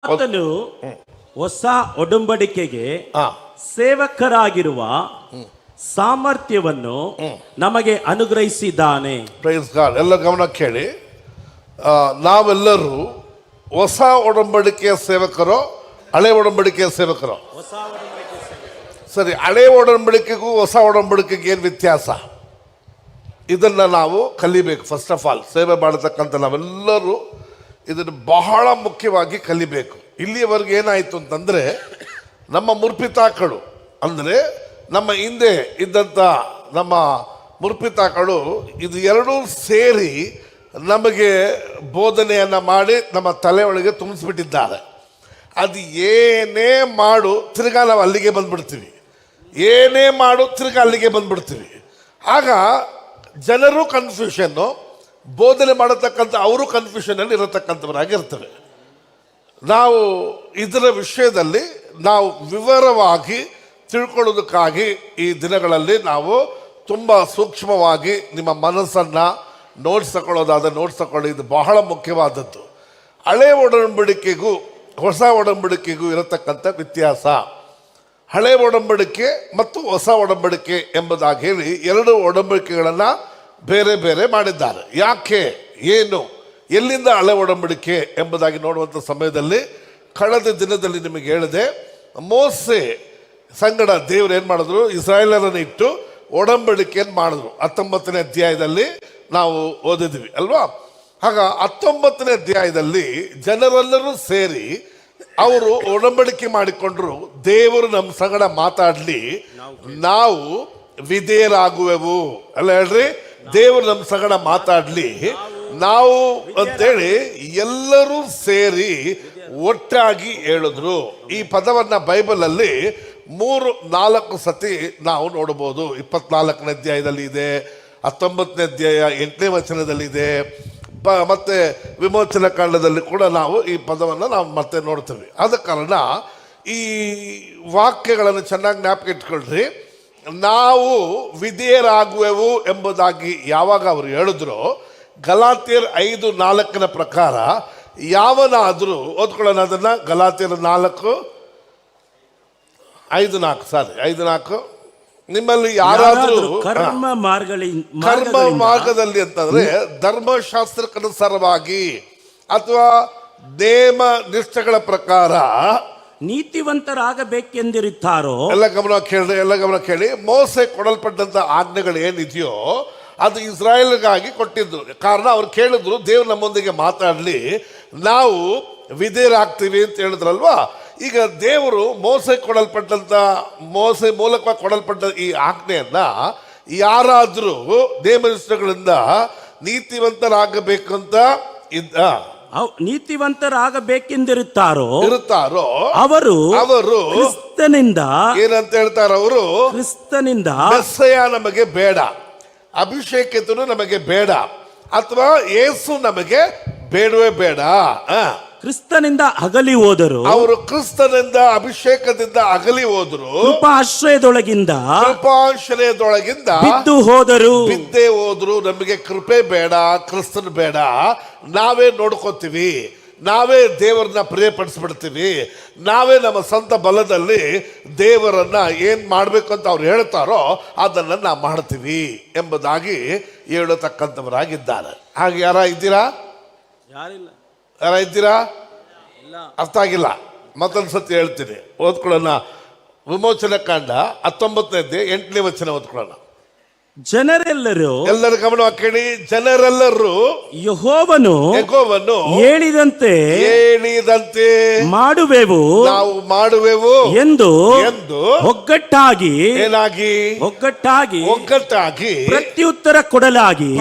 ಆತನು ಹೊಸ ಒಡಂಬಡಿಕೆಗೆ ಸೇವಕರಾಗಿರುವ ಸಾಮರ್ಥ್ಯವನ್ನು ನಮಗೆ ಅನುಗ್ರಹಿಸಿದ್ದಾನೆ. Praise God. ಎಲ್ಲ ಗಮನ ಕೇಳಿ. ನಾವೆಲ್ಲರೂ ಹೊಸ ಒಡಂಬಡಿಕೆಯ ಸೇವಕರೋ ಹಳೆ ಒಡಂಬಡಿಕೆಯ ಸೇವಕರೋ? ಸರಿ, ಹಳೆ ಒಡಂಬಡಿಕೆಗೂ ಹೊಸ ಒಡಂಬಡಿಕೆಗೆ ಏನು ವ್ಯತ್ಯಾಸ? ಇದನ್ನು ನಾವು ಕಲಿಬೇಕು. ಫಸ್ಟ್ ಆಫ್ ಆಲ್ ಸೇವೆ ಮಾಡತಕ್ಕಂಥ ನಾವೆಲ್ಲರೂ ಇದನ್ನು ಬಹಳ ಮುಖ್ಯವಾಗಿ ಕಲಿಬೇಕು. ಇಲ್ಲಿಯವರೆಗೆ ಏನಾಯಿತು ಅಂತಂದರೆ, ನಮ್ಮ ಮುರ್ಪಿತಾಕಳು ಅಂದರೆ ನಮ್ಮ ಹಿಂದೆ ಇದ್ದಂಥ ನಮ್ಮ ಮುರ್ಪಿತಾಕಳು ಇದು ಎರಡೂ ಸೇರಿ ನಮಗೆ ಬೋಧನೆಯನ್ನು ಮಾಡಿ ನಮ್ಮ ತಲೆ ಒಳಗೆ ತುಂಬಿಸ್ಬಿಟ್ಟಿದ್ದಾರೆ. ಅದು ಏನೇ ಮಾಡು ತಿರ್ಗಾ ನಾವು ಅಲ್ಲಿಗೆ ಬಂದುಬಿಡ್ತೀವಿ, ಏನೇ ಮಾಡು ತಿರ್ಗಾ ಅಲ್ಲಿಗೆ ಬಂದುಬಿಡ್ತೀವಿ. ಆಗ ಜನರು ಕನ್ಫ್ಯೂಷನ್ನು, ಬೋಧನೆ ಮಾಡತಕ್ಕಂಥ ಅವರು ಕನ್ಫ್ಯೂಷನಲ್ಲಿ ಇರತಕ್ಕಂಥವರಾಗಿರ್ತವೆ. ನಾವು ಇದರ ವಿಷಯದಲ್ಲಿ ನಾವು ವಿವರವಾಗಿ ತಿಳ್ಕೊಳ್ಳೋದಕ್ಕಾಗಿ ಈ ದಿನಗಳಲ್ಲಿ ನಾವು ತುಂಬ ಸೂಕ್ಷ್ಮವಾಗಿ ನಿಮ್ಮ ಮನಸ್ಸನ್ನು ನೋಟ್ಸ್ ತಗೊಳ್ಳೋದಾದ ನೋಟ್ಸ್ ತಗೊಳ್ಳಿ. ಇದು ಬಹಳ ಮುಖ್ಯವಾದದ್ದು. ಹಳೆ ಒಡಂಬಡಿಕೆಗೂ ಹೊಸ ಒಡಂಬಡಿಕೆಗೂ ಇರತಕ್ಕಂಥ ವ್ಯತ್ಯಾಸ. ಹಳೆ ಒಡಂಬಡಿಕೆ ಮತ್ತು ಹೊಸ ಒಡಂಬಡಿಕೆ ಎಂಬುದಾಗಿ ಹೇಳಿ ಎರಡು ಒಡಂಬಡಿಕೆಗಳನ್ನು ಬೇರೆ ಬೇರೆ ಮಾಡಿದ್ದಾರೆ. ಯಾಕೆ, ಏನು, ಎಲ್ಲಿಂದ ಹಳೆ ಒಡಂಬಡಿಕೆ ಎಂಬುದಾಗಿ ನೋಡುವಂಥ ಸಮಯದಲ್ಲಿ ಕಳೆದ ದಿನದಲ್ಲಿ ನಿಮಗೆ ಹೇಳಿದೆ, ಮೋಸೆ ಸಂಗಡ ದೇವರು ಏನು ಮಾಡಿದ್ರು, ಇಸ್ರಾಯೇಲರನ್ನು ಇಟ್ಟು ಒಡಂಬಡಿಕೆಯನ್ನು ಮಾಡಿದ್ರು. 19ನೇ ಅಧ್ಯಾಯದಲ್ಲಿ ನಾವು ಓದಿದ್ವಿ ಅಲ್ವಾ? ಆಗ 19ನೇ ಅಧ್ಯಾಯದಲ್ಲಿ ಜನರೆಲ್ಲರೂ ಸೇರಿ ಅವರು ಒಡಂಬಡಿಕೆ ಮಾಡಿಕೊಂಡ್ರು, ದೇವರು ನಮ್ಮ ಸಂಗಡ ಮಾತಾಡಲಿ, ನಾವು ವಿಧೇಯರಾಗುವೆವು. ಅಲ್ಲ ಹೇಳ್ರಿ, ದೇವರು ನಮ್ಮ ಸಂಗಡ ಮಾತಾಡಲಿ ನಾವು ಅಂತೇಳಿ ಎಲ್ಲರೂ ಸೇರಿ ಒಟ್ಟಾಗಿ ಹೇಳಿದ್ರು. ಈ ಪದವನ್ನು ಬೈಬಲಲ್ಲಿ 3-4 ಸತಿ ನಾವು ನೋಡಬಹುದು. 24ನೇ ಅಧ್ಯಾಯದಲ್ಲಿ ಇದೆ, 19ನೇ ಅಧ್ಯಾಯ 8ನೇ ವಚನದಲ್ಲಿದೆ, ಮತ್ತೆ ವಿಮೋಚನ ಕಾಂಡದಲ್ಲಿ ಕೂಡ ನಾವು ಈ ಪದವನ್ನು ನಾವು ಮತ್ತೆ ನೋಡ್ತೀವಿ. ಆದ ಕಾರಣ ಈ ವಾಕ್ಯಗಳನ್ನು ಚೆನ್ನಾಗಿ ಜ್ಞಾಪಕ ಇಟ್ಕೊಳ್ರಿ. ನಾವು ವಿಧೇಯರಾಗುವೆವು ಎಂಬುದಾಗಿ ಯಾವಾಗ ಅವರು ಹೇಳಿದ್ರು, ಗಲಾತ್ಯರ್ 5:4 ಪ್ರಕಾರ ಯಾವನಾದರೂ ಓದ್ಕೊಳ್ಳೋಣ ಅದನ್ನು. ಗಲಾತ್ಯರ್ 5:4 ನಿಮ್ಮಲ್ಲಿ ಯಾರಾದರೂ ಕರ್ಮ ಮಾರ್ಗದಲ್ಲಿ ಅಂತಂದ್ರೆ ಧರ್ಮಶಾಸ್ತ್ರಕ್ಕನುಸಾರವಾಗಿ ಅಥವಾ ನೇಮ ನಿಷ್ಠೆಗಳ ಪ್ರಕಾರ ನೀತಿವಂತರಾಗಬೇಕೆಂದಿರುತ್ತಾರೋ, ಎಲ್ಲ ಗಮನ ಕೇಳಿ. ಮೋಸೆ ಕೊಡಲ್ಪಟ್ಟಂತ ಆಜ್ಞೆಗಳು ಏನಿದೆಯೋ ಅದು ಇಸ್ರಾಯೇಲ್ಗಾಗಿ ಕೊಟ್ಟಿದ್ದು. ಕಾರಣ ಅವ್ರು ಕೇಳಿದ್ರು, ದೇವ್ರು ನಮ್ಮೊಂದಿಗೆ ಮಾತಾಡಲಿ, ನಾವು ವಿಧೇಯರಾಗ್ತೀವಿ ಅಂತ ಹೇಳಿದ್ರಲ್ವಾ. ಈಗ ದೇವರು ಮೋಸೆ ಮೂಲಕ ಕೊಡಲ್ಪಟ್ಟ ಈ ಆಜ್ಞೆಯನ್ನ ಯಾರಾದರೂ ನೇಮನಿಷ್ಠೆಗಳಿಂದ ನೀತಿವಂತರಾಗಬೇಕಂತ ನೀತಿವಂತರಾಗಬೇಕೆಂದಿರುತ್ತಾರೋ ಅವರು ಕ್ರಿಸ್ತನಿಂದ ಏನಂತ ಹೇಳ್ತಾರ, ಅವರು ಕ್ರಿಸ್ತನಿಂದ ಮೆಸ್ಸಯ ನಮಗೆ ಬೇಡ, ಅಭಿಷೇಕಿತನು ನಮಗೆ ಬೇಡ, ಅಥವಾ ಯೇಸು ನಮಗೆ ಬೇಡವೇ ಬೇಡ. ಕ್ರಿಸ್ತನಿಂದ ಅಗಲಿ ಹೋದರು, ಅವರು ಕ್ರಿಸ್ತನಿಂದ ಅಭಿಷೇಕದಿಂದ ಅಗಲಿ ಹೋದರು, ಕೃಪಾಶ್ರಯದೊಳಗಿಂದ ಬಿದ್ದೇ ಹೋದ್ರು. ನಮಗೆ ಕೃಪೆ ಬೇಡ, ಕ್ರಿಸ್ತನ್ ಬೇಡ, ನಾವೇ ನೋಡ್ಕೋತೀವಿ, ನಾವೇ ದೇವರನ್ನ ಪ್ರಿಯಪಡಿಸ್ಬಿಡ್ತೀವಿ, ನಾವೇ ನಮ್ಮ ಸ್ವಂತ ಬಲದಲ್ಲಿ ದೇವರನ್ನ ಏನ್ ಮಾಡ್ಬೇಕು ಅಂತ ಅವ್ರು ಹೇಳ್ತಾರೋ ಅದನ್ನ ನಾವು ಮಾಡ್ತೀವಿ ಎಂಬುದಾಗಿ ಹೇಳತಕ್ಕಂಥವರಾಗಿದ್ದಾರೆ. ಹಾಗೆ ಯಾರ ಇದ್ದೀರಾ? ಅರ್ಥ ಆಗಿಲ್ಲ? ಮತ್ತೊಂದು ಸತಿ ಹೇಳ್ತೀನಿ, ಓದ್ಕೊಳ್ಳೋಣ. ವಿಮೋಚನ ಕಾಂಡ 19ನೇ ಅಧ್ಯಾಯ 8ನೇ ವಚನ ಓದ್ಕೊಳ್ಳೋಣ. ಎಲ್ಲರೂ ಗಮನವಾಗಿ ಕೇಳಿ. ಜನರೆಲ್ಲರೂ ಯೆಹೋವನು ಹೇಳಿದಂತೆ ಮಾಡುವೆವು, ನಾವು ಮಾಡುವೆವು ಎಂದು ಒಗ್ಗಟ್ಟಾಗಿ ಪ್ರತ್ಯುತ್ತರ ಕೊಡಲಾಗಿ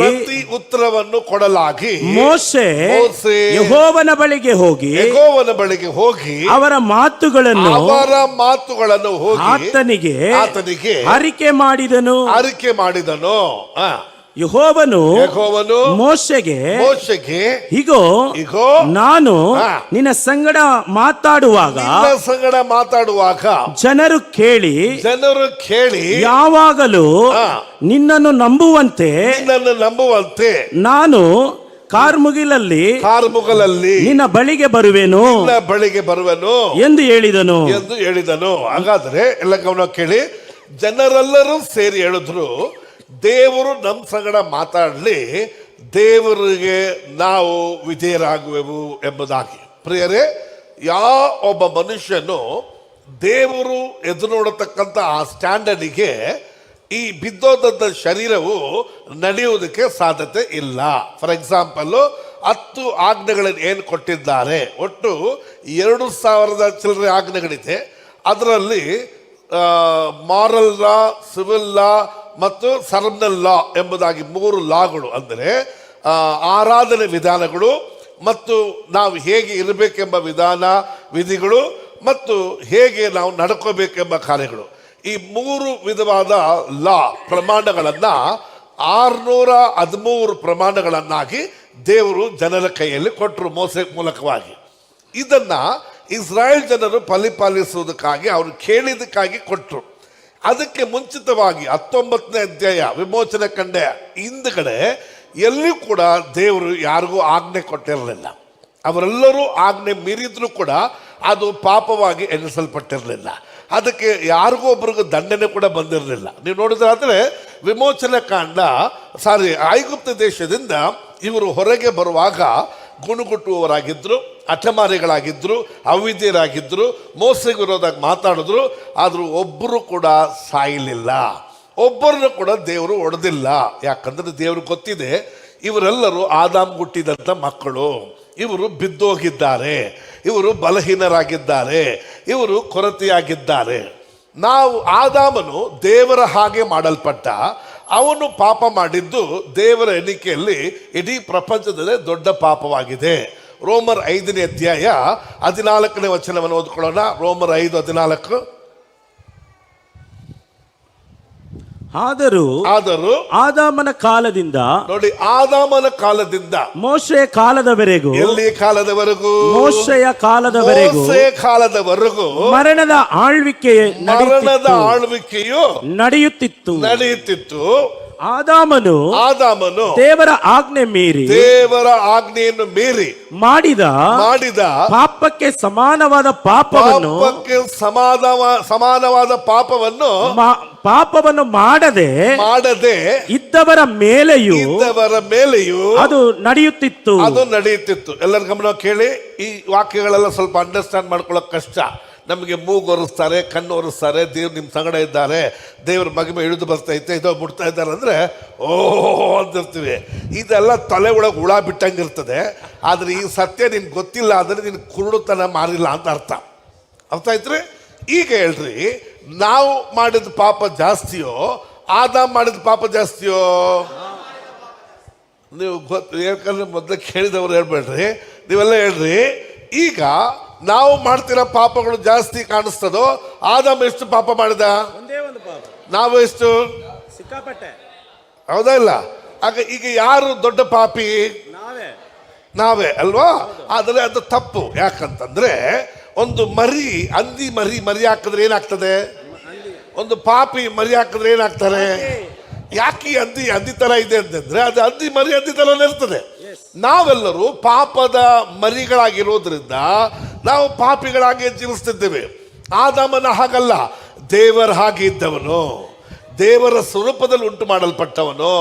ಮೋಶೆ ಯೆಹೋವನ ಬಳಿಗೆ ಹೋಗಿ ಅವರ ಮಾತುಗಳನ್ನು ಆತನಿಗೆ ಅರಿಕೆ ಮಾಡಿದನು. ಯೆಹೋವನು ಮೋಶೆಗೆ ಇಗೋ ನಾನು ನಿನ್ನ ಸಂಗಡ ಮಾತಾಡುವಾಗ ಜನರು ಕೇಳಿ ಯಾವಾಗಲೂ ನಿನ್ನನ್ನು ನಂಬುವಂತೆ ನಾನು ಕಾರ್ಮುಗಿಲಲ್ಲಿ ನಿನ್ನ ಬಳಿಗೆ ಬರುವೆನು ನಿನ್ನ ಬಳಿಗೆ ಬರುವೆನು ಎಂದು ಹೇಳಿದನು. ಹಾಗಾದ್ರೆ ಎಲ್ಲ ಗಮನ ಕೇಳಿ, ಜನರೆಲ್ಲರೂ ಸೇರಿ ಹೇಳಿದ್ರು ದೇವರು ನಮ್ಮ ಸಂಗಡ ಮಾತಾಡಲಿ, ದೇವರಿಗೆ ನಾವು ವಿಧೇಯರಾಗುವೆವು ಎಂಬುದಾಗಿ. ಪ್ರಿಯರೇ, ಒಬ್ಬ ಮನುಷ್ಯನು ದೇವರು ಎದುರು ನೋಡತಕ್ಕಂಥ ಆ ಸ್ಟ್ಯಾಂಡರ್ಡಿಗೆ ಈ ಬಿದ್ದೋದಂಥ ಶರೀರವು ನಡೆಯುವುದಕ್ಕೆ ಸಾಧ್ಯತೆ ಇಲ್ಲ. ಫಾರ್ ಎಕ್ಸಾಂಪಲ್ 10 ಆಜ್ಞೆಗಳನ್ನು ಏನು ಕೊಟ್ಟಿದ್ದಾರೆ, ಒಟ್ಟು 2000 ಚಿಲ್ಲರೆ ಆಜ್ಞೆಗಳಿದೆ. ಅದರಲ್ಲಿ ಮಾರಲ್ ಲಾ, ಸಿವಿಲ್ ಲಾ ಮತ್ತು ಸರ್ಮನಲ್ ಲಾ ಎಂಬುದಾಗಿ 3 ಲಾಗಳು, ಅಂದರೆ ಆರಾಧನೆ ವಿಧಾನಗಳು ಮತ್ತು ನಾವು ಹೇಗೆ ಇರಬೇಕೆಂಬ ವಿಧಾನ ವಿಧಿಗಳು ಮತ್ತು ಹೇಗೆ ನಾವು ನಡ್ಕೋಬೇಕೆಂಬ ಕಾರ್ಯಗಳು, ಈ 3 ವಿಧವಾದ ಲಾ ಪ್ರಮಾಣಗಳನ್ನು 613 ಪ್ರಮಾಣಗಳನ್ನಾಗಿ ದೇವರು ಜನರ ಕೈಯಲ್ಲಿ ಕೊಟ್ಟರು ಮೋಸೆ ಮೂಲಕವಾಗಿ. ಇದನ್ನ ಇಸ್ರಾಯೇಲ್ ಜನರು ಪರಿಪಾಲಿಸುವುದಕ್ಕಾಗಿ ಅವರು ಕೇಳಿದ್ದಕ್ಕಾಗಿ ಕೊಟ್ಟರು. ಅದಕ್ಕೆ ಮುಂಚಿತವಾಗಿ 19ನೇ ಅಧ್ಯಾಯ ವಿಮೋಚನೆ ಕಂಡ ಹಿಂದ್ಗಡೆ ಎಲ್ಲಿಯೂ ಕೂಡ ದೇವರು ಯಾರಿಗೂ ಆಜ್ಞೆ ಕೊಟ್ಟಿರಲಿಲ್ಲ. ಅವರೆಲ್ಲರೂ ಆಜ್ಞೆ ಮೀರಿದ್ರು ಕೂಡ ಅದು ಪಾಪವಾಗಿ ಎಣಿಸಲ್ಪಟ್ಟಿರಲಿಲ್ಲ. ಅದಕ್ಕೆ ಯಾರಿಗೂ ಒಬ್ರಿಗೂ ದಂಡನೆ ಕೂಡ ಬಂದಿರಲಿಲ್ಲ. ನೀವು ನೋಡಿದ್ರಾದ್ರೆ ವಿಮೋಚನೆ ಕಾಂಡ ಐಗುಪ್ತ ದೇಶದಿಂದ ಇವರು ಹೊರಗೆ ಬರುವಾಗ ಗುಣಗುಟ್ಟುವವರಾಗಿದ್ದರು, ಹಠಮಾರಿಗಳಾಗಿದ್ದರು, ಅವಿದ್ಯರಾಗಿದ್ದರು, ಮೋಸೆಗೆ ವಿರೋಧವಾಗಿ ಮಾತಾಡಿದ್ರು. ಆದರೂ ಒಬ್ಬರು ಕೂಡ ಸಾಯಲಿಲ್ಲ, ಒಬ್ಬರನ್ನು ಕೂಡ ದೇವರು ಹೊಡೆದಿಲ್ಲ. ಯಾಕಂದ್ರೆ ದೇವ್ರಿಗೆ ಗೊತ್ತಿದೆ ಇವರೆಲ್ಲರೂ ಆದಾಮ್ ಹುಟ್ಟಿದಂಥ ಮಕ್ಕಳು, ಇವರು ಬಿದ್ದೋಗಿದ್ದಾರೆ, ಇವರು ಬಲಹೀನರಾಗಿದ್ದಾರೆ, ಇವರು ಕೊರತೆಯಾಗಿದ್ದಾರೆ. ನಾವು ಆದಾಮನು ದೇವರ ಹಾಗೆ ಮಾಡಲ್ಪಟ್ಟ, ಅವನು ಪಾಪ ಮಾಡಿದ್ದು ದೇವರ ಎಣಿಕೆಯಲ್ಲಿ ಇಡೀ ಪ್ರಪಂಚದಲ್ಲೇ ದೊಡ್ಡ ಪಾಪವಾಗಿದೆ. ರೋಮರ್ 5ನೇ ಅಧ್ಯಾಯ 14ನೇ ವಚನವನ್ನು ಓದ್ಕೊಳ್ಳೋಣ. ರೋಮರ್ 5:14. ಆದರೂ ಆದಾಮನ ಕಾಲದಿಂದ, ನೋಡಿ, ಆದಾಮನ ಕಾಲದಿಂದ ಮೋಶೆಯ ಕಾಲದವರೆಗೂ, ಎಲ್ಲಿ ಕಾಲದವರೆಗೂ? ಮೋಶೆಯ ಕಾಲದವರೆಗೂ ಮರಣದ ಆಳ್ವಿಕೆಯು ನಡೆಯುತ್ತಿತ್ತು. ಆದಾಮನು ದೇವರ ಆಜ್ಞೆಯನ್ನು ಮೀರಿ ಮಾಡಿದ ಪಾಪಕ್ಕೆ ಸಮಾನವಾದ ಪಾಪವನ್ನು ಮಾಡದೆ ಇದ್ದವರ ಮೇಲೆಯೂ ಅದು ನಡೆಯುತ್ತಿತ್ತು. ಎಲ್ಲರ ಗಮನ ಕೇಳಿ, ಈ ವಾಕ್ಯಗಳೆಲ್ಲ ಸ್ವಲ್ಪ ಅಂಡರ್ಸ್ಟ್ಯಾಂಡ್ ಮಾಡ್ಕೊಳ್ಳೋಕೆ ಕಷ್ಟ. ನಮಗೆ ಮೂಗು ಒರೆಸ್ತಾರೆ, ಕಣ್ಣು ಒರೆಸ್ತಾರೆ, ದೇವ್ರು ನಿಮ್ಮ ಸಂಗಡ ಇದ್ದಾರೆ, ದೇವ್ರ ಮಗಿಮೆ ಇಳಿದು ಬರ್ತೈತೆ, ಇದೋ ಮುಟ್ತಾ ಇದ್ದಾರೆ ಅಂದರೆ ಓಹೋ ಅಂತಿರ್ತೀವಿ. ಇದೆಲ್ಲ ತಲೆ ಒಳಗೆ ಹುಳ ಬಿಟ್ಟಂಗಿರ್ತದೆ. ಆದರೆ ಈ ಸತ್ಯ ನಿನ್ಗೆ ಗೊತ್ತಿಲ್ಲ ಅಂದರೆ ನಿನ್ ಕುರುಡುತನ ಮಾರಿಲ್ಲ ಅಂತ ಅರ್ಥ ಆಯ್ತ್ರಿ? ಈಗ ಹೇಳ್ರಿ, ನಾವು ಮಾಡಿದ ಪಾಪ ಜಾಸ್ತಿಯೋ ಆದಾಮ್ ಮಾಡಿದ ಪಾಪ ಜಾಸ್ತಿಯೋ? ನೀವು ಯಾಕಂದ್ರೆ ಮೊದಲು ಕೇಳಿದವ್ರು ಹೇಳ್ಬೇಡ್ರಿ, ನೀವೆಲ್ಲ ಹೇಳ್ರಿ. ಈಗ ನಾವು ಮಾಡ್ತಿರೋ ಪಾಪಗಳು ಜಾಸ್ತಿ ಕಾಣಿಸ್ತದೋ ಆದಾಮ್ ಎಷ್ಟು ಪಾಪ ಮಾಡಿದ? ನಾವು ಎಷ್ಟು? ಸಿಕ್ಕಾಪಟ್ಟೆ. ಹೌದಾ ಇಲ್ಲ? ಈಗ ಯಾರು ದೊಡ್ಡ ಪಾಪಿ? ನಾವೇ ಅಲ್ವಾ? ಆದರೆ ಅದು ತಪ್ಪು. ಯಾಕಂತಂದ್ರೆ ಒಂದು ಹಂದಿ ಮರಿ ಹಾಕಿದ್ರೆ ಏನಾಗ್ತದೆ? ಒಂದು ಪಾಪಿ ಮರಿ ಹಾಕಿದ್ರೆ ಏನಾಗ್ತಾರೆ? ಯಾಕೆ ಹಂದಿ ತರ ಇದೆ ಅಂತಂದ್ರೆ ಅದು ಹಂದಿ ತರನೇ ಇರ್ತದೆ. ನಾವೆಲ್ಲರೂ ಪಾಪದ ಮರಿಗಳಾಗಿರೋದ್ರಿಂದ ನಾವು ಪಾಪಿಗಳಾಗಿ ಜೀವಿಸ್ತಿದ್ದೇವೆ. ಆದಾಮನ ಹಾಗಲ್ಲ, ದೇವರ ಹಾಗೆ ಇದ್ದವನು, ದೇವರ ಸ್ವರೂಪದಲ್ಲಿ ಉಂಟು ಮಾಡಲ್ಪಟ್ಟವನು,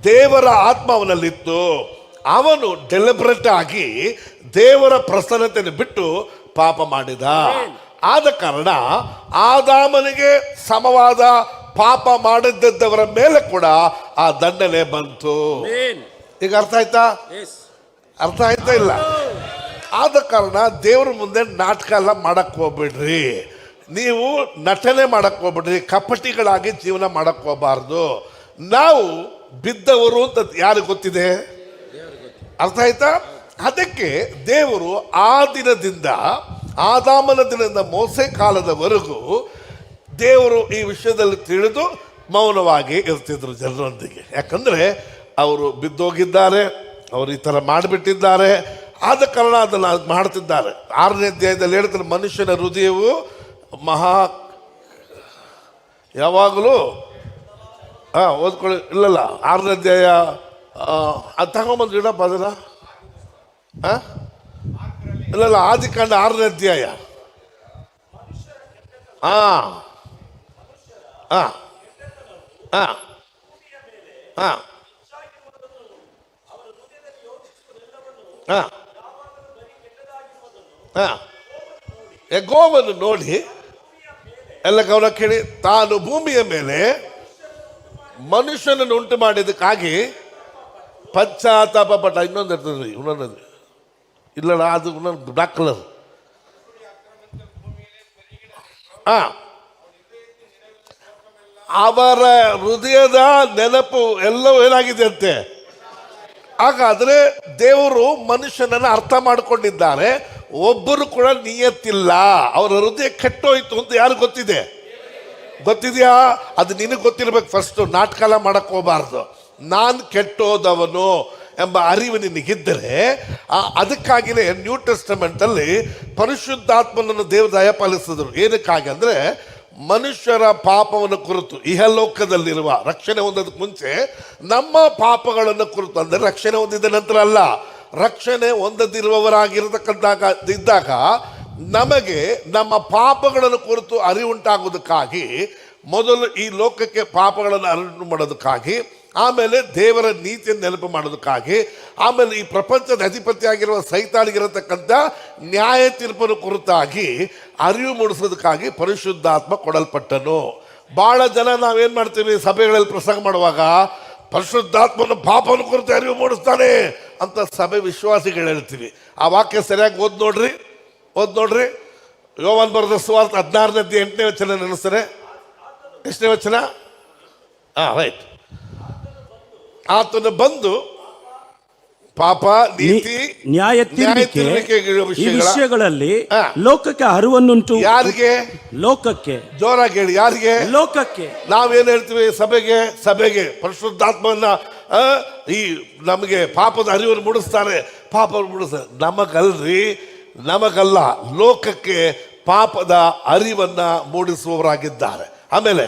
ದೇವರ ಆತ್ಮ ಅವನಲ್ಲಿತ್ತು. ಅವನು ಡೆಲಿಬ್ರೇಟ್ ಆಗಿ ದೇವರ ಪ್ರಸನ್ನತೆಯನ್ನು ಬಿಟ್ಟು ಪಾಪ ಮಾಡಿದ. ಆದ ಕಾರಣ ಆದಾಮನಿಗೆ ಸಮವಾದ ಪಾಪ ಮಾಡಿದ್ದವರ ಮೇಲೆ ಕೂಡ ಆ ದಂಡನೆ ಬಂತು. ಈಗ ಅರ್ಥ ಆಯ್ತಾ? ಅರ್ಥ ಆಯ್ತಾ ಇಲ್ಲ? ಆದ ಕಾರಣ ದೇವ್ರ ಮುಂದೆ ನಾಟಕ ಎಲ್ಲ ಮಾಡಕ್ ಹೋಗ್ಬಿಡ್ರಿ, ನೀವು ನಟನೆ ಮಾಡಕ್ ಹೋಗ್ಬಿಡ್ರಿ, ಕಪಟಿಗಳಾಗಿ ಜೀವನ ಮಾಡಕ್ ಹೋಗ್ಬಾರ್ದು. ನಾವು ಬಿದ್ದವರು ಅಂತ ಯಾರಿಗೆ ಗೊತ್ತಿದೆ? ಅರ್ಥ ಆಯ್ತಾ? ಅದಕ್ಕೆ ದೇವರು ಆ ದಿನದಿಂದ, ಆದಾಮನ ದಿನದಿಂದ ಮೋಸೆ ಕಾಲದವರೆಗೂ ದೇವರು ಈ ವಿಷಯದಲ್ಲಿ ತಿಳಿದು ಮೌನವಾಗಿ ಇರ್ತಿದ್ರು ಜನರೊಂದಿಗೆ. ಯಾಕಂದ್ರೆ ಅವರು ಬಿದ್ದೋಗಿದ್ದಾರೆ, ಅವರು ಈ ಥರ ಮಾಡಿಬಿಟ್ಟಿದ್ದಾರೆ. ಆದ ಕಾರಣ ಅದನ್ನು ಮಾಡ್ತಿದ್ದಾರೆ. 6ನೇ ಅಧ್ಯಾಯದಲ್ಲಿ ಹೇಳ್ತಾರೆ, ಮನುಷ್ಯನ ಹೃದಯವು ಯಾವಾಗಲೂ ಓದ್ಕೊಳ್ಳಿ. ಇಲ್ಲಲ್ಲ, 6ನೇ ಅಧ್ಯಾಯ ಅದು ತಗೊಂಬಂದು ಇಡಪ್ಪ ಅದನ್ನ. ಇಲ್ಲ ಆದಿಕಾಂಡ 6ನೇ ಅಧ್ಯಾಯ. ಯೆಹೋವನು ನೋಡಿ ಎಲ್ಲ ಗಮನ ಕೇಳಿ, ತಾನು ಭೂಮಿಯ ಮೇಲೆ ಮನುಷ್ಯನನ್ನು ಉಂಟು ಮಾಡಿದಕ್ಕಾಗಿ ಪಶ್ಚಾತ್ತಾಪ ಪಟ್ಟ. ಇನ್ನೊಂದು ಇರ್ತದೆ, ಇನ್ನೊಂದು ಇಲ್ಲಲ್ಲ, ಅದು ಇನ್ನೊಂದು ಬ್ಲಾಕ್ ಕಲರ್. ಅವರ ಹೃದಯದ ನೆನಪು ಎಲ್ಲವೂ ಏನಾಗಿದೆ ಅಂತೆ. ಹಾಗಾದ್ರೆ ದೇವರು ಮನುಷ್ಯನನ್ನು ಅರ್ಥ ಮಾಡಿಕೊಂಡಿದ್ದಾರೆ. ಒಬ್ಬರು ಕೂಡ ನಿಯತ್ತಿಲ್ಲ, ಅವರ ಹೃದಯ ಕೆಟ್ಟೋಯ್ತು ಅಂತ ಯಾರು ಗೊತ್ತಿದೆ? ಗೊತ್ತಿದೆಯಾ? ಅದು ನಿನಗೆ ಗೊತ್ತಿರ್ಬೇಕು. ಫಸ್ಟ್ ನಾಟಕ ಮಾಡಕ್ ಹೋಗಬಾರ್ದು. ನಾನು ಕೆಟ್ಟೋದವನು ಎಂಬ ಅರಿವು ನಿನಗಿದ್ದರೆ, ಅದಕ್ಕಾಗಿಯೇ ನ್ಯೂ ಟೆಸ್ಟಮೆಂಟ್ ಅಲ್ಲಿ ಪರಿಶುದ್ಧಾತ್ಮನನ್ನು ದೇವರು ದಯಪಾಲಿಸಿದ್ರು. ಏನಕ್ಕಾಗಿ ಅಂದ್ರೆ ಮನುಷ್ಯರ ಪಾಪವನ್ನು ಕುರಿತು, ಇಹಲೋಕದಲ್ಲಿರುವ ರಕ್ಷಣೆ ಹೊಂದೋದಕ್ಕೆ ಮುಂಚೆ ನಮ್ಮ ಪಾಪಗಳನ್ನು ಕುರಿತು, ಅಂದರೆ ರಕ್ಷಣೆ ಹೊಂದಿದ ನಂತರ ಅಲ್ಲ, ರಕ್ಷಣೆ ಹೊಂದದಿರುವವರಾಗಿರತಕ್ಕಂತಾಗ ನಮಗೆ ನಮ್ಮ ಪಾಪಗಳನ್ನು ಕುರಿತು ಅರಿವುಂಟಾಗುವುದಕ್ಕಾಗಿ ಮೊದಲು ಈ ಲೋಕಕ್ಕೆ ಪಾಪಗಳನ್ನು ಅರಿವು ಮಾಡೋದಕ್ಕಾಗಿ, ಆಮೇಲೆ ದೇವರ ನೀತಿಯನ್ನು ನೆನಪು ಮಾಡೋದಕ್ಕಾಗಿ, ಆಮೇಲೆ ಈ ಪ್ರಪಂಚದ ಅಧಿಪತಿಯಾಗಿರುವ ಸೈತಾನಿಗಿರತಕ್ಕಂಥ ನ್ಯಾಯ ತೀರ್ಪನ್ನು ಕುರಿತಾಗಿ ಅರಿವು ಮೂಡಿಸೋದಕ್ಕಾಗಿ ಪರಿಶುದ್ಧಾತ್ಮ ಕೊಡಲ್ಪಟ್ಟನು. ಭಾಳ ಜನ ನಾವೇನು ಮಾಡ್ತೀವಿ, ಸಭೆಗಳಲ್ಲಿ ಪ್ರಸಂಗ ಮಾಡುವಾಗ ಪರಿಶುದ್ಧಾತ್ಮನ ಪಾಪನ ಕುರಿತು ಅರಿವು ಮೂಡಿಸ್ತಾನೆ ಅಂತ ಸಭೆ ವಿಶ್ವಾಸಿಗಳು ಹೇಳ್ತೀವಿ. ಆ ವಾಕ್ಯ ಸರಿಯಾಗಿ ಓದ್ ನೋಡ್ರಿ. ಯೋವಾನ್ ಬರೆದ ಸುವಾರ್ತೆ 16ನೇ ಅಧ್ಯಾಯ 8ನೇ ವಚನ ನೆನೆಸ್ತಾರೆ. ಎಷ್ಟನೇ ವಚನ? ರೈಟ್. ಆತನು ಬಂದು ಪಾಪ, ನೀತಿ, ನ್ಯಾಯ ತೀರ್ಪಿಕೆ ಈ ವಿಷಯಗಳಲ್ಲಿ ಲೋಕಕ್ಕೆ ಅರಿವನ್ನುಂಟು. ಯಾರಿಗೆ? ಲೋಕಕ್ಕೆ. ಜೋರಾಗಿ ಹೇಳಿ, ಯಾರಿಗೆ? ಲೋಕಕ್ಕೆ. ನಾವೇನ್ ಹೇಳ್ತೀವಿ? ಸಭೆಗೆ ಪರಿಶುದ್ಧಾತ್ಮವನ್ನ ಈ ನಮಗೆ ಪಾಪದ ಅರಿವನ್ನು ಮೂಡಿಸ್ತಾರೆ, ಪಾಪವನ್ನು ಮೂಡಿಸ್ತಾರೆ. ನಮಗಲ್ಲ, ಲೋಕಕ್ಕೆ ಪಾಪದ ಅರಿವನ್ನ ಮೂಡಿಸುವವರಾಗಿದ್ದಾರೆ. ಆಮೇಲೆ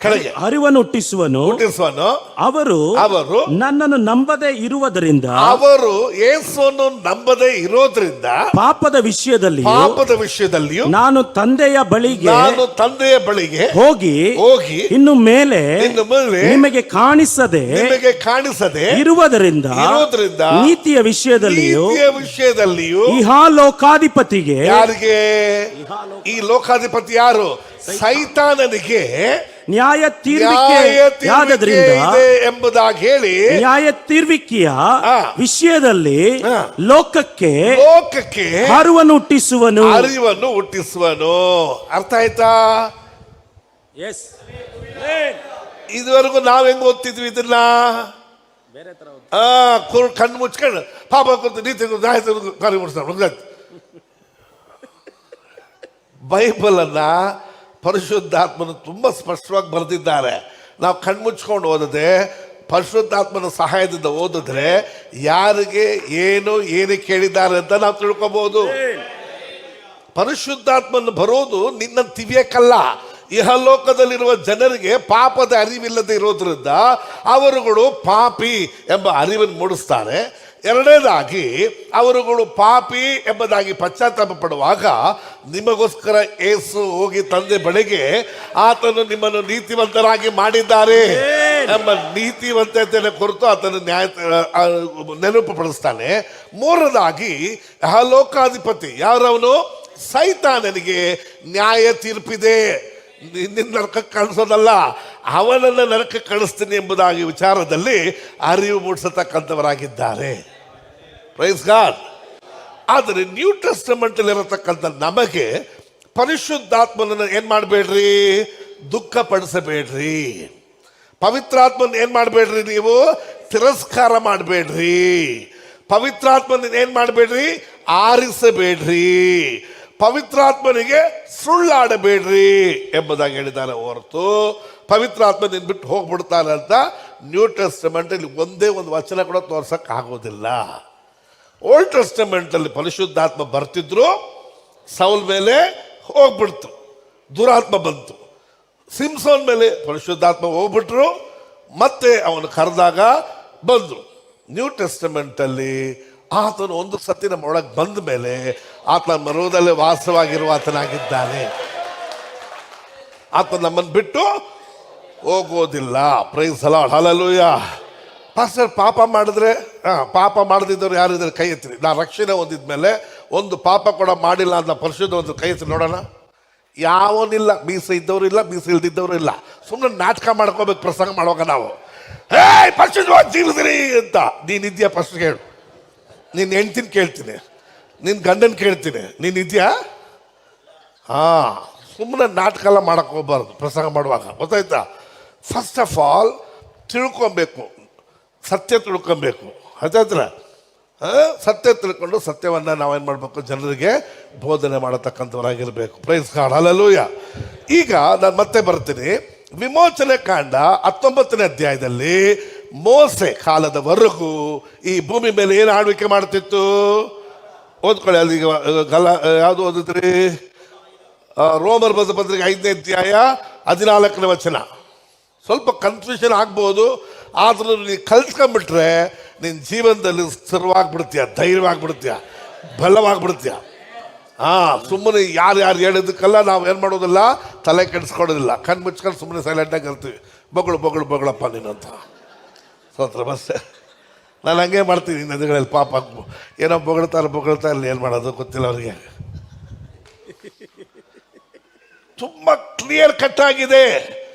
ಕೆಳಗೆ ಅರಿವನ್ನು ಹುಟ್ಟಿಸುವನು. ಅವರು ನನ್ನನ್ನು ನಂಬದೇ ಇರುವುದರಿಂದ, ಅವರು ಯೇಸುವನ್ನು ನಂಬದೇ ಇರೋದ್ರಿಂದ ಪಾಪದ ವಿಷಯದಲ್ಲಿಯೂ ನಾನು ತಂದೆಯ ಬಳಿಗೆ ಹೋಗಿ ಇನ್ನು ಮೇಲೆ ನಿಮಗೆ ಕಾಣಿಸದೆ ಇರುವುದರಿಂದ ನೀತಿಯ ವಿಷಯದಲ್ಲಿಯೂ ಇಹಾಲೋಕಾಧಿಪತಿಗೆ. ಯಾರಿಗೆ? ಈ ಲೋಕಾಧಿಪತಿ ಯಾರು? ಸೈತಾನನಿಗೆ ನ್ಯಾಯ ತೀರ್ಪಿಕೆಯಾದದ್ರಿಂದ ಎಂಬುದಾಗಿ ಹೇಳಿ, ನ್ಯಾಯ ತೀರ್ಪಿಕೆಯ ವಿಷಯದಲ್ಲಿ ಲೋಕಕ್ಕೆ ಅರಿವನ್ನು ಹುಟ್ಟಿಸುವನು. ಅರ್ಥ ಆಯ್ತಾ? ಎಸ್. ಇದುವರೆಗೂ ನಾವ್ ಹೆಂಗ್ ಓದ್ತಿದ್ವಿ ಇದನ್ನ? ಕಣ್ಣು ಮುಚ್ಕೊಂಡು ಪಾಪ ಕುರಿತು ನೀತಿ ಕಾರ್ಯ ಮುಗಿಸ್ತಾರೆ. ಬೈಬಲ್ ಅನ್ನ ಪರಿಶುದ್ಧಾತ್ಮನ ತುಂಬಾ ಸ್ಪಷ್ಟವಾಗಿ ಬರೆದಿದ್ದಾರೆ. ನಾವು ಕಣ್ಮುಚ್ಕೊಂಡು ಓದದೆ ಪರಿಶುದ್ಧಾತ್ಮನ ಸಹಾಯದಿಂದ ಓದಿದ್ರೆ ಯಾರಿಗೆ ಏನು ಕೇಳಿದ್ದಾರೆ ಅಂತ ನಾವು ತಿಳ್ಕೋಬಹುದು. ಪರಿಶುದ್ಧಾತ್ಮನ ಬರೋದು ನಿನ್ನ ತಿವಿಯಕ್ಕಲ್ಲ, ಇಹಲೋಕದಲ್ಲಿರುವ ಜನರಿಗೆ ಪಾಪದ ಅರಿವಿಲ್ಲದೆ ಇರೋದ್ರಿಂದ ಅವರುಗಳು ಪಾಪಿ ಎಂಬ ಅರಿವನ್ನು ಮೂಡಿಸ್ತಾರೆ. ಎರಡನೇದಾಗಿ ಅವರುಗಳು ಪಾಪಿ ಎಂಬುದಾಗಿ ಪಶ್ಚಾತ್ತಾಪ ಪಡುವಾಗ ನಿಮಗೋಸ್ಕರ ಯೇಸು ಹೋಗಿ ತಂದೆ ಬಳಿಗೆ ಆತನು ನಿಮ್ಮನ್ನು ನೀತಿವಂತರಾಗಿ ಮಾಡಿದ್ದಾರೆ ಎಂಬ ನೀತಿವಂತತೆಯನ್ನು ಕುರಿತು ಆತನು ನೆನಪು ಪಡಿಸ್ತಾನೆ. ಮೂರನೇದಾಗಿ ಲೋಕಾಧಿಪತಿ ಯಾರವನು? ಸೈತಾನನಿಗೆ ನ್ಯಾಯ ತೀರ್ಪಿದೆ. ನಿನ್ನ ನರಕಕ್ಕೆ ಕಳಿಸೋದಲ್ಲ, ಅವನನ್ನು ನರಕಕ್ಕೆ ಕಳಿಸ್ತೀನಿ ಎಂಬುದಾಗಿ ವಿಚಾರದಲ್ಲಿ ಅರಿವು ಮೂಡಿಸತಕ್ಕಂಥವರಾಗಿದ್ದಾರೆ. Praise God. ಆದರೆ ನ್ಯೂ ಟೆಸ್ಟಮೆಂಟ್ ಅಲ್ಲಿ ಇರತಕ್ಕಂಥ ನಮಗೆ ಪರಿಶುದ್ಧಾತ್ಮನನ್ನು ಏನ್ ಮಾಡಬೇಡ್ರಿ, ದುಃಖ ಪಡಿಸಬೇಡ್ರಿ. ಪವಿತ್ರಾತ್ಮನ ಏನ್ ಮಾಡಬೇಡ್ರಿ, ನೀವು ತಿರಸ್ಕಾರ ಮಾಡಬೇಡ್ರಿ. ಪವಿತ್ರಾತ್ಮನ ಏನ್ ಮಾಡಬೇಡ್ರಿ, ಆರಿಸಬೇಡ್ರಿ. ಪವಿತ್ರಾತ್ಮನಿಗೆ ಸುಳ್ಳಾಡಬೇಡ್ರಿ ಎಂಬುದಾಗಿ ಹೇಳಿದ್ದಾರೆ ಹೊರತು ಪವಿತ್ರಾತ್ಮ ನಿನ್ಬಿಟ್ಟು ಹೋಗ್ಬಿಡ್ತಾನೆ ಅಂತ ನ್ಯೂ ಟೆಸ್ಟಮೆಂಟ್ ಅಲ್ಲಿ ಒಂದೇ ಒಂದು ವಚನ ಕೂಡ ತೋರ್ಸಕ್ ಆಗೋದಿಲ್ಲ. ಓಲ್ಡ್ ಟೆಸ್ಟಮೆಂಟ್ ಅಲ್ಲಿ ಪರಿಶುದ್ಧಾತ್ಮ ಬರ್ತಿದ್ರು, ಸೌಲ್ ಮೇಲೆ ಹೋಗ್ಬಿಡ್ತು, ದುರಾತ್ಮ ಬಂತು. ಸಿಂಸೋನ್ ಮೇಲೆ ಪರಿಶುದ್ಧಾತ್ಮ ಹೋಗ್ಬಿಟ್ರು, ಮತ್ತೆ ಅವನು ಕರೆದಾಗ ಬಂದ್ರು. ನ್ಯೂ ಟೆಸ್ಟಮೆಂಟ್ ಅಲ್ಲಿ ಆತನು ಒಂದು ಸತಿ ನಮ್ಮ ಒಳಗೆ ಬಂದ ಮೇಲೆ ಆತನ ಮರುದಲ್ಲಿ ವಾಸವಾಗಿರುವ ಆತನಾಗಿದ್ದಾನೆ. ಆತ ನಮ್ಮನ್ನು ಬಿಟ್ಟು ಹೋಗೋದಿಲ್ಲ. Praise the lord, hallelujah. Pastor, ಪಾಪ ಮಾಡಿದ್ರೆ ಪಾಪ ಮಾಡದಿದ್ದವ್ರು ಯಾರಿದ್ದಾರೆ ಕೈ ಎತ್ತಿರಿ. ನಾ ರಕ್ಷಣೆ ಹೊಂದಿದ್ಮೇಲೆ ಒಂದು ಪಾಪ ಕೂಡ ಮಾಡಿಲ್ಲ ಅಂತ ಪರಿಶುದ್ಧ ಒಂದು ಕೈ ಎತ್ತಿ ನೋಡೋಣ. ಯಾವನಿಲ್ಲ, ಮೀಸೆ ಇದ್ದವರು ಇಲ್ಲ, ಮೀಸೆ ಇಲ್ದಿದ್ದವರು ಇಲ್ಲ. ಸುಮ್ಮನೆ ನಾಟಕ ಮಾಡ್ಕೋಬೇಕು ಪ್ರಸಂಗ ಮಾಡುವಾಗ ನಾವು. ಹೇ ಪರಿಶುದ್ಧವಾಗಿ ಜೀವಿಸಿರಿ ಅಂತ. ನೀನಿದ್ಯಾ ಫಸ್ಟ್ ಹೇಳು. ನಿನ್ನ ಹೆಂಡ್ತಿನ ಕೇಳ್ತೀನಿ, ನಿನ್ನ ಗಂಡನ ಕೇಳ್ತೀನಿ, ನೀನಿದ್ಯಾ? ಸುಮ್ಮನೆ ನಾಟಕ ಎಲ್ಲ ಮಾಡಕ್ಕೆ ಹೋಗ್ಬಾರ್ದು ಪ್ರಸಂಗ ಮಾಡುವಾಗ, ಗೊತ್ತಾಯ್ತಾ? ಫಸ್ಟ್ ಆಫ್ ಆಲ್ ತಿಳ್ಕೊಬೇಕು, ಸತ್ಯ ತಿಳ್ಕೊಬೇಕು, ಗೊತ್ತಾಯ್ತಲ್ಲ? ಸತ್ಯ ತಿಳ್ಕೊಂಡು ಸತ್ಯವನ್ನು ನಾವೇನು ಮಾಡಬೇಕು, ಜನರಿಗೆ ಬೋಧನೆ ಮಾಡತಕ್ಕಂಥವರಾಗಿರಬೇಕು. Praise God, hallelujah. ಈಗ ನಾನು ಮತ್ತೆ ಬರ್ತೀನಿ. ವಿಮೋಚನೆ ಕಾಂಡ 19ನೇ ಅಧ್ಯಾಯದಲ್ಲಿ ಮೋಸೆ ಕಾಲದವರೆಗೂ ಈ ಭೂಮಿ ಮೇಲೆ ಏನು ಆಳ್ವಿಕೆ ಮಾಡ್ತಿತ್ತು? ಓದ್ಕೊಳ್ಳಿ. ಅಲ್ಲಿ ಯಾವುದು ಓದಿದ್ರಿ? ರೋಮರ್ ಬರೆದ ಪತ್ರಿಕೆ 5ನೇ ಅಧ್ಯಾಯ 14ನೇ ವಚನ. ಸ್ವಲ್ಪ ಕನ್ಫ್ಯೂಷನ್ ಆಗ್ಬೋದು, ಆದ್ರೂ ನೀನು ಕಲ್ತ್ಕೊಂಡ್ಬಿಟ್ರೆ ನಿನ್ನ ಜೀವನದಲ್ಲಿ ಸ್ಥಿರವಾಗಿಬಿಡ್ತೀಯ, ಧೈರ್ಯವಾಗಿಬಿಡ್ತೀಯ, ಬಲವಾಗಿಬಿಡ್ತೀಯ. ಸುಮ್ಮನೆ ಯಾರು ಹೇಳಿದ್ದಕ್ಕೆಲ್ಲ ನಾವು ಏನು ಮಾಡೋದಿಲ್ಲ, ತಲೆ ಕೆಡಿಸ್ಕೊಡೋದಿಲ್ಲ. ಕಣ್ಣು ಮುಚ್ಕೊಂಡು ಸುಮ್ಮನೆ ಸೈಲೆಂಟಾಗಿ ಇರ್ತೀವಿ. ಬಗಳಪ್ಪ ನೀನು ಅಂತ. ಸ್ವತ್ರ ಬಸ್ ನಾನು ಹಂಗೆ ಮಾಡ್ತೀನಿ ನದಿಗಳಲ್ಲಿ. ಪಾಪ ಏನೋ ಬೊಗಳ್ತಾ ಇರಲಿ, ಏನು ಮಾಡೋದು ಗೊತ್ತಿಲ್ಲ ಅವ್ರಿಗೆ. ತುಂಬ ಕ್ಲಿಯರ್ ಕಟ್ ಆಗಿದೆ.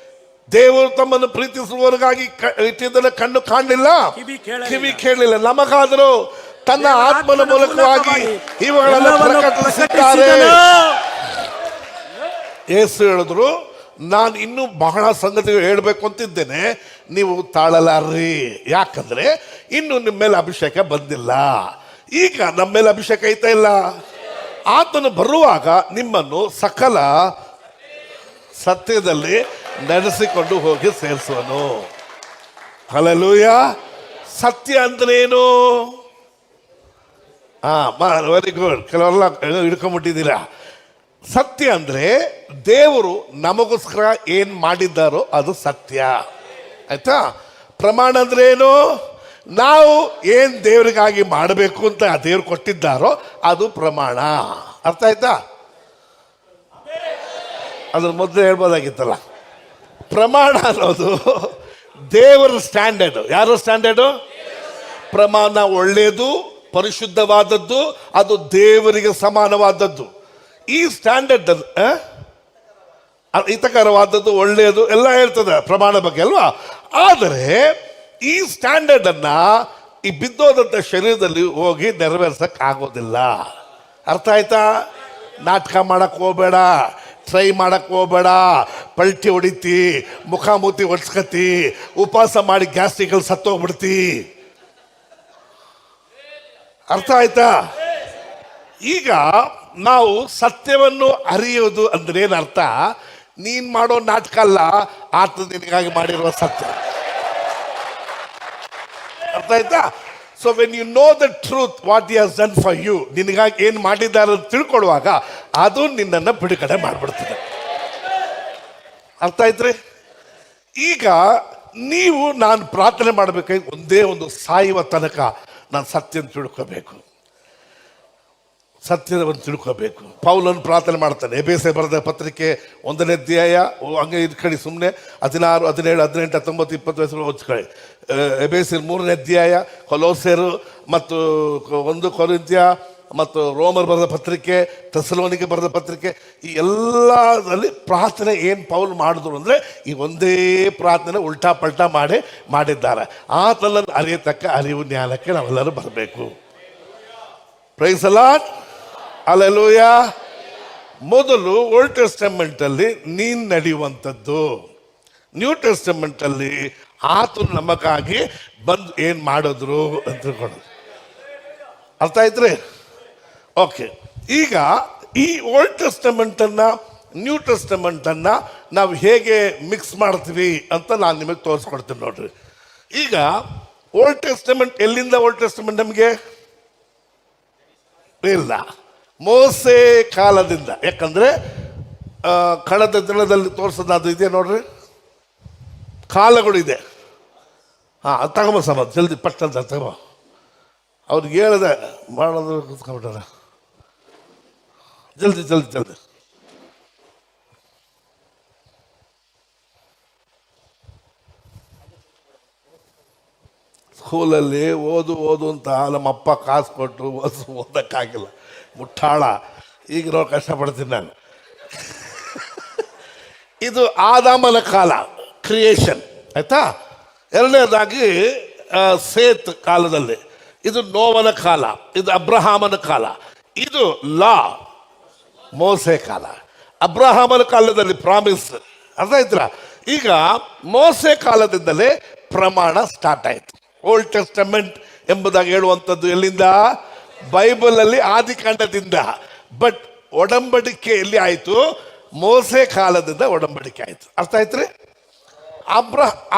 ದೇವರು ತಮ್ಮನ್ನು ಪ್ರೀತಿಸುವವರಿಗಾಗಿ ಇಟ್ಟಿದ್ದನ್ನ ಕಣ್ಣು ಕಾಣಲಿಲ್ಲ, ಕಿವಿ ಕೇಳಲಿಲ್ಲ. ನಮಗಾದರೂ ತನ್ನ ಆತ್ಮನ ಮೂಲಕವಾಗಿ ಇವುಗಳೆಲ್ಲ ಪ್ರಕಟಿಸಿದ್ದಾರೆ. ಯೇಸು ಹೇಳಿದ್ರು, ನಾನು ಇನ್ನೂ ಬಹಳ ಸಂಗತಿಗಳು ಹೇಳಬೇಕು ಅಂತಿದ್ದೇನೆ, ನೀವು ತಾಳಲಾರ್ರಿ. ಯಾಕಂದ್ರೆ ಇನ್ನು ನಿಮ್ಮ ಮೇಲೆ ಅಭಿಷೇಕ ಬಂದಿಲ್ಲ. ಈಗ ನಮ್ಮ ಮೇಲೆ ಅಭಿಷೇಕ ಐತಾ ಇಲ್ಲ? ಆತನು ಬರುವಾಗ ನಿಮ್ಮನ್ನು ಸಕಲ ಸತ್ಯದಲ್ಲಿ ನಡೆಸಿಕೊಂಡು ಹೋಗಿ ಸೇರಿಸುವನು. ಹಲ್ಲೆಲೂಯಾ. ಸತ್ಯ ಅಂದ್ರೆ ಏನು? Very good. ಕೆಲವೆಲ್ಲ ಹಿಡ್ಕೊಂಡ್ಬಿಟ್ಟಿದ್ದೀರಾ. ಸತ್ಯ ಅಂದ್ರೆ ದೇವರು ನಮಗೋಸ್ಕರ ಏನ್ ಮಾಡಿದ್ದಾರೋ ಅದು ಸತ್ಯ. ಆಯ್ತಾ? ಪ್ರಮಾಣ ಅಂದ್ರೆ ಏನು? ನಾವು ಏನ್ ದೇವರಿಗಾಗಿ ಮಾಡಬೇಕು ಅಂತ ದೇವ್ರು ಕೊಟ್ಟಿದ್ದಾರೋ ಅದು ಪ್ರಮಾಣ. ಅರ್ಥ ಆಯ್ತಾ? ಅದ್ರ ಮೊದಲು ಹೇಳ್ಬೋದಾಗಿತ್ತಲ್ಲ. ಪ್ರಮಾಣ ಅನ್ನೋದು ದೇವರ ಸ್ಟ್ಯಾಂಡರ್ಡ್. ಯಾರು ಸ್ಟ್ಯಾಂಡರ್ಡು? ಪ್ರಮಾಣ ಒಳ್ಳೆಯದು, ಪರಿಶುದ್ಧವಾದದ್ದು, ಅದು ದೇವರಿಗೆ ಸಮಾನವಾದದ್ದು. ಈ ಸ್ಟ್ಯಾಂಡರ್ಡ್ ಹಿತಕರವಾದದ್ದು, ಒಳ್ಳೆಯದು ಎಲ್ಲ ಹೇಳ್ತದೆ ಪ್ರಮಾಣ ಬಗ್ಗೆ ಅಲ್ವಾ? ಆದರೆ ಈ ಸ್ಟ್ಯಾಂಡರ್ಡ್ ಅನ್ನ ಈ ಬಿದ್ದೋದಂತ ಶರೀರದಲ್ಲಿ ಹೋಗಿ ನೆರವೇರ್ಸಕ್ ಆಗೋದಿಲ್ಲ. ಅರ್ಥ ಆಯ್ತಾ? ನಾಟಕ ಮಾಡಕ್ ಹೋಗ್ಬೇಡ, ಟ್ರೈ ಮಾಡಕ್ ಹೋಗ್ಬೇಡ. ಪಲ್ಟಿ ಹೊಡಿತಿ, ಮುಖಾಮೂತಿ ಒಡ್ಸ್ಕತಿ, ಉಪವಾಸ ಮಾಡಿ ಗ್ಯಾಸ್ಟ್ರಿಕಲ್ಲಿ ಸತ್ತೋಗ್ಬಿಡ್ತಿ. ಅರ್ಥ ಆಯ್ತಾ? ಈಗ ನಾವು ಸತ್ಯವನ್ನು ಅರಿಯೋದು ಅಂದ್ರೆ ಏನರ್ಥ? ನೀನ್ ಮಾಡೋ ನಾಟಕ ಅಲ್ಲ, ಆತ ನಿನಗಾಗಿ ಮಾಡಿರುವ ಸತ್ಯ. ಅರ್ಥ ಆಯ್ತಾ? So when you know the truth what he has done for you, ನಿನಗಾಗಿ ಏನು ಮಾಡಿದ್ದಾರೆ ಅಂತ ತಿಳ್ಕೊಳ್ಳುವಾಗ ಅದು ನಿನ್ನನ್ನು ಬಿಡುಗಡೆ ಮಾಡಿಬಿಡ್ತದೆ. ಅರ್ಥ ಆಯ್ತ್ರಿ? ಈಗ ನೀವು ನಾನು ಪ್ರಾರ್ಥನೆ ಮಾಡಬೇಕಾಗಿ ಒಂದೇ ಒಂದು, ಸಾಯುವ ತನಕ ನಾನು ಸತ್ಯನ ತಿಳ್ಕೋಬೇಕು, ಸತ್ಯವನ್ನು ತಿಳ್ಕೋಬೇಕು. ಪೌಲನು ಪ್ರಾರ್ಥನೆ ಮಾಡ್ತಾನೆ. ಎಬೇಸೆ ಬರೆದ ಪತ್ರಿಕೆ 1ನೇ ಅಧ್ಯಾಯ, ಹಂಗೆ ಇಟ್ಕೊಳ್ಳಿ ಸುಮ್ಮನೆ 16, 17, 18, 19, 20 ವಯಸ್ಸು ಓದ್ಕೊಳ್ಳಿ. ಎಬೇಸೆ 3ನೇ ಅಧ್ಯಾಯ, ಕೊಲೋಸ್ಯರು ಮತ್ತು 1 ಕೊರಿಂಥ್ಯ ಮತ್ತು ರೋಮರ್ ಬರೆದ ಪತ್ರಿಕೆ, ಥೆಸಲೋನಿಕೆ ಬರೆದ ಪತ್ರಿಕೆ, ಈ ಎಲ್ಲದಲ್ಲಿ ಪ್ರಾರ್ಥನೆ ಏನು ಪೌಲ್ ಮಾಡಿದ್ರು ಅಂದರೆ ಈ ಒಂದೇ ಪ್ರಾರ್ಥನೆ ಉಲ್ಟಾ ಪಲ್ಟಾ ಮಾಡಿದ್ದಾರೆ. ಆತನನ್ನು ಅರಿಯತಕ್ಕ ಅರಿವು ಜ್ಞಾನಕ್ಕೆ ನಾವೆಲ್ಲರೂ ಬರಬೇಕು. Praise the lord, hallelujah. ಮೊದಲು ಓಲ್ಡ್ ಟೆಸ್ಟಮೆಂಟ್ ಅಲ್ಲಿ ನೀನು ನಡೆಯುವಂಥದ್ದು, ನ್ಯೂ ಟೆಸ್ಟಮೆಂಟ್ ಅಲ್ಲಿ ಆತನು ನಮಗಾಗಿ ಬಂದು ಏನು ಮಾಡಿದ್ರು ಅಂತ ತಿಳ್ಕೊಳ್ಳೋದು. ಅರ್ಥ ಆಯ್ತ್ರಿ? ಓಕೆ. ಈಗ ಈ ಓಲ್ಡ್ ಟೆಸ್ಟಮೆಂಟ್ ಅನ್ನ ನ್ಯೂ ಟೆಸ್ಟಮೆಂಟ್ ಅನ್ನ ನಾವು ಹೇಗೆ ಮಿಕ್ಸ್ ಮಾಡ್ತೀವಿ ಅಂತ ನಾನು ನಿಮಗೆ ತೋರಿಸ್ಕೊಡ್ತೀನಿ ನೋಡ್ರಿ. ಈಗ ಓಲ್ಡ್ ಟೆಸ್ಟಮೆಂಟ್ ಎಲ್ಲಿಂದ? ಓಲ್ಡ್ ಟೆಸ್ಟಮೆಂಟ್ ನಮಗೆ ಇಲ್ಲ, ಮೋಸೆ ಕಾಲದಿಂದ. ಯಾಕಂದ್ರೆ ಕಳೆದ ದಿನದಲ್ಲಿ ತೋರಿಸೋದು ಅದು ಇದೆ ನೋಡ್ರಿ, ಕಾಲಗಳು ಇದೆ. ಹಾಂ ಅದು ತಗೊಂಬ ಸಮ ಜಲ್ದಿ ಪಟ್ ಅಂತ ತಗೋ. ಅವ್ರಿಗೆ ಹೇಳಿದೆ ಮಾಡೋದು ಕೂತ್ಕೊಂಡ್ಬಿಟ್ಟಾರ. ಜಲ್ದಿ ಜಲ್ದಿ ಜಲ್ದಿ. ಸ್ಕೂಲಲ್ಲಿ ಓದು ಅಂತ ನಮ್ಮಪ್ಪ ಕಾಸು ಕೊಟ್ಟು ಓದೋಕ್ಕಾಗಿಲ್ಲ, ಮುಟ್ಟಾಳ. ಈಗ ನಾವು ಕಷ್ಟಪಡ್ತೀನಿ ನಾನು. ಇದು ಆದಾಮನ ಕಾಲ, ಕ್ರಿಯೇಷನ್ ಆಯ್ತಾ. ಎರಡನೇದಾಗಿ ಸೇತ್ ಕಾಲದಲ್ಲಿ, ಇದು ನೋವನ ಕಾಲ, ಇದು ಅಬ್ರಹಾಮನ ಕಾಲ, ಇದು ಲಾ ಮೋಸೆ ಕಾಲ. ಅಬ್ರಹಾಮನ ಕಾಲದಲ್ಲಿ ಪ್ರಾಮಿಸ್, ಅರ್ಥ ಆಯ್ತಾ. ಈಗ ಮೋಸೆ ಕಾಲದಿಂದಲೇ ಪ್ರಮಾಣ ಸ್ಟಾರ್ಟ್ ಆಯಿತು. ಓಲ್ಡ್ ಟೆಸ್ಟಮೆಂಟ್ ಎಂಬುದಾಗಿ ಹೇಳುವಂಥದ್ದು ಎಲ್ಲಿಂದ? ಬೈಬಲಲ್ಲಿ ಆದಿಕಾಂಡದಿಂದ. ಬಟ್ ಒಡಂಬಡಿಕೆ ಎಲ್ಲಿ ಆಯಿತು? ಮೋಸೆ ಕಾಲದಿಂದ ಒಡಂಬಡಿಕೆ ಆಯಿತು. ಅರ್ಥ ಆಯ್ತು.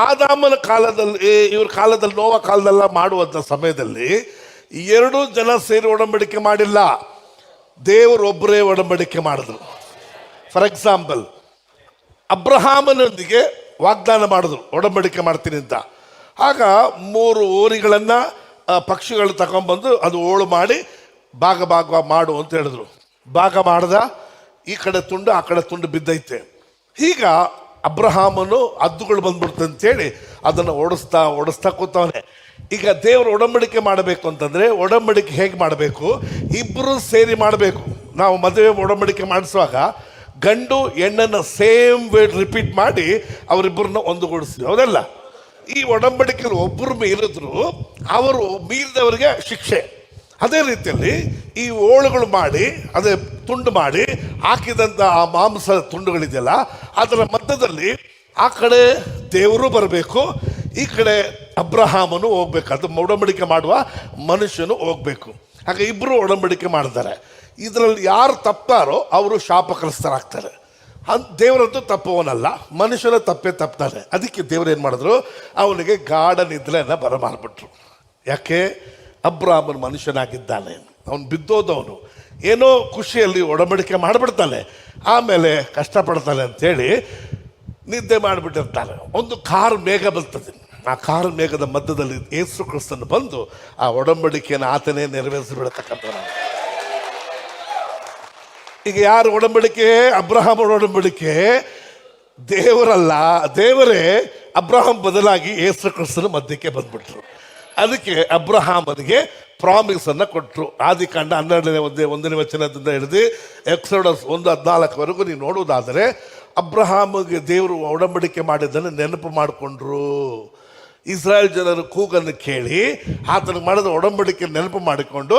ಆದಾಮನ ಕಾಲದಲ್ಲಿ, ಇವ್ರ ಕಾಲದಲ್ಲಿ, ನೋವ ಕಾಲದಲ್ಲ ಮಾಡುವಂಥ ಸಮಯದಲ್ಲಿ ಎರಡೂ ಜನ ಸೇರಿ ಒಡಂಬಡಿಕೆ ಮಾಡಿಲ್ಲ, ದೇವರೊಬ್ಬರೇ ಒಡಂಬಡಿಕೆ ಮಾಡಿದ್ರು. ಫಾರ್ ಎಕ್ಸಾಂಪಲ್, ಅಬ್ರಹಾಮನೊಂದಿಗೆ ವಾಗ್ದಾನ ಮಾಡಿದ್ರು ಒಡಂಬಡಿಕೆ ಮಾಡ್ತೀನಿ ಅಂತ. ಆಗ 3 ಹೋರಿಗಳನ್ನು ಪಕ್ಷಿಗಳು ತಗೊಂಡ್ಬಂದು ಅದು ಓಳು ಮಾಡಿ ಭಾಗ ಮಾಡು ಅಂತ ಹೇಳಿದ್ರು. ಭಾಗ ಮಾಡ್ದ, ಈ ಕಡೆ ತುಂಡು ಆ ಕಡೆ ತುಂಡು ಬಿದ್ದೈತೆ. ಈಗ ಅಬ್ರಹಾಮನು ಹದ್ದುಗಳು ಬಂದ್ಬಿಡ್ತು ಅಂತೇಳಿ ಅದನ್ನು ಓಡಿಸ್ತಾ ಕೂತವನೆ. ಈಗ ದೇವರು ಒಡಂಬಡಿಕೆ ಮಾಡಬೇಕು ಅಂತಂದರೆ ಒಡಂಬಡಿಕೆ ಹೇಗೆ ಮಾಡಬೇಕು? ಇಬ್ಬರು ಸೇರಿ ಮಾಡಬೇಕು. ನಾವು ಮದುವೆ ಒಡಂಬಡಿಕೆ ಮಾಡಿಸುವಾಗ ಗಂಡು ಹೆಣ್ಣನ್ನು ಸೇಮ್ ವೇ ರಿಪೀಟ್ ಮಾಡಿ ಅವರಿಬ್ಬರನ್ನ ಒಂದುಗೂಡಿಸ್ತೀವಿ, ಹೌದಲ್ಲ? ಈ ಒಡಂಬಡಿಕೆಯಲ್ಲಿ ಒಬ್ಬರು ಮೀರಿದ್ರು ಅವರು ಮೀರಿದವರಿಗೆ ಶಿಕ್ಷೆ. ಅದೇ ರೀತಿಯಲ್ಲಿ ಈ ಓಳುಗಳು ಮಾಡಿ, ಅದೇ ತುಂಡು ಮಾಡಿ ಹಾಕಿದಂಥ ಆ ಮಾಂಸ ತುಂಡುಗಳಿದೆಯಲ್ಲ, ಅದರ ಮಧ್ಯದಲ್ಲಿ ಆ ಕಡೆ ದೇವರು ಬರಬೇಕು, ಈ ಕಡೆ ಅಬ್ರಹಾಮನು ಹೋಗ್ಬೇಕು. ಅದು ಒಡಂಬಡಿಕೆ ಮಾಡುವ ಮನುಷ್ಯನು ಹೋಗ್ಬೇಕು. ಹಾಗೆ ಇಬ್ಬರು ಒಡಂಬಡಿಕೆ ಮಾಡ್ತಾರೆ. ಇದರಲ್ಲಿ ಯಾರು ತಪ್ಪಾರೋ ಅವರು ಶಾಪಗ್ರಸ್ತರಾಗ್ತಾರೆ. ದೇವರಂತೂ ತಪ್ಪುವನಲ್ಲ, ಮನುಷ್ಯನ ತಪ್ತಾನೆ. ಅದಕ್ಕೆ ದೇವರು ಏನು ಮಾಡಿದ್ರು? ಅವನಿಗೆ ಗಾಢ ನಿದ್ರೆಯನ್ನು ಬರಮಾಡ್ಬಿಟ್ರು. ಯಾಕೆ? ಅಬ್ರಾಹ್ಮನ ಮನುಷ್ಯನಾಗಿದ್ದಾನೆ, ಅವನು ಬಿದ್ದೋದವನು, ಏನೋ ಖುಷಿಯಲ್ಲಿ ಒಡಂಬಡಿಕೆ ಮಾಡಿಬಿಡ್ತಾನೆ, ಆಮೇಲೆ ಕಷ್ಟಪಡ್ತಾನೆ ಅಂಥೇಳಿ ನಿದ್ದೆ ಮಾಡಿಬಿಟ್ಟಿರ್ತಾನೆ. ಒಂದು ಕಾರ್ ಮೇಘ ಬರ್ತದೆ, ಆ ಕಾರ್ ಮೇಘದ ಮಧ್ಯದಲ್ಲಿ ಯೇಸು ಕ್ರಿಸ್ತನು ಬಂದು ಆ ಒಡಂಬಡಿಕೆಯನ್ನು ಆತನೇ ನೆರವೇರಿಸಿಬಿಡತಕ್ಕಂಥವನು. ಈಗ ಯಾರು ಒಡಂಬಡಿಕೆ? ಅಬ್ರಹಾಮನ ಒಡಂಬಡಿಕೆ. ದೇವರಲ್ಲ, ದೇವರೇ ಅಬ್ರಹಾಂ ಬದಲಾಗಿ ಯೇಸು ಕ್ರಿಸ್ತನ ಮಧ್ಯಕ್ಕೆ ಬಂದ್ಬಿಟ್ರು. ಅದಕ್ಕೆ ಅಬ್ರಹಾಮನಿಗೆ ಪ್ರಾಮಿಸ್ ಅನ್ನು ಕೊಟ್ಟರು. ಆದಿಕಾಂಡ 12ನೇ ವಚನದಿಂದ ಹಿಡಿದು ಎಕ್ಸೋಡಸ್ 1:14 ನೀವು ನೋಡುವುದಾದರೆ ಅಬ್ರಹಾಮಿಗೆ ದೇವರು ಒಡಂಬಡಿಕೆ ಮಾಡಿದ್ದನ್ನು ನೆನಪು ಮಾಡಿಕೊಂಡ್ರು. ಇಸ್ರಾಯೇಲ್ ಜನರ ಕೂಗನ್ನು ಕೇಳಿ ಆತನಿಗೆ ಮಾಡಿದ ಒಡಂಬಡಿಕೆ ನೆನಪು ಮಾಡಿಕೊಂಡು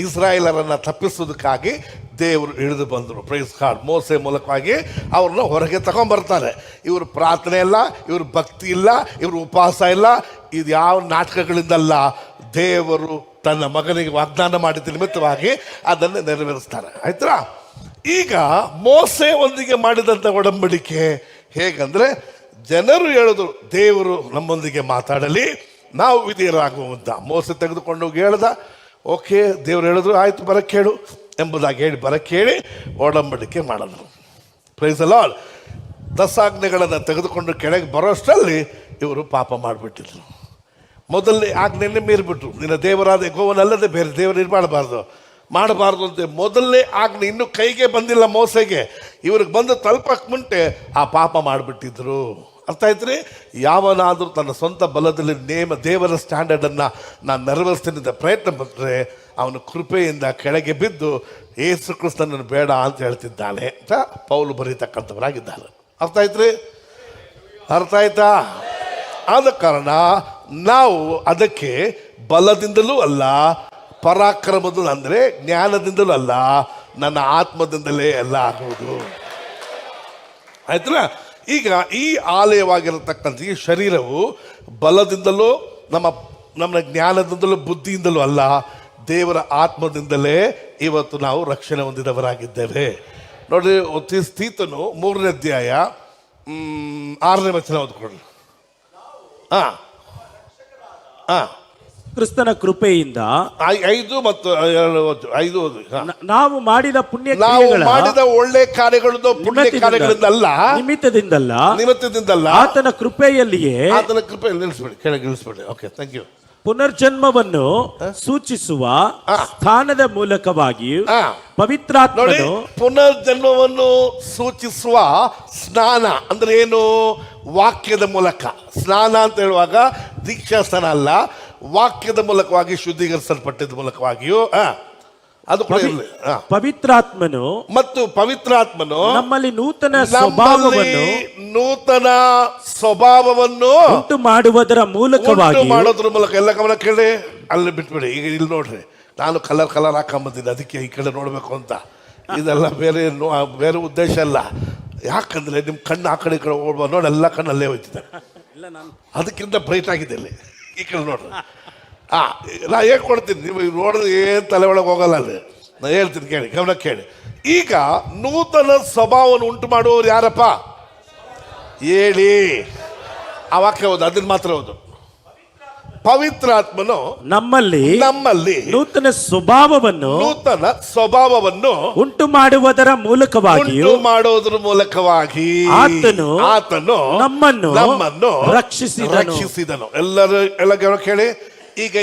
ಇಸ್ರಾಯೇಲರನ್ನು ತಪ್ಪಿಸೋದಕ್ಕಾಗಿ ದೇವರು ಇಳಿದು ಬಂದರು. Praise God. ಮೋಸೆ ಮೂಲಕವಾಗಿ ಅವ್ರನ್ನ ಹೊರಗೆ ತಗೊಂಡ್ಬರ್ತಾರೆ. ಇವರು ಪ್ರಾರ್ಥನೆ ಇಲ್ಲ, ಇವರು ಭಕ್ತಿ ಇಲ್ಲ, ಇವರು ಉಪವಾಸ ಇಲ್ಲ, ಇದು ಯಾವ ನಾಟಕಗಳಿಂದಲ್ಲ. ದೇವರು ತನ್ನ ಮಗನಿಗೆ ವಾಗ್ದಾನ ಮಾಡಿದ ನಿಮಿತ್ತವಾಗಿ ಅದನ್ನು ನೆರವೇರಿಸ್ತಾರೆ. ಆಯ್ತಾ? ಈಗ ಮೋಸೆ ಒಂದಿಗೆ ಮಾಡಿದಂಥ ಒಡಂಬಡಿಕೆ ಹೇಗಂದರೆ, ಜನರು ಹೇಳಿದ್ರು ದೇವರು ನಮ್ಮೊಂದಿಗೆ ಮಾತಾಡಲಿ, ನಾವು ವಿಧೇಯರಾಗುವಂತ. ಮೋಸೆ ತೆಗೆದುಕೊಂಡು ಹೋಗಿ ಹೇಳ್ದ, ಓಕೆ ದೇವರು ಹೇಳಿದ್ರು, ಆಯ್ತು ಬರಕ್ಕೆ ಹೇಳು ಎಂಬುದಾಗಿ ಹೇಳಿ ಬರಕ್ಕೆ ಹೇಳಿ ಒಡಂಬಡಿಕೆ ಮಾಡಿದ್ರು. Price the lord. 10 ಆಜ್ಞೆಗಳನ್ನು ತೆಗೆದುಕೊಂಡು ಕೆಳಗೆ ಬರೋಷ್ಟರಲ್ಲಿ ಇವರು ಪಾಪ ಮಾಡಿಬಿಟ್ಟಿದ್ರು. ಮೊದಲನೇ ಆಜ್ಞೆಯನ್ನೇ ಮೀರಿಬಿಟ್ರು. ನಿನ್ನ ದೇವರಾದ ಯೆಹೋವನಲ್ಲದೆ ಬೇರೆ ದೇವರು ಮಾಡಬಾರ್ದು ಅಂತ ಮೊದಲನೇ ಆಜ್ಞೆ ಇನ್ನೂ ಕೈಗೆ ಬಂದಿಲ್ಲ ಮೋಸೆಗೆ. ಇವ್ರಿಗೆ ಬಂದು ತಲುಪಕ್ಕೆ ಮುಂಟೆ ಆ ಪಾಪ ಮಾಡಿಬಿಟ್ಟಿದ್ರು. ಅರ್ಥ ಆಯ್ತು? ಯಾವನಾದರೂ ತನ್ನ ಸ್ವಂತ ಬಲದಲ್ಲಿ ದೇವರ ಸ್ಟ್ಯಾಂಡರ್ಡನ್ನು ನಾನು ನೆರವೇರಿಸ್ತೀನಿ ಅಂತ ಪ್ರಯತ್ನ ಪಟ್ಟರೆ ಅವನು ಕೃಪೆಯಿಂದ ಕೆಳಗೆ ಬಿದ್ದು ಯೇಸು ಕ್ರಿಸ್ತನನ್ನು ಬೇಡ ಅಂತ ಹೇಳ್ತಿದ್ದಾನೆ ಅಂತ ಪೌಲು ಬರೀತಕ್ಕಂಥವರಾಗಿದ್ದಾರೆ. ಅರ್ಥ ಆಯ್ತು? ಅರ್ಥ ಆಯ್ತಾ? ಆದ ಕಾರಣ ನಾವು ಅದಕ್ಕೆ ಬಲದಿಂದಲೂ ಅಲ್ಲ, ಪರಾಕ್ರಮದ ಅಂದರೆ ಜ್ಞಾನದಿಂದಲೂ ಅಲ್ಲ, ನನ್ನ ಆತ್ಮದಿಂದಲೇ ಎಲ್ಲ ಆಗುವುದು. ಆಯ್ತಲ್ಲ? ಈಗ ಈ ಆಲಯವಾಗಿರತಕ್ಕಂಥ ಈ ಶರೀರವು ಬಲದಿಂದಲೂ ನಮ್ಮ ಜ್ಞಾನದಿಂದಲೂ ಬುದ್ಧಿಯಿಂದಲೂ ಅಲ್ಲ, ದೇವರ ಆತ್ಮದಿಂದಲೇ ಇವತ್ತು ನಾವು ರಕ್ಷಣೆ ಹೊಂದಿದವರಾಗಿದ್ದೇವೆ. ನೋಡ್ರಿ, ತೀತನು 3ನೇ ಅಧ್ಯಾಯ 6ನೇ ವಚನ ಓದ್ಕೊಡ್ರಿ. ಕ್ರಿಸ್ತನ ಕೃಪೆಯಿಂದ 5 ಮತ್ತು 5 ಓದು. ಹ. ನಾವು ಮಾಡಿದ ಪುಣ್ಯ ನಾವು ಕ್ರಿಯೆಗಳ ಮಾಡಿದ ಒಳ್ಳೆ ಕಾರ್ಯಗಳನ್ನು ಪುಣ್ಯ ಕಾರ್ಯಗಳಿಂದಲ್ಲ, ನಿಮಿತ್ತದಿಂದಲ್ಲ, ಆತನ ಕೃಪೆಯಲ್ಲಿಯೇ ಆತನ ಕೃಪೆ. ನಿಲ್ಲಿಸ್ಬೇಡಿ, ಕೆಳಗೆ ನಿಲ್ಲಿಸ್ಬೇಡಿ. Okay, thank you. ಪುನರ್ಜನ್ಮವನ್ನು ಸೂಚಿಸುವ ಸ್ಥಾನದ ಮೂಲಕವಾಗಿಯೂ ನೋಡಿ, ಪವಿತ್ರಾತ್ಮನು ಪುನರ್ಜನ್ಮವನ್ನು ಸೂಚಿಸುವ ಸ್ನಾನ ಅಂದ್ರೆ ಏನು? ವಾಕ್ಯದ ಮೂಲಕ. ಸ್ನಾನ ಅಂತ ಹೇಳುವಾಗ ದೀಕ್ಷಾ ಸ್ನಾನ ಅಲ್ಲ, ವಾಕ್ಯದ ಮೂಲಕವಾಗಿ ಶುದ್ಧೀಕರಿಸಲ್ಪಟ್ಟಿದ್ದ ಮೂಲಕವಾಗಿಯೂ ಅದು ಕೂಡ ಇರ್ಲಿ. ಪವಿತ್ರಾತ್ಮನು ಮತ್ತು ಪವಿತ್ರಾತ್ಮನು ನಮ್ಮಲ್ಲಿ ನೂತನ ಸ್ವಭಾವವನ್ನು ಉಂಟು ಮಾಡುವುದರ ಮೂಲಕವಾಗಿ ಮಾಡೋದ್ರ ಮೂಲಕ. ಎಲ್ಲ ಗಮನ ಕೇಳಿ, ಅಲ್ಲಿ ಬಿಟ್ಬಿಡಿ. ಈಗ ಇಲ್ಲಿ ನೋಡ್ರಿ, ನಾನು ಕಲರ್ ಹಾಕೊಂಬಂದಿದ್ದೆ, ಅದಕ್ಕೆ ಈ ಕಡೆ ನೋಡ್ಬೇಕು ಅಂತ. ಇದೆಲ್ಲ ಬೇರೆ ಉದ್ದೇಶ ಅಲ್ಲ. ಯಾಕಂದ್ರೆ ನಿಮ್ ಕಣ್ಣು ಆ ಕಡೆ ಈ ಕಡೆ ಹೋಗ್ಬೋದು ನೋಡಿ, ಎಲ್ಲ ಕಣ್ಣು ಅಲ್ಲೇ ಹೋಯ್ತಿದೆ. ಅದಕ್ಕಿಂತ ಬ್ರೈಟ್ ಆಗಿದೆ ಇಲ್ಲಿ. ಈ ಕಡೆ ನೋಡ್ರಿ. ನಾ ಹೇಗೆ ಕೊಡ್ತೀನಿ, ನೀವು ನೋಡಿದ್ರೆ ಏನು ತಲೆ ಒಳಗೆ ಹೋಗಲ್ಲ ಅಲ್ಲಿ. ನಾನು ಹೇಳ್ತೀನಿ, ಕೇಳಿ, ಗಮನ ಕೇಳಿ. ಈಗ ನೂತನ ಸ್ವಭಾವವನ್ನು ಉಂಟು ಮಾಡುವವರು ಯಾರಪ್ಪ ಹೇಳಿ? ಆ ವಾಕ್ಯ ಹೌದು, ಅದನ್ನ ಮಾತ್ರ ಹೌದು. ಪವಿತ್ರಾತ್ಮನು ನಮ್ಮಲ್ಲಿ ನೂತನ ಸ್ವಭಾವವನ್ನು ಉಂಟು ಮಾಡುವುದರ ಮೂಲಕವಾಗಿ ಆತನು ನಮ್ಮನ್ನು ರಕ್ಷಿಸಿದನು. ಎಲ್ಲ ಕೇಳಿ. ಈಗ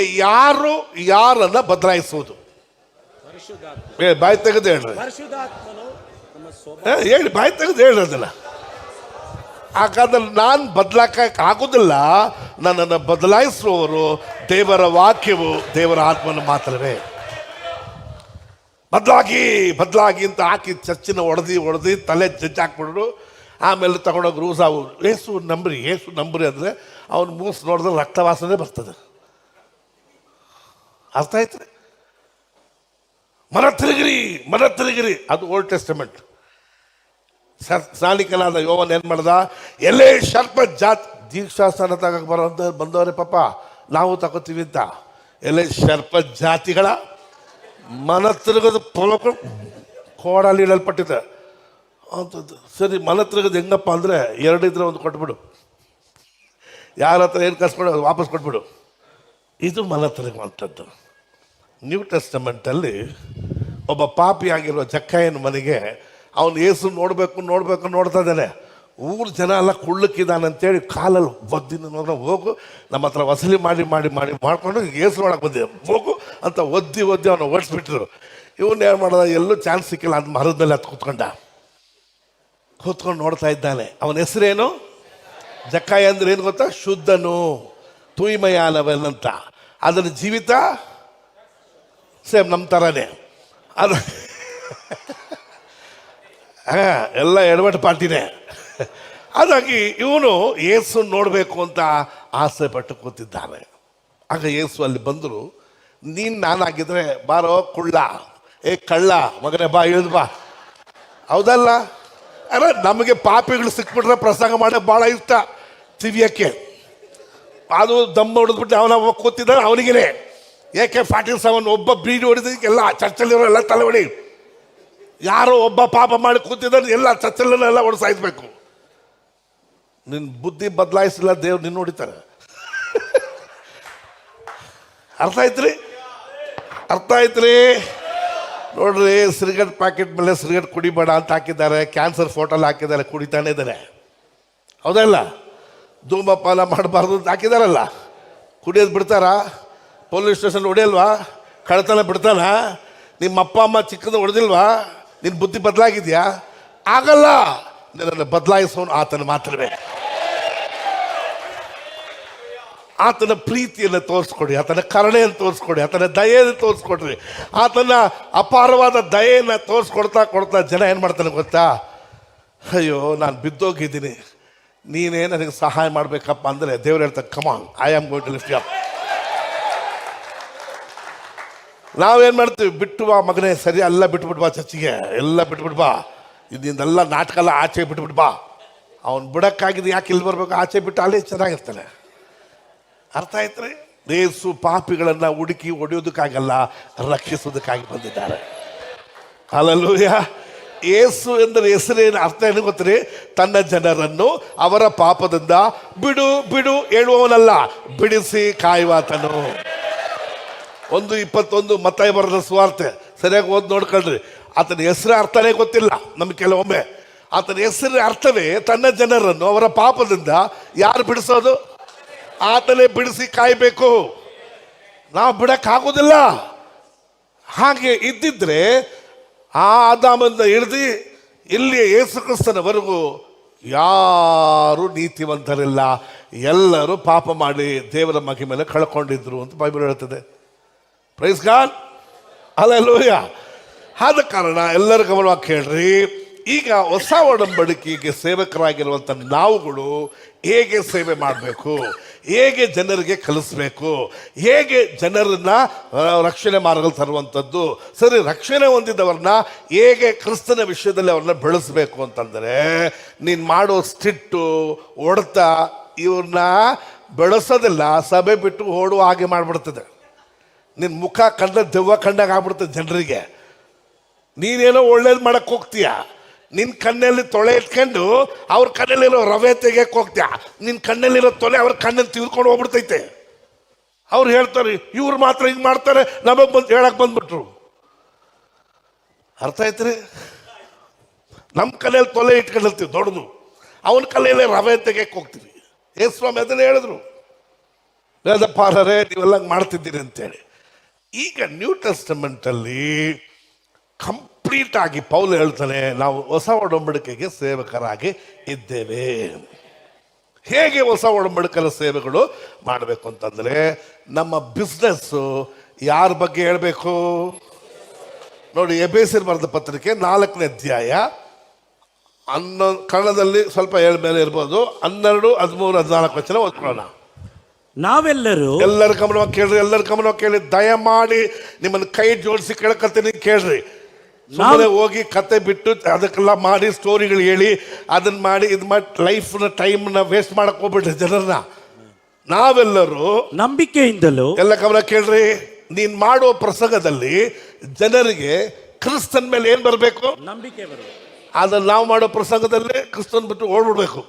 ಯಾರನ್ನ ಬದಲಾಯಿಸುವುದು? ಬಾಯಿ ತೆಗೆದು ಹೇಳ್ರಿ, ಹೇಳಿ, ಬಾಯಿ ತೆಗೆದು ಹೇಳ್ರಿ ಅದನ್ನ. ಹಾಗಾದ್ರೆ ನಾನು ಬದಲಾಕ ಆಗುದಿಲ್ಲ. ನನ್ನನ್ನು ಬದಲಾಯಿಸುವವರು ದೇವರ ವಾಕ್ಯವು, ದೇವರ ಆತ್ಮನ ಮಾತ್ರವೇ. ಬದಲಾಗಿ ಅಂತ ಹಾಕಿ ಚರ್ಚಿನ ಹೊಡೆದಿ ತಲೆ ಜಜ್ಜಿ ಹಾಕ್ಬಿಡ್ರು. ಆಮೇಲೆ ತಗೊಂಡೋಗಿ ರೂಸ್ ಅವು ಏಸು ನಂಬ್ರಿ ಅಂದರೆ ಅವನು ಮೂಸ್ ನೋಡಿದ್ರೆ ರಕ್ತವಾಸನೆ ಬರ್ತದೆ. ಅರ್ಥ ಆಯ್ತು? ಮನ ತಿರುಗಿರಿ ಅದು ಓಲ್ಡ್ ಟೆಸ್ಟಮೆಂಟ್. ಸ್ನಾನಿಕನಾದ ಯೋವನ್ ಏನ್ ಮಾಡ್ದ? ಎಲೆ ಸರ್ಪ ಜಾತಿ ದೀಕ್ಷಾಸ್ಥಾನ ತಗಕ್ಕೆ ಬರೋಂಥ ಬಂದವರೇ ಪಾಪ, ನಾವು ತಗೋತೀವಿ ಅಂತ. ಎಲೆ ಸರ್ಪ ಜಾತಿಗಳ ಮನ ತಿರುಗದ ಫಲಕ ಕೋಡಲ್ಲಿ ಇಡಲ್ಪಟ್ಟಿದೆ ಅಂಥದ್ದು. ಸರಿ, ಮನ ತಿರುಗದು ಹೆಂಗಪ್ಪ ಅಂದರೆ 2 ಇದ್ರೆ 1 ಕೊಟ್ಬಿಡು, ಯಾರ ಹತ್ರ ಏನು ಕಸ್ಕೊಂಡು ಅದು ವಾಪಸ್ ಕೊಟ್ಬಿಡು. ಇದು ಮನ ತಿರುಗುವಂಥದ್ದು. ನ್ಯೂ ಟೆಸ್ಟಮೆಂಟಲ್ಲಿ ಒಬ್ಬ ಪಾಪಿಯಾಗಿರುವ ಜಕ್ಕಾಯನ ಮನೆಗೆ ಅವನು ಏಸು ನೋಡ್ತಾ ಇದ್ದಾನೆ. ಊರು ಜನ ಎಲ್ಲ ಕುಳ್ಳಕ್ಕಿದ್ದಾನೆ ಅಂತೇಳಿ ಕಾಲಲ್ಲಿ ಒದ್ದಿನ ಹೋಗು, ನಮ್ಮ ಹತ್ರ ವಸೂಲಿ ಮಾಡಿ ಮಾಡ್ಕೊಂಡು ಏಸು ನೋಡಕ್ಕೆ ಬಂದಿದೆ, ಹೋಗು ಅಂತ ಒದ್ದಿ ಅವನು ಓಡಿಸ್ಬಿಟ್ರು. ಇವನು ಏನು ಮಾಡ್ದ? ಎಲ್ಲೂ ಚಾನ್ಸ್ ಸಿಕ್ಕಿಲ್ಲ, ಅದು ಮರದ ಮೇಲೆ ಹತ್ತು ಕೂತ್ಕೊಂಡು ನೋಡ್ತಾ ಇದ್ದಾನೆ. ಅವನ ಹೆಸರೇನು? ಜಕ್ಕಾಯ ಅಂದ್ರೆ ಏನು ಗೊತ್ತಾ? ಶುದ್ಧನು, ತೂಯ್ಮಯಾನವನಂತ. ಅದರ ಜೀವಿತ ಸೇಮ್ ನಮ್ಮ ಥರನೇ. ಅದು ಎಲ್ಲ ಎಡವಟ್ಟು ಪಾರ್ಟಿನೇ. ಹಾಗಾಗಿ ಇವನು ಏಸು ನೋಡಬೇಕು ಅಂತ ಆಸೆ ಪಟ್ಟು ಕೂತಿದ್ದಾನೆ. ಆಗ ಏಸು ಅಲ್ಲಿ ಬಂದರು. ನೀನು ನಾನಾಗಿದ್ರೆ, ಬಾರೋ ಕಳ್ಳ ಮಗನೇ ಬಾ, ಇಳಿದು ಬಾ. ಹೌದಲ್ಲ? ಅರೆ, ನಮಗೆ ಪಾಪಿಗಳು ಸಿಕ್ಬಿಟ್ರೆ ಪ್ರಸಂಗ ಮಾಡೋಕೆ ಭಾಳ ಇಷ್ಟ ತಿವಿಯಕ್ಕೆ. ಅದು ದಮ್ಮ ಹೊಡೆದ್ಬಿಟ್ಟು ಅವನ ಕೂತಿದ್ದಾನೆ, ಅವನಿಗೆ AK-47 ಒಬ್ಬ ಬೀಡಿ ಹೊಡೆದಕ್ಕೆಲ್ಲ ಚರ್ಚಲ್ಲಿರೋ ಎಲ್ಲ ತಲೆ ಹೊಡಿ. ಯಾರೋ ಒಬ್ಬ ಪಾಪ ಮಾಡಿ ಕೂತಿದ್ದಾನೆ, ಎಲ್ಲ ಚರ್ಚಲ್ಲೆಲ್ಲ ಹೊಡೆದು ಸಾಯಿಸ್ಬೇಕು. ನಿನ್ನ ಬುದ್ಧಿ ಬದಲಾಯಿಸಿಲ್ಲ, ದೇವ್ರು ನಿನ್ನ ಹೊಡಿತಾರೆ. ಅರ್ಥ ಆಯ್ತ್ರಿ? ನೋಡ್ರಿ, ಸಿಗರೇಟ್ ಪ್ಯಾಕೆಟ್ ಮೇಲೆ ಸಿಗರೇಟ್ ಕುಡಿಬೇಡ ಅಂತ ಹಾಕಿದ್ದಾರೆ, ಕ್ಯಾನ್ಸರ್ ಫೋಟೋಲ್ಲಿ ಹಾಕಿದ್ದಾರೆ, ಕುಡಿತಾನೆ ಇದ್ದಾರೆ. ಹೌದಲ್ಲ? ಧೂಮಪಾನ ಮಾಡಬಾರ್ದು ಅಂತ ಹಾಕಿದಾರಲ್ಲ, ಕುಡಿಯೋದು ಬಿಡ್ತಾರಾ? ಪೊಲೀಸ್ ಸ್ಟೇಷನ್ ಹೊಡೆಯಲ್ವಾ? ಕಳ್ತನ ಬಿಡ್ತಾನ? ನಿಮ್ಮ ಅಪ್ಪ ಅಮ್ಮ ಚಿಕ್ಕದ ಹೊಡೆದಿಲ್ವಾ? ನಿನ್ನ ಬುದ್ಧಿ ಬದಲಾಗಿದೆಯಾ? ಆಗಲ್ಲ. ನಿನ್ನನ್ನು ಬದಲಾಯಿಸೋನು ಆತನ ಮಾತ್ರವೇ. ಆತನ ಪ್ರೀತಿಯನ್ನು ತೋರಿಸ್ಕೊಡಿ, ಆತನ ಕರುಣೆಯನ್ನು ತೋರಿಸ್ಕೊಡಿ, ಆತನ ದಯೆಯನ್ನು ತೋರಿಸ್ಕೊಡ್ರಿ. ಆತನ ಅಪಾರವಾದ ದಯೆಯನ್ನು ಕೊಡ್ತಾ ಜನ ಏನು ಮಾಡ್ತಾನೆ ಗೊತ್ತಾ? ಅಯ್ಯೋ, ನಾನು ಬಿದ್ದೋಗಿದ್ದೀನಿ, ನೀನೇ ನನಗೆ ಸಹಾಯ ಮಾಡಬೇಕಪ್ಪ ಅಂದರೆ ದೇವ್ರು ಹೇಳ್ತಾರೆ, come on, I am going to lift you up. ನಾವೇನು ಮಾಡ್ತೀವಿ? ಬಿಟ್ಟು ಬಾ ಮಗನೇ, ಸರಿ, ಎಲ್ಲ ಬಿಟ್ಬಿಟ್ಟು ಬಾ, ಚರ್ಚಿಗೆ ಎಲ್ಲ ಬಿಟ್ಬಿಟ್ಟು ಬಾ, ಇದನ್ನೆಲ್ಲ ನಾಟಕ ಎಲ್ಲ ಆಚೆ ಬಿಟ್ಬಿಟ್ಟು ಬಾ. ಅವ್ನು ಬಿಡೋಕ್ಕಾಗಿದೆ, ಯಾಕೆ ಇಲ್ಲಿ ಬರ್ಬೇಕು? ಆಚೆ ಬಿಟ್ಟು ಅಲ್ಲೇ ಚೆನ್ನಾಗಿರ್ತಾನೆ. ಅರ್ಥ ಆಯ್ತ್ರಿ? ಯೇಸು ಪಾಪಿಗಳನ್ನು ಹುಡುಕಿ ಹೊಡೆಯೋದಕ್ಕಾಗಲ್ಲ, ರಕ್ಷಿಸೋದಕ್ಕಾಗಿ ಬಂದಿದ್ದಾರೆ. ಹಲ್ಲೆಲೂಯಾ. ಯೇಸು ಎಂದರೆ ಹೆಸರೇನು ಅರ್ಥ ಏನು ಗೊತ್ತ್ರಿ? ತನ್ನ ಜನರನ್ನು ಅವರ ಪಾಪದಿಂದ ಬಿಡು ಹೇಳುವವನಲ್ಲ, ಬಿಡಿಸಿ ಕಾಯುವಾತನು. 1:21 ಮತ್ತಾಯ ಬರೆದ ಸುವಾರ್ತೆ ಸರಿಯಾಗಿ ಓದಿ ನೋಡ್ಕೊಳ್ರಿ. ಆತನ ಹೆಸರು ಅರ್ಥನೇ ಗೊತ್ತಿಲ್ಲ ನಮ್ಗೆ ಕೆಲವೊಮ್ಮೆ. ಆತನ ಹೆಸರಿನ ಅರ್ಥವೇ ತನ್ನ ಜನರನ್ನು ಅವರ ಪಾಪದಿಂದ ಯಾರು ಬಿಡಿಸೋದು? ಆತನೇ ಬಿಡಿಸಿ ಕಾಯಬೇಕು. ನಾವು ಬಿಡಕ್ಕಾಗೋದಿಲ್ಲ. ಹಾಗೆ ಇದ್ದಿದ್ರೆ ಆ ಆದಾಮಂದ ಹಿಡಿದು ಇಲ್ಲಿ ಯೇಸು ಕ್ರಿಸ್ತನವರೆಗೂ ಯಾರು ನೀತಿವಂತರಿಲ್ಲ, ಎಲ್ಲರೂ ಪಾಪ ಮಾಡಿ ದೇವರ ಮಹಿಮೆಯನ್ನು ಕಳ್ಕೊಂಡಿದ್ರು ಅಂತ ಬೈಬಲ್ ಹೇಳ್ತದೆ. Praise God, hallelujah. ಆದ ಕಾರಣ ಎಲ್ಲರ ಗಮನವಾಗಿ ಕೇಳ್ರಿ. ಈಗ ಹೊಸ ಒಡಂಬಡಿಕೆಗೆ ಸೇವಕರಾಗಿರುವಂಥ ನಾವುಗಳು ಹೇಗೆ ಸೇವೆ ಮಾಡಬೇಕು, ಹೇಗೆ ಜನರಿಗೆ ಕಲಿಸ್ಬೇಕು, ಹೇಗೆ ಜನರನ್ನ ರಕ್ಷಣೆ ಮಾರ್ಗದಲ್ಲಿ ತರುವಂಥದ್ದು, ಸರಿ ರಕ್ಷಣೆ ಹೊಂದಿದವ್ರನ್ನ ಹೇಗೆ ಕ್ರಿಸ್ತನ ವಿಷಯದಲ್ಲಿ ಅವ್ರನ್ನ ಬೆಳೆಸ್ಬೇಕು ಅಂತಂದರೆ, ನೀನು ಮಾಡೋ ಸ್ಟಿಟ್ಟು ಹೊಡೆತ ಇವ್ರನ್ನ ಬೆಳೆಸೋದಿಲ್ಲ, ಸಭೆ ಬಿಟ್ಟು ಓಡುವ ಹಾಗೆ ಮಾಡಿಬಿಡ್ತದೆ. ನಿನ್ನ ಮುಖ ಕಂಡ ದೆವ್ವ ಕಂಡಾಗ ಆಗ್ಬಿಡ್ತದೆ ಜನರಿಗೆ. ನೀನೇನೋ ಒಳ್ಳೇದು ಮಾಡಕ್ಕೆ ಹೋಗ್ತೀಯ, ನಿನ್ನ ಕಣ್ಣಲ್ಲಿ ತೊಳೆ ಇಟ್ಕೊಂಡು ಅವ್ರ ಕಣ್ಣಲ್ಲಿರೋ ರವೆ ತೆಗಿಯಕ್ಕೆ ಹೋಗ್ತೀಯ, ನಿನ್ನ ಕಣ್ಣಲ್ಲಿರೋ ತೊಲೆ ಅವ್ರ ಕಣ್ಣಲ್ಲಿ ತಿಳ್ಕೊಂಡು ಹೋಗ್ಬಿಡ್ತೈತೆ. ಅವ್ರು ಹೇಳ್ತಾರೆ ಇವ್ರು ಮಾತ್ರ ಹಿಂಗೆ ಮಾಡ್ತಾರೆ, ನಮಗೆ ಬಂದು ಹೇಳಕ್ಕೆ ಬಂದ್ಬಿಟ್ರು. ಅರ್ಥ ಆಯ್ತು ರೀ? ನಮ್ಮ ಕಲೆಯಲ್ಲಿ ತೊಲೆ ಇಟ್ಕೊಂಡಿರ್ತೀವಿ ದೊಡ್ಡದು, ಅವನ ಕಲೆಯಲ್ಲೇ ರವೆ ತೆಗಿಯಕ್ಕೆ ಹೋಗ್ತೀವಿ. ಯೇಸು ಸ್ವಾಮಿ ಅದನ್ನೇ ಹೇಳಿದ್ರು, ವೇದಪಾರರೇ ನೀವೆಲ್ಲ ಮಾಡ್ತಿದ್ದೀರಿ ಅಂತೇಳಿ. ಈಗ ನ್ಯೂ ಟೆಸ್ಟಮೆಂಟಲ್ಲಿ ಕಂಪ್ಲೀಟ್ ಆಗಿ ಪೌಲ್ ಹೇಳ್ತಾನೆ, ನಾವು ಹೊಸ ಒಡಂಬಡಿಕೆಗೆ ಸೇವಕರಾಗಿ ಇದ್ದೇವೆ. ಹೇಗೆ ಹೊಸ ಒಡಂಬಡಿಕೆಯ ಸೇವೆಗಳು ಮಾಡಬೇಕು ಅಂತಂದರೆ, ನಮ್ಮ ಬಿಸ್ನೆಸ್ಸು ಯಾರ ಬಗ್ಗೆ ಹೇಳಬೇಕು ನೋಡಿ. ಎಬೇಸಿಯರ್ ಬರೆದ ಪತ್ರಿಕೆ 4ನೇ ಅಧ್ಯಾಯ ಕನ್ನಡದಲ್ಲಿ ಸ್ವಲ್ಪ ಮೇಲೆ ಇರ್ಬೋದು, 12, 13, 14 ವಚನ ಓದ್ಕೊಳ್ಳೋಣ. ನಾವೆಲ್ಲರೂ ಎಲ್ಲರ ಗಮನವಾಗಿ ಕೇಳ್ರಿ, ಎಲ್ಲರ ಗಮನವಾಗಿ ಕೇಳಿ. ದಯಮಾಡಿ ನಿಮ್ಮನ್ನು ಕೈ ಜೋಡಿಸಿ ಕೇಳಕತ್ತೀನಿ, ಕೇಳ್ರಿ. ಸುಮ್ಮನೆ ಹೋಗಿ ಕತೆ ಬಿಟ್ಟು ಅದಕ್ಕೆಲ್ಲ ಮಾಡಿ ಸ್ಟೋರಿಗಳು ಹೇಳಿ ಅದನ್ನ ಮಾಡಿ ಇದು ಮಾಡಿ ಲೈಫ್ನ ಟೈಮ್ನ ವೇಸ್ಟ್ ಮಾಡಕ್ ಹೋಗ್ಬಿಟ್ರಿ ಜನರನ್ನ. ನಾವೆಲ್ಲರೂ ನಂಬಿಕೆಯಿಂದಲೂ, ಎಲ್ಲ ಗಮನ ಕೇಳ್ರಿ, ನೀನ್ ಮಾಡೋ ಪ್ರಸಂಗದಲ್ಲಿ ಜನರಿಗೆ ಕ್ರಿಸ್ತನ್ ಮೇಲೆ ಏನ್ ಬರಬೇಕು? ನಂಬಿಕೆ ಬರಬೇಕು. ಅದನ್ನ ನಾವು ಮಾಡೋ ಪ್ರಸಂಗದಲ್ಲಿ ಕ್ರಿಸ್ತನ್ ಬಿಟ್ಟು ಓಡ್ಬಿಡ್ಬೇಕು.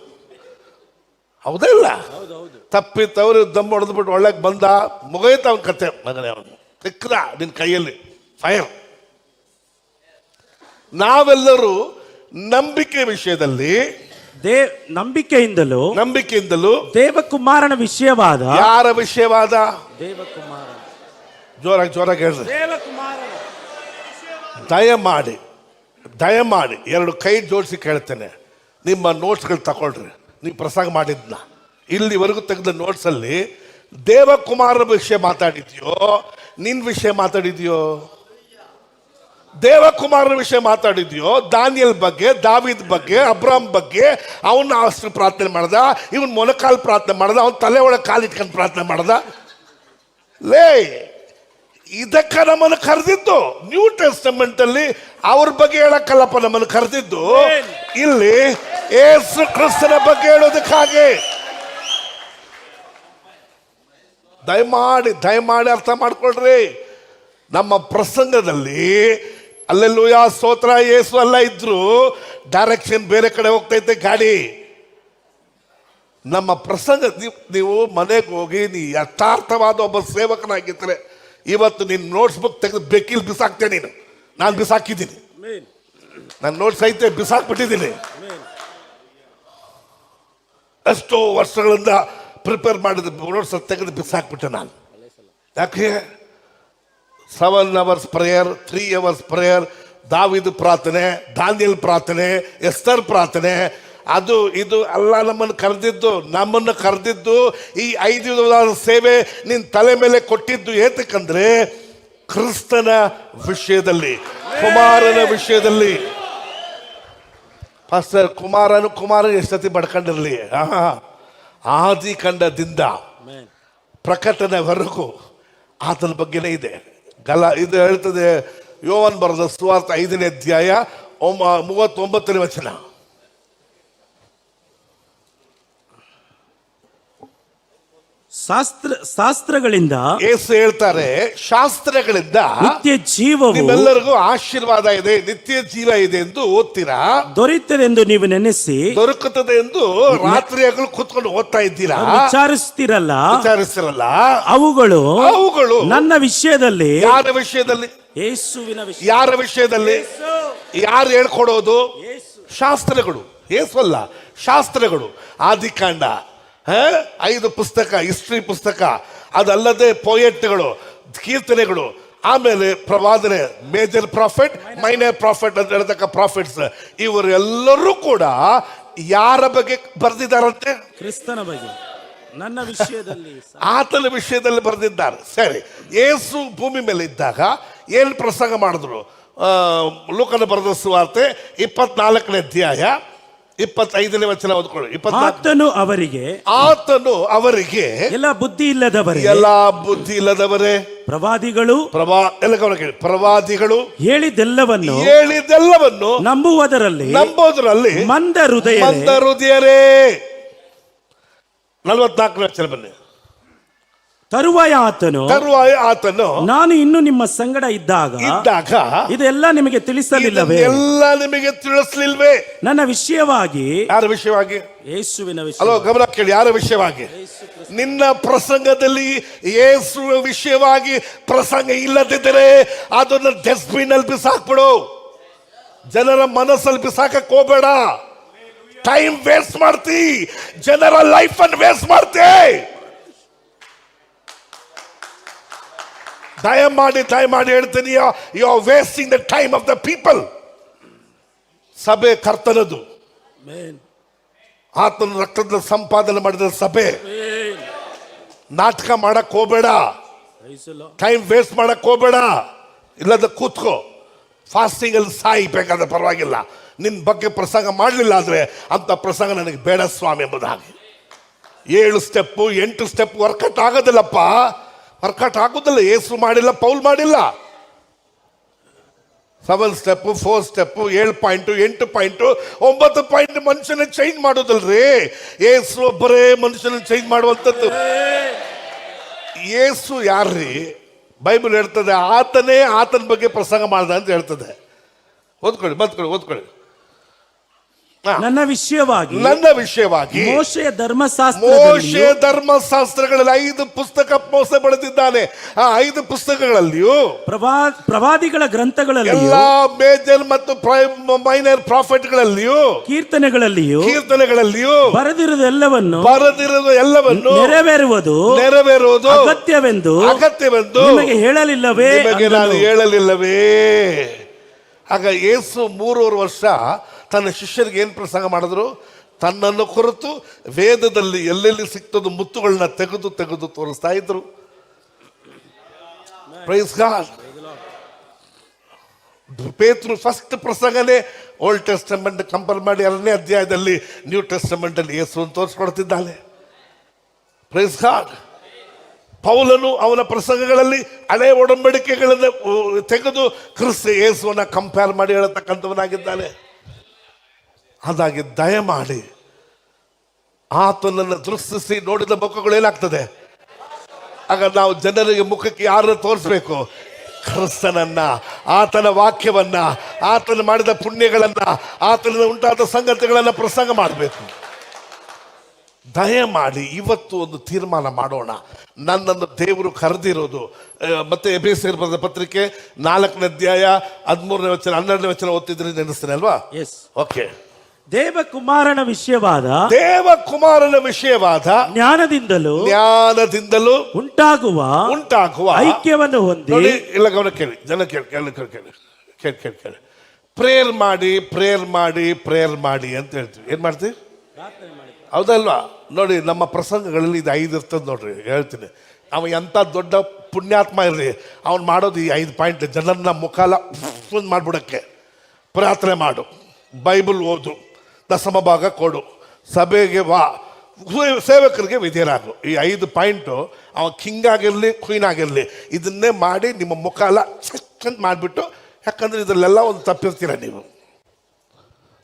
ಹೌದಾ ಇಲ್ಲ? ತಪ್ಪಿ ತವರು ದಮ್ ಹೊಡೆದ್ಬಿಟ್ಟು ಒಳ್ಳೆಗೆ ಬಂದ, ಮುಗಿತ ಅವನ ಕತೆ. ಮಗನೇ ಅವನು ಸಿಕ್ಕದ ನಿನ್ನ ಕೈಯಲ್ಲಿ ಫೈರ್. ನಾವೆಲ್ಲರೂ ನಂಬಿಕೆ ವಿಷಯದಲ್ಲಿ ನಂಬಿಕೆಯಿಂದಲೂ ದೇವಕುಮಾರನ ವಿಷಯವಾದ, ಯಾರ ವಿಷಯವಾದ? ದೇವಕುಮಾರ. ಜೋರಾಗಿ ಹೇಳ್ರಿ. ದಯಮಾಡಿ 2 ಕೈ ಜೋಡಿಸಿ ಕೇಳ್ತೇನೆ, ನಿಮ್ಮ ನೋಟ್ಸ್ಗಳು ತಗೊಳ್ರಿ. ನೀವು ಪ್ರಸಂಗ ಮಾಡಿದ್ನ ಇಲ್ಲಿವರೆಗೂ ತೆಗೆದ ನೋಟ್ಸಲ್ಲಿ ದೇವಕುಮಾರನ ವಿಷಯ ಮಾತಾಡಿದ್ಯೋ, ನಿನ್ನ ವಿಷಯ ಮಾತಾಡಿದ್ಯೋ? ದೇವಕುಮಾರನ ವಿಷಯ ಮಾತಾಡಿದ್ಯೋ? ದಾನಿಯಲ್ ಬಗ್ಗೆ, ದಾವಿದ್ ಬಗ್ಗೆ, ಅಬ್ರಾಮ್ ಬಗ್ಗೆ ಅವನ್ನ ಅಷ್ಟು ಪ್ರಾರ್ಥನೆ ಮಾಡ್ದ, ಇವನ್ ಮೊಣಕಾಲು ಪ್ರಾರ್ಥನೆ ಮಾಡ್ದ, ಅವನ ತಲೆ ಒಳಗೆ ಕಾಲು ಇಟ್ಕೊಂಡು ಪ್ರಾರ್ಥನೆ ಮಾಡ್ದ. ಲೇ, ಇದಕ್ಕ ನಮ್ಮನ್ನು ಕರೆದಿದ್ದು ನ್ಯೂ ಟೆಸ್ಟಮೆಂಟ್ ಅಲ್ಲಿ ಅವ್ರ ಬಗ್ಗೆ ಹೇಳಕ್ಕಲ್ಲಪ್ಪ ನಮ್ಮನ್ನು ಕರೆದಿದ್ದು. ಇಲ್ಲಿ ಯೇಸು ಕ್ರಿಸ್ತನ ಬಗ್ಗೆ ಹೇಳೋದಕ್ಕಾಗಿ. ದಯಮಾಡಿ ಅರ್ಥ ಮಾಡ್ಕೊಳ್ರಿ. ನಮ್ಮ ಪ್ರಸಂಗದಲ್ಲಿ ಅಲ್ಲೆಲ್ಲೂಯಾ ಸ್ತೋತ್ರ ಯೇಸು ಎಲ್ಲ ಇದ್ರು, ಡೈರೆಕ್ಷನ್ ಬೇರೆ ಕಡೆ ಹೋಗ್ತೈತೆ ಗಾಡಿ. ನಮ್ಮ ಪ್ರಸಂಗ ನೀವು ಮನೆಗೆ ಹೋಗಿ ನೀ ಯಥಾರ್ಥವಾದ ಒಬ್ಬ ಸೇವಕನಾಗಿದ್ದರೆ ಇವತ್ತು ನಿನ್ನ ನೋಟ್ಸ್ ಬುಕ್ ತೆಗೆದು ಬೆಕ್ಕಿಲ್ ಬಿಸಾಕ್ತೇನೆ. ನಾನು ಬಿಸಾಕಿದ್ದೀನಿ, ನನ್ನ ನೋಟ್ಸ್ ಐತೆ ಬಿಸಾಕ್ಬಿಟ್ಟಿದ್ದೀನಿ. ಎಷ್ಟೋ ವರ್ಷಗಳಿಂದ ಪ್ರಿಪೇರ್ ಮಾಡಿದ ನೋಟ್ಸ್ ತೆಗೆದು ಬಿಸಾಕ್ಬಿಟ್ಟೆ ನಾನು. ಯಾಕೆ? 7 hours ಪ್ರೇಯರ್, 3 hours ಪ್ರೇಯರ್, ದಾವಿದು ಪ್ರಾರ್ಥನೆ, ದಾನಿಯಲ್ ಪ್ರಾರ್ಥನೆ, ಎಸ್ತರ್ ಪ್ರಾರ್ಥನೆ, ಅದು ಇದು ಎಲ್ಲ ನಮ್ಮನ್ನು ಕರೆದಿದ್ದು ಈ 5 ದಿನದ ಸೇವೆ ನಿನ್ನ ತಲೆ ಮೇಲೆ ಕೊಟ್ಟಿದ್ದು ಏತಕ್ಕಂದ್ರೆ ಕ್ರಿಸ್ತನ ವಿಷಯದಲ್ಲಿ, ಕುಮಾರನ ವಿಷಯದಲ್ಲಿ. ಪಾಸ್ಟರ್ ಕುಮಾರ ಎಷ್ಟತಿ ಬಡ್ಕೊಂಡಿರಲಿ, ಆದಿ ಕಂಡದಿಂದ ಪ್ರಕಟಣೆವರೆಗೂ ಆತನ ಬಗ್ಗೆನೇ ಇದೆ. ಇದು ಹೇಳ್ತದೆ ಯೋವಾನ್ ಬರೆದ ಸುವಾರ್ತೆ 5ನೇ ಅಧ್ಯಾಯ 39ನೇ ವಚನ. ಶಾಸ್ತ್ರಗಳಿಂದ ಯೇಸು ಹೇಳ್ತಾರೆ, ಶಾಸ್ತ್ರಗಳಿಂದ ನಿತ್ಯ ಜೀವವು ನಿಮ್ಮೆಲ್ಲರಿಗೂ ಆಶೀರ್ವಾದ ಇದೆ, ನಿತ್ಯ ಜೀವ ಇದೆ ಎಂದು ಓದ್ತೀರಾ, ದೊರೆಯುತ್ತದೆಂದು ನೀವು ನೆನೆಸಿ ದೊರಕುತ್ತದೆ ಎಂದು ರಾತ್ರಿ ಹಗಲು ಕೂತ್ಕೊಂಡು ಓದ್ತಾ ಇದ್ದೀರಾ, ವಿಚಾರಿಸ್ತಿರಲ್ಲ. ಅವುಗಳು ನನ್ನ ವಿಷಯದಲ್ಲಿ, ಯಾರ ವಿಷಯದಲ್ಲಿ? ಯೇಸುವಿನ ವಿಷಯ. ಯಾರ ವಿಷಯದಲ್ಲಿ? ಯಾರು ಹೇಳ್ಕೊಡೋದು? ಶಾಸ್ತ್ರಗಳು. ಯೇಸು ಅಲ್ಲ, ಶಾಸ್ತ್ರಗಳು. ಆದಿಕಾಂಡ 5 ಪುಸ್ತಕ, ಹಿಸ್ಟ್ರಿ ಪುಸ್ತಕ, ಅದಲ್ಲದೆ ಪೋಯೆಟ್ಗಳು, ಕೀರ್ತನೆಗಳು, ಆಮೇಲೆ ಪ್ರವಾದನೆ, ಮೇಜರ್ ಪ್ರಾಫಿಟ್, ಮೈನರ್ ಪ್ರಾಫಿಟ್ ಅಂತ ಹೇಳ್ತಕ್ಕ ಪ್ರಾಫಿಟ್ಸ್, ಇವರೆಲ್ಲರೂ ಕೂಡ ಯಾರ ಬಗ್ಗೆ ಬರೆದಿದ್ದಾರಂತೆ? ಕ್ರಿಸ್ತನ ಬಗ್ಗೆ, ನನ್ನ ವಿಷಯದಲ್ಲಿ, ಆತನ ವಿಷಯದಲ್ಲಿ ಬರೆದಿದ್ದಾರೆ. ಸರಿ, ಯೇಸು ಭೂಮಿ ಮೇಲೆ ಇದ್ದಾಗ ಏನು ಪ್ರಸಂಗ ಮಾಡಿದ್ರು? ಲೂಕನ ಬರೆದ ಸುವಾರ್ತೆ 24ನೇ ಅಧ್ಯಾಯ 25ನೇ ವಚನ ಓದ್ಕೊಳ್ಳಿ. ಆತನು ಅವರಿಗೆ ಎಲ್ಲ ಬುದ್ಧಿ ಇಲ್ಲದವರೇ ಪ್ರವಾದಿಗಳು ಹೇಳಿದೆಲ್ಲವನ್ನು ನಂಬುವುದರಲ್ಲಿ ಮಂದ ಹೃದಯರೇ. 44ನೇ ವಚನ ಬನ್ನಿ. ತರುವಾಯ ಆತನು ನಾನು ಇನ್ನು ನಿಮ್ಮ ಸಂಗಡ ಇದ್ದಾಗ ಇದೆಲ್ಲ ನಿಮಗೆ ತಿಳಿಸಲಿಲ್ಲವೇ? ಎಲ್ಲ ನಿಮಗೆ ತಿಳಿಸಲಿಲ್ವೇ? ನನ್ನ ವಿಷಯವಾಗಿ. ಯಾರ ವಿಷಯವಾಗಿ? ಯೇಸುವಿನ ವಿಷಯ. ಅಲೋ, ಗಮನ ಕೇಳಿ. ಯಾರ ವಿಷಯವಾಗಿ? ನಿನ್ನ ಪ್ರಸಂಗದಲ್ಲಿ ಯೇಸುವಿನ ವಿಷಯವಾಗಿ ಪ್ರಸಂಗ ಇಲ್ಲದಿದ್ದರೆ ಅದನ್ನು ಡಸ್ಟ್ಬಿನ್ ಅಲ್ಲಿ ಬಿಸಾಕ್ಬಿಡು. ಜನರ ಮನಸ್ಸಲ್ಲಿ ಬಿಸಾಕಕ್ಕೆ ಹೋಗಬೇಡ. ಟೈಮ್ ವೇಸ್ಟ್ ಮಾಡ್ತಿ, ಜನರ ಲೈಫ್ ಅನ್ನು ವೇಸ್ಟ್ ಮಾಡ್ತಿ. ದಯಮಾಡಿ ಹೇಳ್ತೀನಿ, you are wasting the time of the people. ಸಭೆ ಕರ್ತನದು. ಆತನ ರಕ್ತದ ಸಂಪಾದನೆ ಮಾಡಿದ ಸಭೆ. ನಾಟಕ ಮಾಡಕ್ ಹೋಗಬೇಡ, ಟೈಮ್ ವೇಸ್ಟ್ ಮಾಡಕ್ ಹೋಗಬೇಡ. ಇಲ್ಲದ ಕೂತ್ಕೋ, ಫಾಸ್ಟಿಂಗ್ ಅಲ್ಲಿ ಸಾಯಿ, ಬೇಕಾದ್ರೆ ಪರವಾಗಿಲ್ಲ. ನಿನ್ನ ಬಗ್ಗೆ ಪ್ರಸಂಗ ಮಾಡಲಿಲ್ಲ ಆದ್ರೆ ಅಂತ ಪ್ರಸಂಗ ನನಗೆ ಬೇಡ ಸ್ವಾಮಿ ಎಂಬುದಾಗಿ. 7 ಸ್ಟೆಪ್ಪು 8 ಸ್ಟೆಪ್ ವರ್ಕೌಟ್ ಆಗೋದಿಲ್ಲಪ್ಪ, ವರ್ಕೌಟ್ ಆಗೋದಿಲ್ಲ. ಯೇಸು ಮಾಡಿಲ್ಲ, ಪೌಲ್ ಮಾಡಿಲ್ಲ. 7 step, 4 step, 7 point, 8 point, 9 point ಮನುಷ್ಯನ ಚೇಂಜ್ ಮಾಡೋದಲ್ರಿ. ಯೇಸು ಒಬ್ಬರೇ ಮನುಷ್ಯನ ಚೇಂಜ್ ಮಾಡುವಂಥದ್ದು. ಯೇಸು ಯಾರ್ರಿ? ಬೈಬಲ್ ಹೇಳ್ತದೆ ಆತನೇ ಆತನ ಬಗ್ಗೆ ಪ್ರಸಂಗ ಮಾಡ್ದ ಅಂತ ಹೇಳ್ತದೆ. ಓದ್ಕೊಳ್ಳಿ. ನನ್ನ ವಿಷಯವಾಗಿ ಮೋಶೆಯ ಧರ್ಮಶಾಸ್ತ್ರಗಳಲ್ಲಿ 5 ಪುಸ್ತಕ ಮೋಸೆ ಬರೆದಿದ್ದಾನೆ. ಆ 5 ಪುಸ್ತಕಗಳಲ್ಲಿಯೂ ಪ್ರವಾದಿಗಳ ಗ್ರಂಥಗಳಲ್ಲಿಯೂ ಎಲ್ಲಾ ಮೇಜರ್ ಮತ್ತು ಮೈನರ್ ಪ್ರಾಫಿಟ್ಗಳಲ್ಲಿಯೂ ಕೀರ್ತನೆಗಳಲ್ಲಿಯೂ ಬರೆದಿರುವುದೆಲ್ಲವನ್ನು ನೆರವೇರುವುದು ಅಗತ್ಯವೆಂದು ನಿಮಗೆ ಹೇಳಲಿಲ್ಲವೇ? ನಾನು ಹೇಳಲಿಲ್ಲವೇ? ಆಗ ಯೇಸು 3.5 ವರ್ಷ ತನ್ನ ಶಿಷ್ಯರಿಗೆ ಏನು ಪ್ರಸಂಗ ಮಾಡಿದ್ರು? ತನ್ನನ್ನು ಕುರಿತು ವೇದದಲ್ಲಿ ಎಲ್ಲೆಲ್ಲಿ ಸಿಗ್ತದ ಮುತ್ತುಗಳನ್ನ ತೆಗೆದು ತೋರಿಸ್ತಾ ಇದ್ರು. Praise God. ಪೇತ್ರನು ಫಸ್ಟ್ ಪ್ರಸಂಗನೇ ಓಲ್ಡ್ ಟೆಸ್ಟಮೆಂಟ್ ಕಂಪೇರ್ ಮಾಡಿ 2ನೇ ಅಧ್ಯಾಯದಲ್ಲಿ ನ್ಯೂ ಟೆಸ್ಟಮೆಂಟ್ ಅಲ್ಲಿ ಯೇಸುವನ್ನು ತೋರಿಸ್ಕೊಡ್ತಿದ್ದಾನೆ. Praise God. ಪೌಲನು ಅವನ ಪ್ರಸಂಗಗಳಲ್ಲಿ ಹಳೆ ಒಡಂಬಡಿಕೆಗಳನ್ನು ತೆಗೆದು ಕ್ರಿಸ್ತ ಯೇಸುವನ್ನ ಕಂಪೇರ್ ಮಾಡಿ ಹೇಳತಕ್ಕಂಥವನಾಗಿದ್ದಾನೆ. ಹಾಗಾಗಿ ದಯಮಾಡಿ ಆತನನ್ನು ದೃಷ್ಟಿಸಿ ನೋಡಿದ ಮುಖಗಳು ಏನಾಗ್ತದೆ? ಆಗ ನಾವು ಜನರಿಗೆ ಮುಖಕ್ಕೆ ಯಾರನ್ನು ತೋರಿಸ್ಬೇಕು? ಕ್ರಿಸ್ತನನ್ನ, ಆತನ ವಾಕ್ಯವನ್ನ, ಆತನ ಮಾಡಿದ ಪುಣ್ಯಗಳನ್ನ, ಆತನ ಉಂಟಾದ ಸಂಗತಿಗಳನ್ನ ಪ್ರಸಂಗ ಮಾಡಬೇಕು. ದಯಮಾಡಿ ಇವತ್ತು ಒಂದು ತೀರ್ಮಾನ ಮಾಡೋಣ. ನನ್ನನ್ನು ದೇವರು ಕರೆದಿರೋದು. ಮತ್ತೆ ಎಫೆಸೀಯರ ಬರೆದ ಪತ್ರಿಕೆ 4ನೇ ಅಧ್ಯಾಯ 13ನೇ ವಚನ 12ನೇ ವಚನ ಓದ್ತಿದ್ರೆ ನೆನೆಸ್ತೇನೆ ಅಲ್ವಾ? ಓಕೆ. ದೇವಕುಮಾರನ ವಿಷಯವಾದ ಜ್ಞಾನದಿಂದಲೂ ಉಂಟಾಗುವ ಐಕ್ಯವನ್ನು ಹೊಂದಿ. ನೋಡಿ, ಇಲ್ಲ ಗಮನ ಕೇಳಿ, ಜನ ಕೇಳಿ. ಪ್ರೇಯರ್ ಮಾಡಿ ಅಂತ ಹೇಳ್ತೀವಿ. ಏನ್ ಮಾಡ್ತೀವಿ? ಹೌದಲ್ವಾ? ನೋಡಿ, ನಮ್ಮ ಪ್ರಸಂಗಗಳಲ್ಲಿ ಇದು 5 ಇರ್ತದೆ ನೋಡ್ರಿ. ಹೇಳ್ತೀನಿ, ಅವ ಎಂಥ ದೊಡ್ಡ ಪುಣ್ಯಾತ್ಮ ಇರಲಿ, ಅವ್ನು ಮಾಡೋದು ಈ 5 ಪಾಯಿಂಟ್. ಜನರನ್ನ ಮುಖಾಲ ಮಾಡ್ಬಿಡಕ್ಕೆ. ಪ್ರಾರ್ಥನೆ ಮಾಡು, ಬೈಬಲ್ ಓದು, ದಶಮ ಭಾಗ ಕೊಡು, ಸಭೆಗೆ ವಾ, ಸೇವಕರಿಗೆ ವಿಧೇಯರಾಗು. ಈ 5 ಪಾಯಿಂಟು ಅವ ಕಿಂಗ್ ಆಗಿರಲಿ ಕ್ವೀನ್ ಆಗಿರಲಿ ಇದನ್ನೇ ಮಾಡಿ ನಿಮ್ಮ ಮುಖಾಲ ಅಂತ ಮಾಡಿಬಿಟ್ಟು, ಯಾಕಂದ್ರೆ ಇದರಲ್ಲೆಲ್ಲ ಒಂದು ತಪ್ಪಿರ್ತೀರ ನೀವು.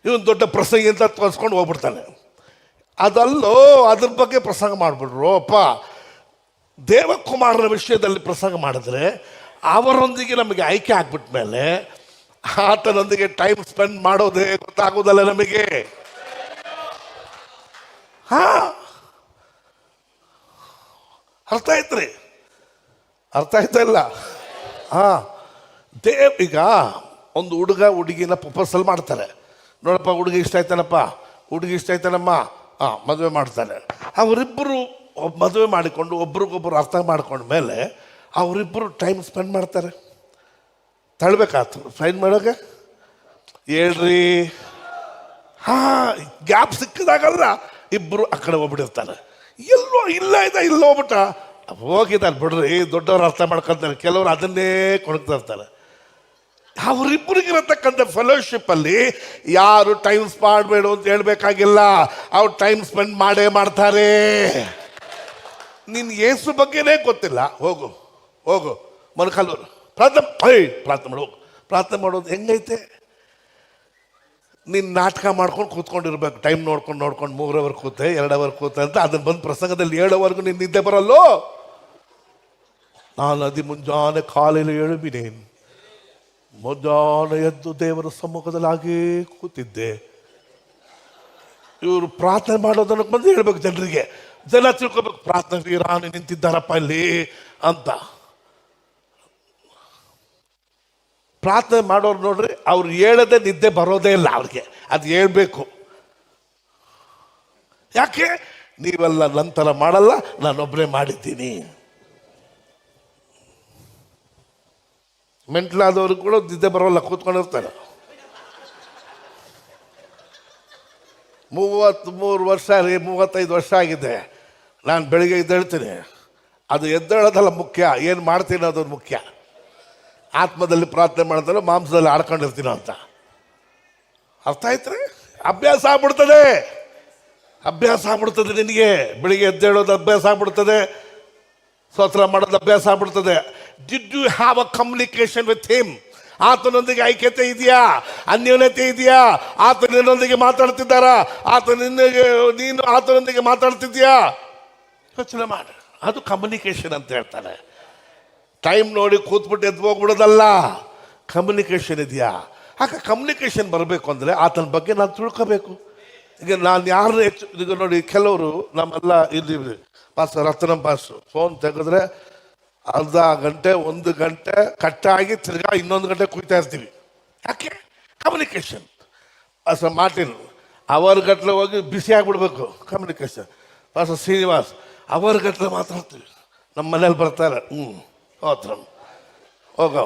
ಇವನು ದೊಡ್ಡ ಪ್ರಸಂಗಿ ಅಂತ ತೋರಿಸ್ಕೊಂಡು ಹೋಗ್ಬಿಡ್ತಾನೆ. ಅದಲ್ಲೋ ಅದ್ರ ಬಗ್ಗೆ ಪ್ರಸಂಗ ಮಾಡಿಬಿಡ್ರು. ಅಪ್ಪ, ದೇವಕುಮಾರನ ವಿಷಯದಲ್ಲಿ ಪ್ರಸಂಗ ಮಾಡಿದ್ರೆ ಅವರೊಂದಿಗೆ ನಮಗೆ ಆಯ್ಕೆ ಆಗ್ಬಿಟ್ಟ ಮೇಲೆ ಆತನೊಂದಿಗೆ ಟೈಮ್ ಸ್ಪೆಂಡ್ ಮಾಡೋದೇ ಗೊತ್ತಾಗೋದಲ್ಲ ನಮಗೆ. ಅರ್ಥ ಆಯ್ತ್ರಿ? ಅರ್ಥ ಆಯ್ತಾ ಇಲ್ಲ? ಈಗ ಒಂದು ಹುಡುಗ ಹುಡುಗಿನ ಪ್ರಪೋಸಲ್ ಮಾಡ್ತಾರೆ. ನೋಡಪ್ಪ ಹುಡುಗಿ ಇಷ್ಟ ಆಯ್ತಾನಪ್ಪ, ಹುಡುಗಿ ಇಷ್ಟ ಆಯ್ತಾನಮ್ಮ, ಮದುವೆ ಮಾಡ್ತಾರೆ. ಅವರಿಬ್ಬರು ಮದುವೆ ಮಾಡಿಕೊಂಡು ಒಬ್ರಿಗೊಬ್ರು ಅರ್ಥ ಮಾಡ್ಕೊಂಡ್ಮೇಲೆ ಅವರಿಬ್ಬರು ಟೈಮ್ ಸ್ಪೆಂಡ್ ಮಾಡ್ತಾರೆ. ತಳ್ಬೇಕಾಯ್ತು ಸೈನ್ ಮಾಡೋಕೆ ಹೇಳ್ರಿ. ಗ್ಯಾಪ್ ಸಿಕ್ಕಿದಾಗಲ್ಲ ಇಬ್ಬರು ಆ ಕಡೆ ಹೋಗ್ಬಿಟ್ಟಿರ್ತಾರೆ. ಎಲ್ಲೋ ಇಲ್ಲ ಇಲ್ಲೋ ಹೋಗ್ಬಿಟ್ಟ ಹೋಗಿದ್ದಾರೆ ಬಿಡ್ರಿ, ದೊಡ್ಡವ್ರು ಅರ್ಥ ಮಾಡ್ಕೊತಾರೆ. ಕೆಲವರು ಅದನ್ನೇ ಕೊಡ್ತಾ ಇರ್ತಾರೆ. ಅವರಿಬ್ಬರಿಗಿರತಕ್ಕಂಥ ಫೆಲೋಶಿಪ್ ಅಲ್ಲಿ ಯಾರು ಟೈಮ್ ಸ್ಪೆಂಡ್ ಬೇಡ ಅಂತ ಹೇಳ್ಬೇಕಾಗಿಲ್ಲ, ಅವ್ರು ಟೈಮ್ ಸ್ಪೆಂಡ್ ಮಾಡೇ ಮಾಡ್ತಾರೆ. ನಿನ್ ಯೇಸು ಬಗ್ಗೆನೇ ಗೊತ್ತಿಲ್ಲ, ಹೋಗು ಹೋಗು ಮೊಣಕಾಲು ಪ್ರಾರ್ಥನೆ ಮಾಡು. ಪ್ರಾರ್ಥನೆ ಮಾಡೋದು ಹೆಂಗೈತೆ? ನೀನು ನಾಟಕ ಮಾಡ್ಕೊಂಡು ಕೂತ್ಕೊಂಡಿರ್ಬೇಕು. ಟೈಮ್ ನೋಡ್ಕೊಂಡು 3 ಅವರ್ ಕೂತೆ 2 ಅವರ್ ಕೂತೆ ಅಂತ ಅದನ್ನ ಬಂದು ಪ್ರಸಂಗದಲ್ಲಿ 7 ಅವರ್ಗೂ ನೀನು ನಿದ್ದೆ ಬರಲ್ಲೋ. ನಾನು ಮುಂಜಾನೆ ಕಾಲೇಲಿ எழும்பினேன், ಮುಂಜಾನೆ ಎದ್ದು ದೇವರ ಸಮ್ಮುಖದಲ್ಲಿ ಹಾಗೇ ಕೂತಿದ್ದೆ. ಇವರು ಪ್ರಾರ್ಥನೆ ಮಾಡೋದನ್ನ ಬಂದು ಹೇಳ್ಬೇಕು ಜನರಿಗೆ. ಜನ ತಿಳ್ಕೊಬೇಕು ಪ್ರಾರ್ಥನೆ ವೀರಾನು ನಿಂತಿದ್ದಾರಪ್ಪ ಇಲ್ಲಿ ಅಂತ. ಪ್ರಾರ್ಥನೆ ಮಾಡೋರು ನೋಡ್ರಿ, ಅವ್ರು ಹೇಳದೆ ನಿದ್ದೆ ಬರೋದೇ ಇಲ್ಲ ಅವ್ರಿಗೆ. ಅದು ಹೇಳ್ಬೇಕು. ಯಾಕೆ? ನೀವೆಲ್ಲ ನಂತರ ಮಾಡಲ್ಲ, ನಾನೊಬ್ಬರೇ ಮಾಡಿದ್ದೀನಿ. ಮೆಂಟ್ಲಾದವ್ರು ಕೂಡ ನಿದ್ದೆ ಬರೋಲ್ಲ, ಕೂತ್ಕೊಂಡಿರ್ತಾರೆ. 33 ವರ್ಷ 35 ವರ್ಷ ಆಗಿದೆ. ನಾನು ಬೆಳಿಗ್ಗೆ ಎದ್ದೇಳ್ತೀನಿ. ಅದು ಎದ್ದೇಳೋದಲ್ಲ ಮುಖ್ಯ, ಏನು ಮಾಡ್ತೀನಿ ಅದೊಂದು ಮುಖ್ಯ. ಆತ್ಮದಲ್ಲಿ ಪ್ರಾರ್ಥನೆ ಮಾಡ್ತಾರೋ ಮಾಂಸದಲ್ಲಿ ಆಡ್ಕೊಂಡಿರ್ತೀನೋ ಅಂತ. ಅರ್ಥ ಆಯ್ತ್ರಿ? ಅಭ್ಯಾಸ ಆಗ್ಬಿಡ್ತದೆ. ಅಭ್ಯಾಸ ಆಗ್ಬಿಡ್ತದೆ ನಿನಗೆ. ಬೆಳಿಗ್ಗೆ ಎದ್ದೇಳೋದು ಅಭ್ಯಾಸ ಆಗ್ಬಿಡ್ತದೆ, ಸ್ತೋತ್ರ ಮಾಡೋದು ಅಭ್ಯಾಸ ಆಗ್ಬಿಡ್ತದೆ. Did you have a communication with him? ಆತನೊಂದಿಗೆ ಐಕ್ಯತೆ ಇದೆಯಾ? ಅನ್ಯೋನ್ಯತೆ ಇದೆಯಾ? ಆತ ನಿನ್ನೊಂದಿಗೆ ಮಾತಾಡ್ತಿದ್ದಾರಾ? ನೀನು ಆತನೊಂದಿಗೆ ಮಾತಾಡ್ತಿದ್ಯಾ? ಯೋಚನೆ ಮಾಡು. ಅದು ಕಮ್ಯುನಿಕೇಶನ್ ಅಂತ ಹೇಳ್ತಾರೆ. ಟೈಮ್ ನೋಡಿ ಕೂತ್ಬಿಟ್ಟು ಎದ್ದು ಹೋಗ್ಬಿಡೋದಲ್ಲ. ಕಮ್ಯುನಿಕೇಶನ್ ಇದೆಯಾ? ಆಗ ಕಮ್ಯುನಿಕೇಶನ್ ಬರಬೇಕು ಅಂದರೆ ಆತನ ಬಗ್ಗೆ ನಾನು ತಿಳ್ಕೋಬೇಕು. ಈಗ ನಾನು ಯಾರು ಹೆಚ್ಚು, ಈಗ ನೋಡಿ ಕೆಲವರು ನಮ್ಮೆಲ್ಲ ಇಲ್ಲಿ ಪಾಸ್ ರತ್ನಂ ಪಾಸ್ ಫೋನ್ ತೆಗೆದ್ರೆ ಅರ್ಧ ಗಂಟೆ 1 ಗಂಟೆ ಕಟ್ಟಾಗಿ ತಿರ್ಗಾ 1 ಗಂಟೆ ಕುಯ್ತಾ ಇರ್ತೀವಿ. ಯಾಕೆ? ಕಮ್ಯುನಿಕೇಶನ್. ಪಾಸ್ ಮಾರ್ಟಿನ್ ಅವರ್ ಗಟ್ಟಲೆ ಹೋಗಿ ಬಿಸಿ ಆಗಿಬಿಡ್ಬೇಕು. ಕಮ್ಯುನಿಕೇಶನ್. ಪಾಸ್ ಶ್ರೀನಿವಾಸ್ ಅವರ್ ಗಟ್ಟಲೆ ಮಾತಾಡ್ತೀವಿ. ನಮ್ಮ ಮನೇಲಿ ಬರ್ತಾರೆ, ಹೋತ್ರ ಹೋಗೋ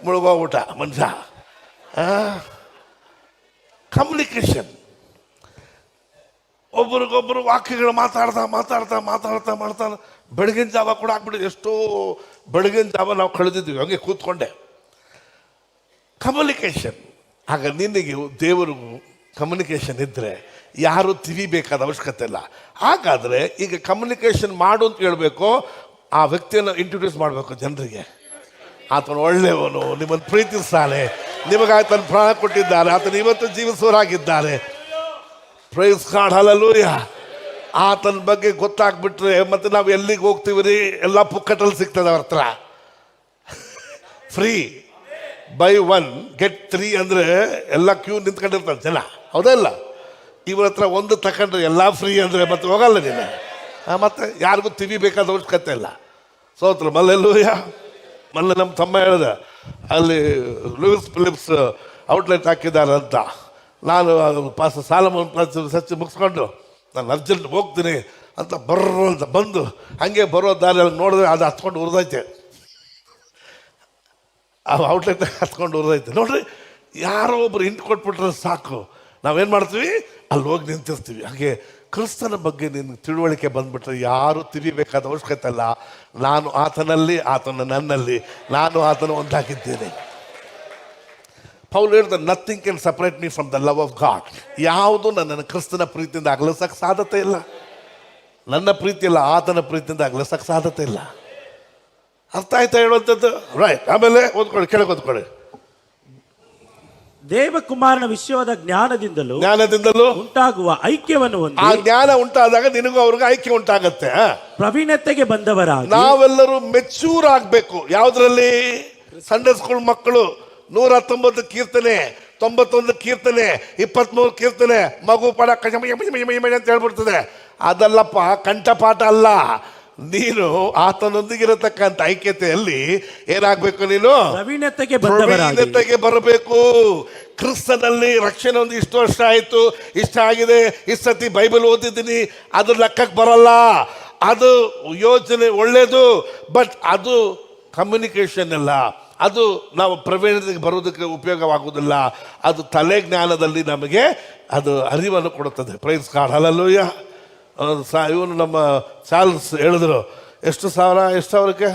ಮುಳುಗೋ ಊಟ ಮನುಷ್ಯ. ಕಮ್ಯುನಿಕೇಶನ್. ಒಬ್ರಿಗೊಬ್ರು ವಾಕ್ಯಗಳು ಮಾತಾಡ್ತಾ ಬೆಳಗಿನ ಜಾವ ಕೂಡ ಆಗ್ಬಿಡಿ. ಎಷ್ಟೋ ಬೆಳಗಿನ ಜಾವ ನಾವು ಕಳೆದಿದ್ವಿ ಹಂಗೆ ಕೂತ್ಕೊಂಡೆ. ಕಮ್ಯುನಿಕೇಶನ್. ಆಗ ನಿನಗೆ ದೇವರಿಗೂ ಕಮ್ಯುನಿಕೇಶನ್ ಇದ್ದರೆ ಯಾರು ತಿವಿಬೇಕಾದ ಅವಶ್ಯಕತೆ ಇಲ್ಲ. ಹಾಗಾದರೆ ಈಗ ಕಮ್ಯುನಿಕೇಶನ್ ಮಾಡು ಅಂತ ಹೇಳ್ಬೇಕು. ಆ ವ್ಯಕ್ತಿಯನ್ನು ಇಂಟ್ರೊಡ್ಯೂಸ್ ಮಾಡಬೇಕು ಜನರಿಗೆ. ಆತನು ಒಳ್ಳೆಯವನು, ನಿಮ್ಮನ್ನು ಪ್ರೀತಿಸ್ತಾನೆ, ನಿಮಗಾಗಿ ತನ್ನ ಪ್ರಾಣ ಕೊಟ್ಟಿದ್ದಾರೆ, ಆತನು ಇವತ್ತು ಜೀವಿಸುವರಾಗಿದ್ದಾರೆ. Praise God, hallelujah. ಆತನ ಬಗ್ಗೆ ಗೊತ್ತಾಗ್ಬಿಟ್ರೆ ಮತ್ತೆ ನಾವು ಎಲ್ಲಿಗೆ ಹೋಗ್ತೀವಿ ರೀ? ಎಲ್ಲ ಪುಕ್ಕಟಲ್ಲಿ ಸಿಗ್ತದೆ ಅವ್ರ ಹತ್ರ. ಫ್ರೀ ಬೈ 1 get 3 ಅಂದರೆ ಎಲ್ಲ ಕ್ಯೂ ನಿಂತ್ಕೊಂಡಿರ್ತಾರೆ ಜನ, ಹೌದಾ ಇಲ್ಲ? ಇವ್ರ ಹತ್ರ 1 ತಗೊಂಡ್ರೆ ಎಲ್ಲ ಫ್ರೀ ಅಂದರೆ ಮತ್ತೆ ಹೋಗಲ್ಲ ನೀನು. ಮತ್ತೆ ಯಾರಿಗೂ ತಿವಿಬೇಕಾದ ಅವಶ್ಯಕತೆ ಇಲ್ಲ. ಸೋತ್ರ ಮಲ್ಲೆಲ್ಲೂಯ. ಮೊನ್ನೆ ನಮ್ಮ ತಮ್ಮ ಹೇಳಿದೆ, ಅಲ್ಲಿ ಲೂಯಿಸ್ ಫಿಲಿಪ್ಸ್ ಔಟ್ಲೆಟ್ ಹಾಕಿದ್ದಾರೆ ಅಂತ. ನಾನು ಪಾಸ್ ಸಾಲಮನ್ ಸಚ್ಚಿ ಮುಗಿಸ್ಕೊಂಡು ನಾನು ಅರ್ಜೆಂಟ್ ಹೋಗ್ತೀನಿ ಅಂತ ಬರ್ರ ಅಂತ ಬಂದು ಹಂಗೆ ಬರೋ ದಾರಿಯಲ್ಲಿ ನೋಡಿದ್ರೆ ಅದು ಹತ್ಕೊಂಡು ಉರಿದೈತೆ. ಆ ಔಟ್ಲೆಟ್ ಹತ್ಕೊಂಡು ಉರಿದೈತೆ ನೋಡ್ರಿ. ಯಾರೋ ಒಬ್ರು ಇಂಟು ಕೊಟ್ಬಿಟ್ರೆ ಸಾಕು, ನಾವೇನು ಮಾಡ್ತೀವಿ? ಅಲ್ಲಿ ಹೋಗಿ ನಿಂತಿರ್ತೀವಿ. ಹಾಗೆ ಕ್ರಿಸ್ತನ ಬಗ್ಗೆ ನಿನ್ನ ತಿಳುವಳಿಕೆ ಬಂದ್ಬಿಟ್ರೆ ಯಾರು ತಿವಿಬೇಕಾದ ಅವಶ್ಯಕತೆ ಇಲ್ಲ. ನಾನು ಆತನಲ್ಲಿ, ಆತನ ನನ್ನಲ್ಲಿ, ನಾನು ಆತನ ಒಂದಾಗಿದ್ದೇನೆ. ಪೌಲ್ ಹೇಳ್ತಾರೆ, nothing can separate me from the love of god. ಯಾವುದು ನನ್ನನ್ನು ಕ್ರಿಸ್ತನ ಪ್ರೀತಿಯಿಂದ ಅಗಲಿಸಕ್ಕೆ ಸಾಧ್ಯತೆ ಇಲ್ಲ. ನನ್ನ ಪ್ರೀತಿ ಇಲ್ಲ, ಆತನ ಪ್ರೀತಿಯಿಂದ ಅಗಲಿಸಕ್ಕೆ ಸಾಧ್ಯತೆ ಇಲ್ಲ. ಅರ್ಥ ಆಯ್ತಾ ಹೇಳುವಂಥದ್ದು? ರೈಟ್. ಆಮೇಲೆ ಓದ್ಕೊಳ್ಳಿ, ಕೆಳಗೆ ಓದ್ಕೊಳ್ಳಿ. ದೇವಕುಮಾರನ ವಿಷಯವಾದ ಜ್ಞಾನದಿಂದಲೂ ಉಂಟಾಗುವ ಐಕ್ಯವನ್ನು ಆ ಹೊಂದಿ ಜ್ಞಾನ ಉಂಟಾದಾಗ ನಿನಗೂ ಅವ್ರಿಗೆ ಐಕ್ಯ ಉಂಟಾಗತ್ತೆ. ಪ್ರವೀಣತೆಗೆ ಬಂದವರಾಗಿ ನಾವೆಲ್ಲರೂ ಮೆಚೂರ್ ಆಗ್ಬೇಕು. ಯಾವ್ದ್ರಲ್ಲಿ? ಸಂಡೇ ಸ್ಕೂಲ್ ಮಕ್ಕಳು 119 ಕೀರ್ತನೆ, 91 ಕೀರ್ತನೆ, 23 ಕೀರ್ತನೆ ಮಗು ಪಡ ಅಂತ ಹೇಳ್ಬಿಡ್ತದೆ. ಅದಲ್ಲಪ್ಪ, ಕಂಠಪಾಠ ಅಲ್ಲ. ನೀನು ಆತನೊಂದಿಗಿರತಕ್ಕಂಥ ಐಕ್ಯತೆಯಲ್ಲಿ ಏನಾಗ್ಬೇಕು? ನೀನು ಪ್ರವೀಣತೆಗೆ ಬರಬೇಕು. ಕ್ರಿಸ್ತನಲ್ಲಿ ರಕ್ಷಣೆ ಒಂದು ಇಷ್ಟು ವರ್ಷ ಆಯ್ತು, ಇಷ್ಟ ಆಗಿದೆ, ಇಷ್ಟು ಸತಿ ಬೈಬಲ್ ಓದಿದ್ದೀನಿ, ಅದು ಲೆಕ್ಕಕ್ಕೆ ಬರಲ್ಲ. ಅದು ಯೋಚನೆ ಒಳ್ಳೇದು, ಬಟ್ ಅದು ಕಮ್ಯುನಿಕೇಶನ್ ಅಲ್ಲ. ಅದು ನಾವು ಪ್ರವೀಣತೆಗೆ ಬರೋದಕ್ಕೆ ಉಪಯೋಗವಾಗುವುದಿಲ್ಲ. ಅದು ತಲೆ ಜ್ಞಾನದಲ್ಲಿ ನಮಗೆ ಅದು ಅರಿವನ್ನು ಕೊಡುತ್ತದೆ. Praise God, hallelujah. ಇವನು ನಮ್ಮ ಚಾರ್ಲ್ಸ್ ಹೇಳಿದ್ರು, ಎಷ್ಟು ಸಾವಿರಕ್ಕೆ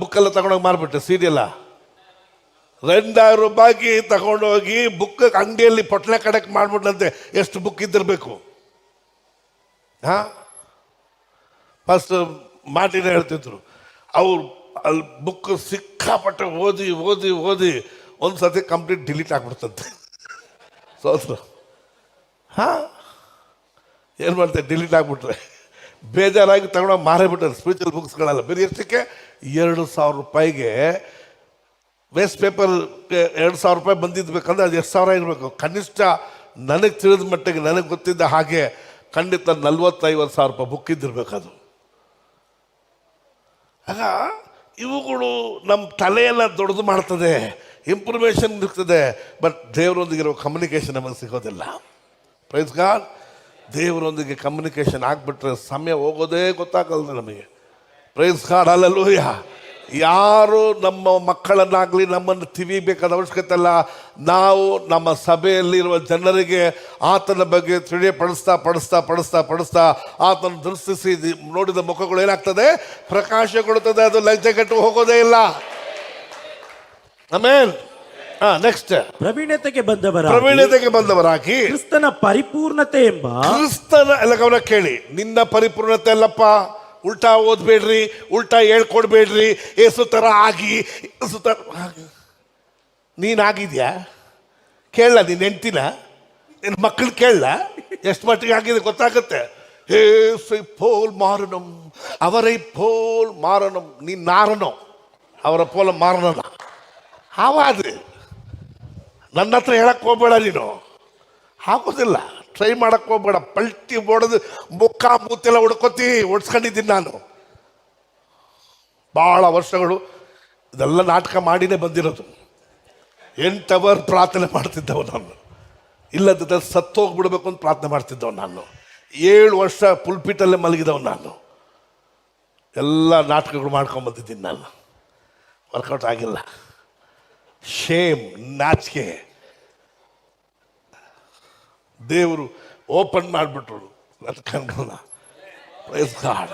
ಬುಕ್ಕೆಲ್ಲ ತಗೊಂಡೋಗಿ ಮಾರ್ಬಿಟ್ಟೆ. ಸೀರಿಯಲ್ಲ 2000 ರೂಪಾಯಿಗೆ ತಗೊಂಡೋಗಿ ಬುಕ್ ಅಂಗಡಿಯಲ್ಲಿ ಪೊಟ್ಲೆ ಕಡೆಕ್ ಮಾಡ್ಬಿಟ್ಲಂತೆ. ಎಷ್ಟು ಬುಕ್ ಇದ್ದಿರಬೇಕು? ಫಸ್ಟ್ ಮಾಟಿನ ಹೇಳ್ತಿದ್ರು ಅವ್ರು. ಅಲ್ಲಿ ಬುಕ್ ಸಿಕ್ಕಾಪಟ್ಟೆ ಓದಿ ಒಂದು ಸತಿ ಕಂಪ್ಲೀಟ್ ಡಿಲೀಟ್ ಆಗ್ಬಿಡ್ತಂತೆ. ಸೋತ್ರ ಏನು ಮಾಡ್ತಾರೆ? ಡಿಲೀಟ್ ಆಗಿಬಿಟ್ರೆ ಬೇಜಾರಾಗಿ ತಗೊಂಡೋಗಿ ಮಾರೇ ಬಿಟ್ಟಾರೆ ಸ್ಪಿರಿಚುವಲ್ ಬುಕ್ಸ್ಗಳೆಲ್ಲ. ಬೇರೆ ಎಷ್ಟಕ್ಕೆ? 2000 ರೂಪಾಯಿಗೆ ವೇಸ್ಟ್ ಪೇಪರ್ 2000 ರೂಪಾಯಿ ಬಂದಿದ್ಬೇಕಂದ್ರೆ ಅದು ಎಷ್ಟು ಸಾವಿರ ಇರಬೇಕು? ಕನಿಷ್ಠ ನನಗೆ ತಿಳಿದ ಮಟ್ಟಿಗೆ, ನನಗೆ ಗೊತ್ತಿದ್ದ ಹಾಗೆ ಖಂಡಿತ 40-50 ಸಾವಿರ ರೂಪಾಯಿ ಬುಕ್ ಇದ್ದಿರ್ಬೇಕು ಅದು. ಆಗ ಇವುಗಳು ನಮ್ಮ ತಲೆಯೆಲ್ಲ ದೊಡ್ಡದು ಮಾಡ್ತದೆ, ಇಂಪ್ರೂವೇಷನ್ ಇರ್ತದೆ, ಬಟ್ ದೇವರೊಂದಿಗಿರೋ ಕಮ್ಯುನಿಕೇಶನ್ ನಮಗೆ ಸಿಗೋದಿಲ್ಲ. Praise God. ದೇವರೊಂದಿಗೆ ಕಮ್ಯುನಿಕೇಶನ್ ಆಗಿಬಿಟ್ರೆ ಸಮಯ ಹೋಗೋದೇ ಗೊತ್ತಾಗಲ್ಲ ನಮಗೆ. Praise God, hallelujah. ಯಾರು ನಮ್ಮ ಮಕ್ಕಳನ್ನಾಗಲಿ ನಮ್ಮನ್ನು ತಿವಿಬೇಕಾದ ಅವಶ್ಯಕತೆ ಇಲ್ಲ. ನಾವು ನಮ್ಮ ಸಭೆಯಲ್ಲಿರುವ ಜನರಿಗೆ ಆತನ ಬಗ್ಗೆ ಪಡಿಸ್ತಾ ಆತನ ದೃಷ್ಟಿಸಿ ನೋಡಿದ ಮುಖಗಳು ಏನಾಗ್ತದೆ? ಪ್ರಕಾಶ ಕೊಡುತ್ತದೆ. ಅದು ಲಜ್ಜೆಗೆಟ್ಟು ಹೋಗೋದೇ ಇಲ್ಲ. ಆಮೇನ್. ನೆಕ್ಸ್ಟ್, ಪ್ರವೀಣತೆಗೆ ಬಂದವರಾಗಿ ಕ್ರಿಸ್ತನ ಪರಿಪೂರ್ಣತೆ ಎಂಬ ಎಲ್ಲ ಗಮನ ಕೇಳಿ. ನಿನ್ನ ಪರಿಪೂರ್ಣತೆ ಅಲ್ಲಪ್ಪ. ಉಲ್ಟಾ ಓದ್ಬೇಡ್ರಿ, ಉಲ್ಟಾ ಹೇಳ್ಕೊಡ್ಬೇಡ್ರಿ. ಏಸು ಥರ ನೀನಾಗಿದ್ಯಾ? ಕೇಳಲ್ಲ ನಿನ್ನ ಹೆಂಡ್ತಿನ, ನಿನ್ನ ಮಕ್ಕಳು ಕೇಳಲ್ಲ ಎಷ್ಟು ಮಟ್ಟಿಗೆ ಆಗಿದೆ ಗೊತ್ತಾಗುತ್ತೆ. ಏಸೈ ಪೋಲ್ ಮಾರಣಂ, ಅವರೈ ಪೋಲ್ ಮಾರಣಂ. ನೀನು ನಾರನೋ, ಅವರ ಪೋಲ ಮಾರಣನ. ಹಾವಾದ್ರೆ ನನ್ನ ಹತ್ರ ಹೇಳಕ್ಕೆ ಹೋಗ್ಬೇಡ, ನೀನು ಹಾಕೋದಿಲ್ಲ, ಟ್ರೈ ಮಾಡಕ್ಕೆ ಹೋಗ್ಬೇಡ. ಪಲ್ಟಿ ಹೊಡೆದು ಮುಖ ಮೂತೆಲ್ಲ ಹೊಡ್ಸ್ಕೊಂಡಿದ್ದೀನಿ ನಾನು ಭಾಳ ವರ್ಷಗಳು. ಇದೆಲ್ಲ ನಾಟಕ ಮಾಡಿನೇ ಬಂದಿರೋದು. 8 ಅವರ್ ಪ್ರಾರ್ಥನೆ ಮಾಡ್ತಿದ್ದವ ನಾನು. ಇಲ್ಲದ ಸತ್ತೋಗ್ಬಿಡ್ಬೇಕು ಅಂತ ಪ್ರಾರ್ಥನೆ ಮಾಡ್ತಿದ್ದವ ನಾನು. 7 ವರ್ಷ ಪುಲ್ಪಿಟಲ್ಲೇ ಮಲಗಿದವ ನಾನು. ಎಲ್ಲ ನಾಟಕಗಳು ಮಾಡ್ಕೊಂಬಂದಿದ್ದೀನಿ ನಾನು. ವರ್ಕೌಟ್ ಆಗಿಲ್ಲ. ಶೇಮ್, ನಾಚಿಕೆ. ದೇವರು ಓಪನ್ ಮಾಡಿಬಿಟ್ರು ನನ್ನ ಕಣ್ಗಳನ್ನ. Praise God.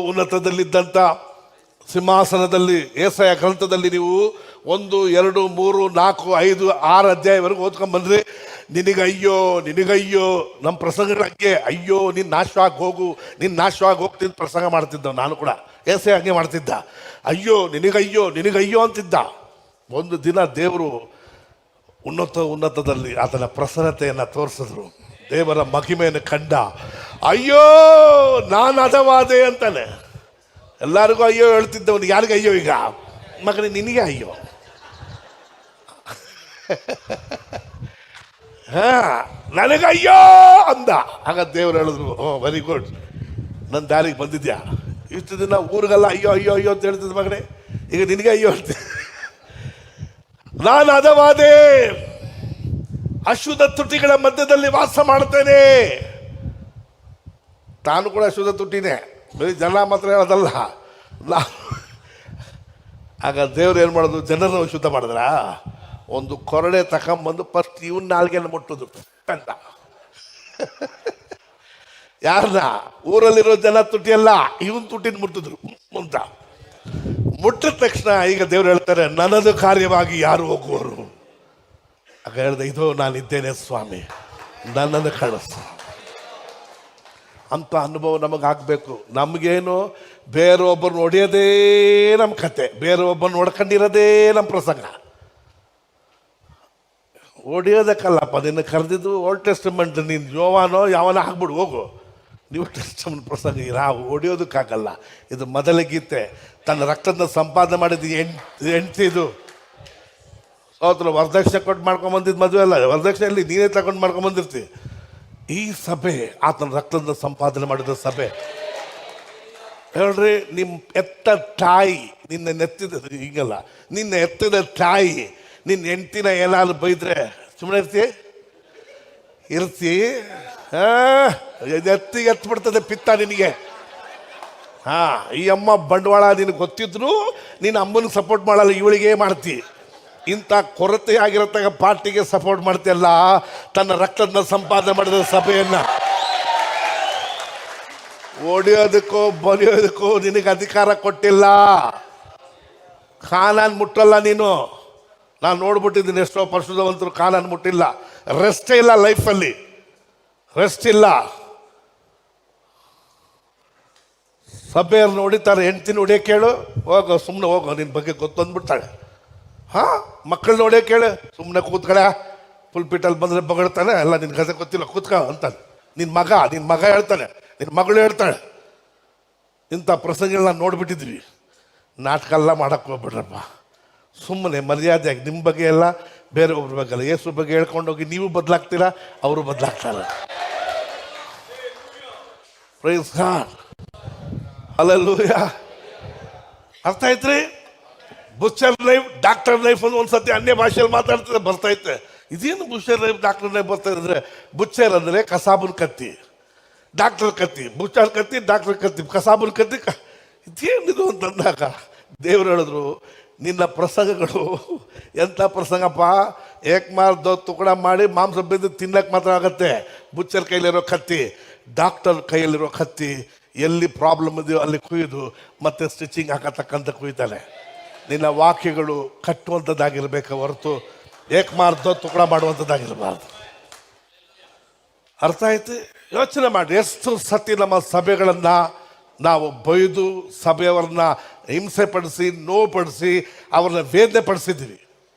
ಉನ್ನತದಲ್ಲಿದ್ದಂಥ ಸಿಂಹಾಸನದಲ್ಲಿ ಏಸಾಯ ಗ್ರಂಥದಲ್ಲಿ ನೀವು 1, 2, 3, 4, 5, 6 ಅಧ್ಯಾಯವರೆಗೂ ಓದ್ಕೊಂಡ್ಬಂದ್ರಿ. ನಿನಗಯ್ಯೋ ನಮ್ಮ ಪ್ರಸಂಗಗಳಿಗೆ ಅಯ್ಯೋ, ನೀನು ನಾಶವಾಗಿ ಹೋಗ್ತೀನಿ ಪ್ರಸಂಗ ಮಾಡ್ತಿದ್ದವು ನಾನು ಕೂಡ. ಏಸಾಯ ಹಂಗೆ ಮಾಡ್ತಿದ್ದ. ಅಯ್ಯೋ ನಿನಗಯ್ಯೋ ಅಂತಿದ್ದ. ಒಂದು ದಿನ ದೇವರು ಉನ್ನತದಲ್ಲಿ ಆತನ ಪ್ರಸನ್ನತೆಯನ್ನು ತೋರಿಸಿದ್ರು. ದೇವರ ಮಹಿಮೆಯನ್ನು ಕಂಡ. ಅಯ್ಯೋ ನಾನು ಹದವಾದೆ ಅಂತಾನೆ. ಎಲ್ಲರಿಗೂ ಅಯ್ಯೋ ಹೇಳ್ತಿದ್ದವನು. ಯಾರಿಗೆ ಅಯ್ಯೋ? ಈಗ ಮಗನೇ ನಿನಗೆ ಅಯ್ಯೋ. ನನಗಯ್ಯೋ ಅಂದ. ಆಗ ದೇವರು ಹೇಳಿದ್ರು, ವೆರಿ ಗುಡ್, ನನ್ನ ದಾರಿಗೆ ಬಂದಿದ್ಯಾ. ಇಷ್ಟು ದಿನ ಊರಿಗೆಲ್ಲ ಅಯ್ಯೋ ಅಂತ ಹೇಳ್ತಿದ್ದ ಮಗನೇ, ಈಗ ನಿನಗೆ ಅಯ್ಯೋ ಅಂತ. ನಾನು ಹದವಾದೆ, ಅಶುದ್ಧ ತುಟಿಗಳ ಮಧ್ಯದಲ್ಲಿ ವಾಸ ಮಾಡ್ತೇನೆ. ತಾನು ಕೂಡ ಅಶುದ್ಧ ತುಟಿನೇ, ಬರೀ ಜನ ಮಾತ್ರ ಹೇಳೋದಲ್ಲ. ಆಗ ದೇವ್ರು ಏನು ಮಾಡೋದು? ಜನರನ್ನು ಶುದ್ಧ ಮಾಡಿದ್ರ. ಒಂದು ಕೊರಡೆ ತಗೊಂಬಂದು ಫಸ್ಟ್ ಇವನ್ ನಾಲ್ಗೆಲ್ಲ ಮುಟ್ಟುದು ಅಂತ. ಯಾರನ್ನ? ಊರಲ್ಲಿರೋ ಜನ ತುಟಿಯಲ್ಲ, ಇವನ್ ತುಟಿನ ಮುಟ್ಟಿದ್ರು ಅಂತ. ಮುಟ್ಟಿದ ತಕ್ಷಣ ಈಗ ದೇವ್ರು ಹೇಳ್ತಾರೆ, ನನ್ನದು ಕಾರ್ಯವಾಗಿ ಯಾರು ಹೋಗುವರು? ಆಗ ಹೇಳ್ದೆ, ಇದು ನಾನಿದ್ದೇನೆ ಸ್ವಾಮಿ, ನನ್ನನ್ನು ಕಳಿಸು ಅಂತ ಅನುಭವ ನಮಗಾಗಬೇಕು. ನಮಗೇನು ಬೇರೊಬ್ಬರನ್ನ ಹೊಡೆಯೋದೇ ನಮ್ಮ ಕತೆ, ಬೇರೊಬ್ಬರನ್ನ ಹೊಡ್ಕೊಂಡಿರೋದೇ ನಮ್ಮ ಪ್ರಸಂಗ. ಹೊಡೆಯೋದಕ್ಕಲ್ಲಪ್ಪ ನಿನ್ನ ಕರೆದಿದ್ದು. ಓಲ್ಡ್ ಟೆಸ್ಟಮೆಂಟ್ ನೀನು ಯೋವಾನೋ ಯಾವನ ಆಗ್ಬಿಡು ಹೋಗು. ನ್ಯೂ ಟೆಸ್ಟಮೆಂಟ್ ಪ್ರಸಂಗ ನಾವು ಹೊಡೆಯೋದಕ್ಕಾಗಲ್ಲ. ಇದು ಮೊದಲ ಗೀತೆ. ತನ್ನ ರಕ್ತದ ಸಂಪಾದನೆ ಮಾಡಿದ್ದು ಹೆಂಡ್ತಿ ಇದು. ಸೋತ್ರ ವರದಕ್ಷಿಣೆ ಕೊಟ್ಟು ಮಾಡ್ಕೊಂಬಂದಿದ್ದು ಮದುವೆ ಅಲ್ಲ, ವರದಕ್ಷಿಣೆಯಲ್ಲಿ ನೀನೇ ತಗೊಂಡು ಮಾಡ್ಕೊಂಬಂದಿರ್ತಿ. ಈ ಸಭೆ ಆತನ ರಕ್ತದ ಸಂಪಾದನೆ ಮಾಡಿದ ಸಭೆ. ಹೇಳ್ರಿ, ನಿಮ್ಮ ಎತ್ತ ತಾಯಿ ನಿನ್ನ ನೆತ್ತಿದ ಹೀಗಲ್ಲ, ನಿನ್ನ ಎತ್ತದ ತಾಯಿ ನಿನ್ನ ಹೆಂಡ್ತಿನ ಏನಾದ್ರು ಬೈದ್ರೆ ಸುಮ್ಮನೆ ಇರ್ತಿ ಎತ್ತಿಗೆ ಎತ್ಬಿಡ್ತದೆ ಪಿತ್ತ ನಿನಗೆ. ಈ ಅಮ್ಮ ಬಂಡವಾಳ ನಿನಗೆ ಗೊತ್ತಿದ್ರು ನೀನು ಅಮ್ಮನಿಗೆ ಸಪೋರ್ಟ್ ಮಾಡಲ್ಲ, ಇವಳಿಗೆ ಮಾಡ್ತಿ. ಇಂಥ ಕೊರತೆ ಆಗಿರತ್ತಾಗ ಪಾರ್ಟಿಗೆ ಸಪೋರ್ಟ್ ಮಾಡ್ತಿಯಲ್ಲ. ತನ್ನ ರಕ್ತದ ಸಂಪಾದನೆ ಮಾಡಿದ ಸಭೆಯನ್ನ ಹೊಡೆಯೋದಕ್ಕೋ ಬಲಿಯೋದಕ್ಕೋ ನಿನಗೆ ಅಧಿಕಾರ ಕೊಟ್ಟಿಲ್ಲ. ಕಾನಾನ್ ಮುಟ್ಟಲ್ಲ ನೀನು. ನಾನು ನೋಡ್ಬಿಟ್ಟಿದ್ದೀನಿ ಎಷ್ಟೋ ಪರಿಶುದ್ಧವಂತರು ಕಾನಾನ್ ಮುಟ್ಟಿಲ್ಲ. ರೆಸ್ಟೇ ಇಲ್ಲ ಲೈಫಲ್ಲಿ, ರೆಸ್ಟ್ ಇಲ್ಲ. ಸಭೆಯವ್ರು ನೋಡಿತಾರೆ, ಹೆಂಡ್ತಿನ ಹೊಡಿಯೋಕೆ ಕೇಳು, ಹೋಗೋ ಸುಮ್ಮನೆ ಹೋಗೋ, ನಿನ್ನ ಬಗ್ಗೆ ಗೊತ್ತಂದ್ಬಿಡ್ತಾಳೆ. ಮಕ್ಕಳು ನೋಡಿಯೋ ಕೇಳು, ಸುಮ್ಮನೆ ಕೂತ್ಕಡೆ. ಪುಲ್ಪಿಟಲ್ಲಿ ಬಂದರೆ ಬಗಳ್ತಾನೆ, ಎಲ್ಲ ನಿನ್ನ ಕಥೆ ಗೊತ್ತಿಲ್ಲ ಕೂತ್ಕ ಅಂತಾನೆ. ನಿನ್ನ ಮಗ ಹೇಳ್ತಾನೆ, ನಿನ್ನ ಮಗಳು ಹೇಳ್ತಾಳೆ. ಇಂಥ ಪ್ರಸಂಗಗಳನ್ನ ನೋಡ್ಬಿಟ್ಟಿದ್ವಿ. ನಾಟಕ ಎಲ್ಲ ಮಾಡೋಕ್ಕೆ ಹೋಗ್ಬಿಡ್ರಪ್ಪ. ಸುಮ್ಮನೆ ಮರ್ಯಾದೆಯಾಗಿ ನಿಮ್ಮ ಬಗ್ಗೆ ಎಲ್ಲ ಬೇರೆಯೊಬ್ಬರ ಬಗ್ಗೆ ಅಲ್ಲ, ಯೇಸು ಬಗ್ಗೆ ಹೇಳ್ಕೊಂಡೋಗಿ ನೀವು ಬದಲಾಗ್ತೀರಾ, ಅವರು ಬದಲಾಗ್ತಾರೆ. Praise God, hallelujah. ಅರ್ಥ ಆಯ್ತ್ರಿ? ಬುಚ್ಚರ್ ಲೈಫ್, ಡಾಕ್ಟರ್ ಲೈಫ್ ಅಂತ ಒಂದ್ಸತಿ ಅನ್ಯ ಭಾಷೆಯಲ್ಲಿ ಮಾತಾಡ್ತಿದ್ರೆ ಬರ್ತೈತೆ. ಇದೇನು ಬುಚ್ಚರ್ ಲೈಫ್, ಡಾಕ್ಟರ್ ಲೈಫ್ ಬರ್ತಾ ಇದ್ರೆ? ಬುಚ್ಚರ್ ಅಂದರೆ ಕಸಾಬುನ್ ಕತ್ತಿ, ಡಾಕ್ಟರ್ ಕತ್ತಿ. ಬುಚ್ಚರ್ ಕತ್ತಿ, ಡಾಕ್ಟರ್ ಕತ್ತಿ, ಕಸಾಬುನ್ ಕತ್ತಿ. ಇದೇನಿದು ಅಂತಂದಾಗ ದೇವ್ರು ಹೇಳಿದ್ರು, ನಿನ್ನ ಪ್ರಸಂಗಗಳು ಎಂಥ ಪ್ರಸಂಗಪ್ಪ, ಏಕ್ಮಾರ್ದೋ ತುಕಡ ಮಾಡಿ ಮಾಂಸ ಬೆಂದು ತಿನ್ನಕ್ಕೆ ಮಾತ್ರ ಆಗತ್ತೆ. ಬುಚ್ಚರ್ ಕೈಲಿರೋ ಕತ್ತಿ, ಡಾಕ್ಟರ್ ಕೈಯಲ್ಲಿರೋ ಕತ್ತಿ ಎಲ್ಲಿ ಪ್ರಾಬ್ಲಮ್ ಇದೆಯೋ ಅಲ್ಲಿ ಕುಯ್ದು ಮತ್ತೆ ಸ್ಟಿಚಿಂಗ್ ಹಾಕತಕ್ಕಂಥ ಕುಯ್ತಾನೆ. ನಿನ್ನ ವಾಕ್ಯಗಳು ಕಟ್ಟುವಂಥದ್ದಾಗಿರ್ಬೇಕು ಹೊರತು ಏಕ್ಮಾರ್ದೋ ತುಕಡ ಮಾಡುವಂಥದ್ದಾಗಿರಬಾರ್ದು. ಅರ್ಥ ಆಯ್ತು? ಯೋಚನೆ ಮಾಡಿ, ಎಷ್ಟು ಸತಿ ನಮ್ಮ ಸಭೆಗಳನ್ನು ನಾವು ಬೈದು ಸಭೆಯವರನ್ನ ಹಿಂಸೆ ಪಡಿಸಿ, ನೋವುಪಡಿಸಿ, ಅವ್ರನ್ನ ವೇದನೆ ಪಡಿಸಿದ್ದೀವಿ.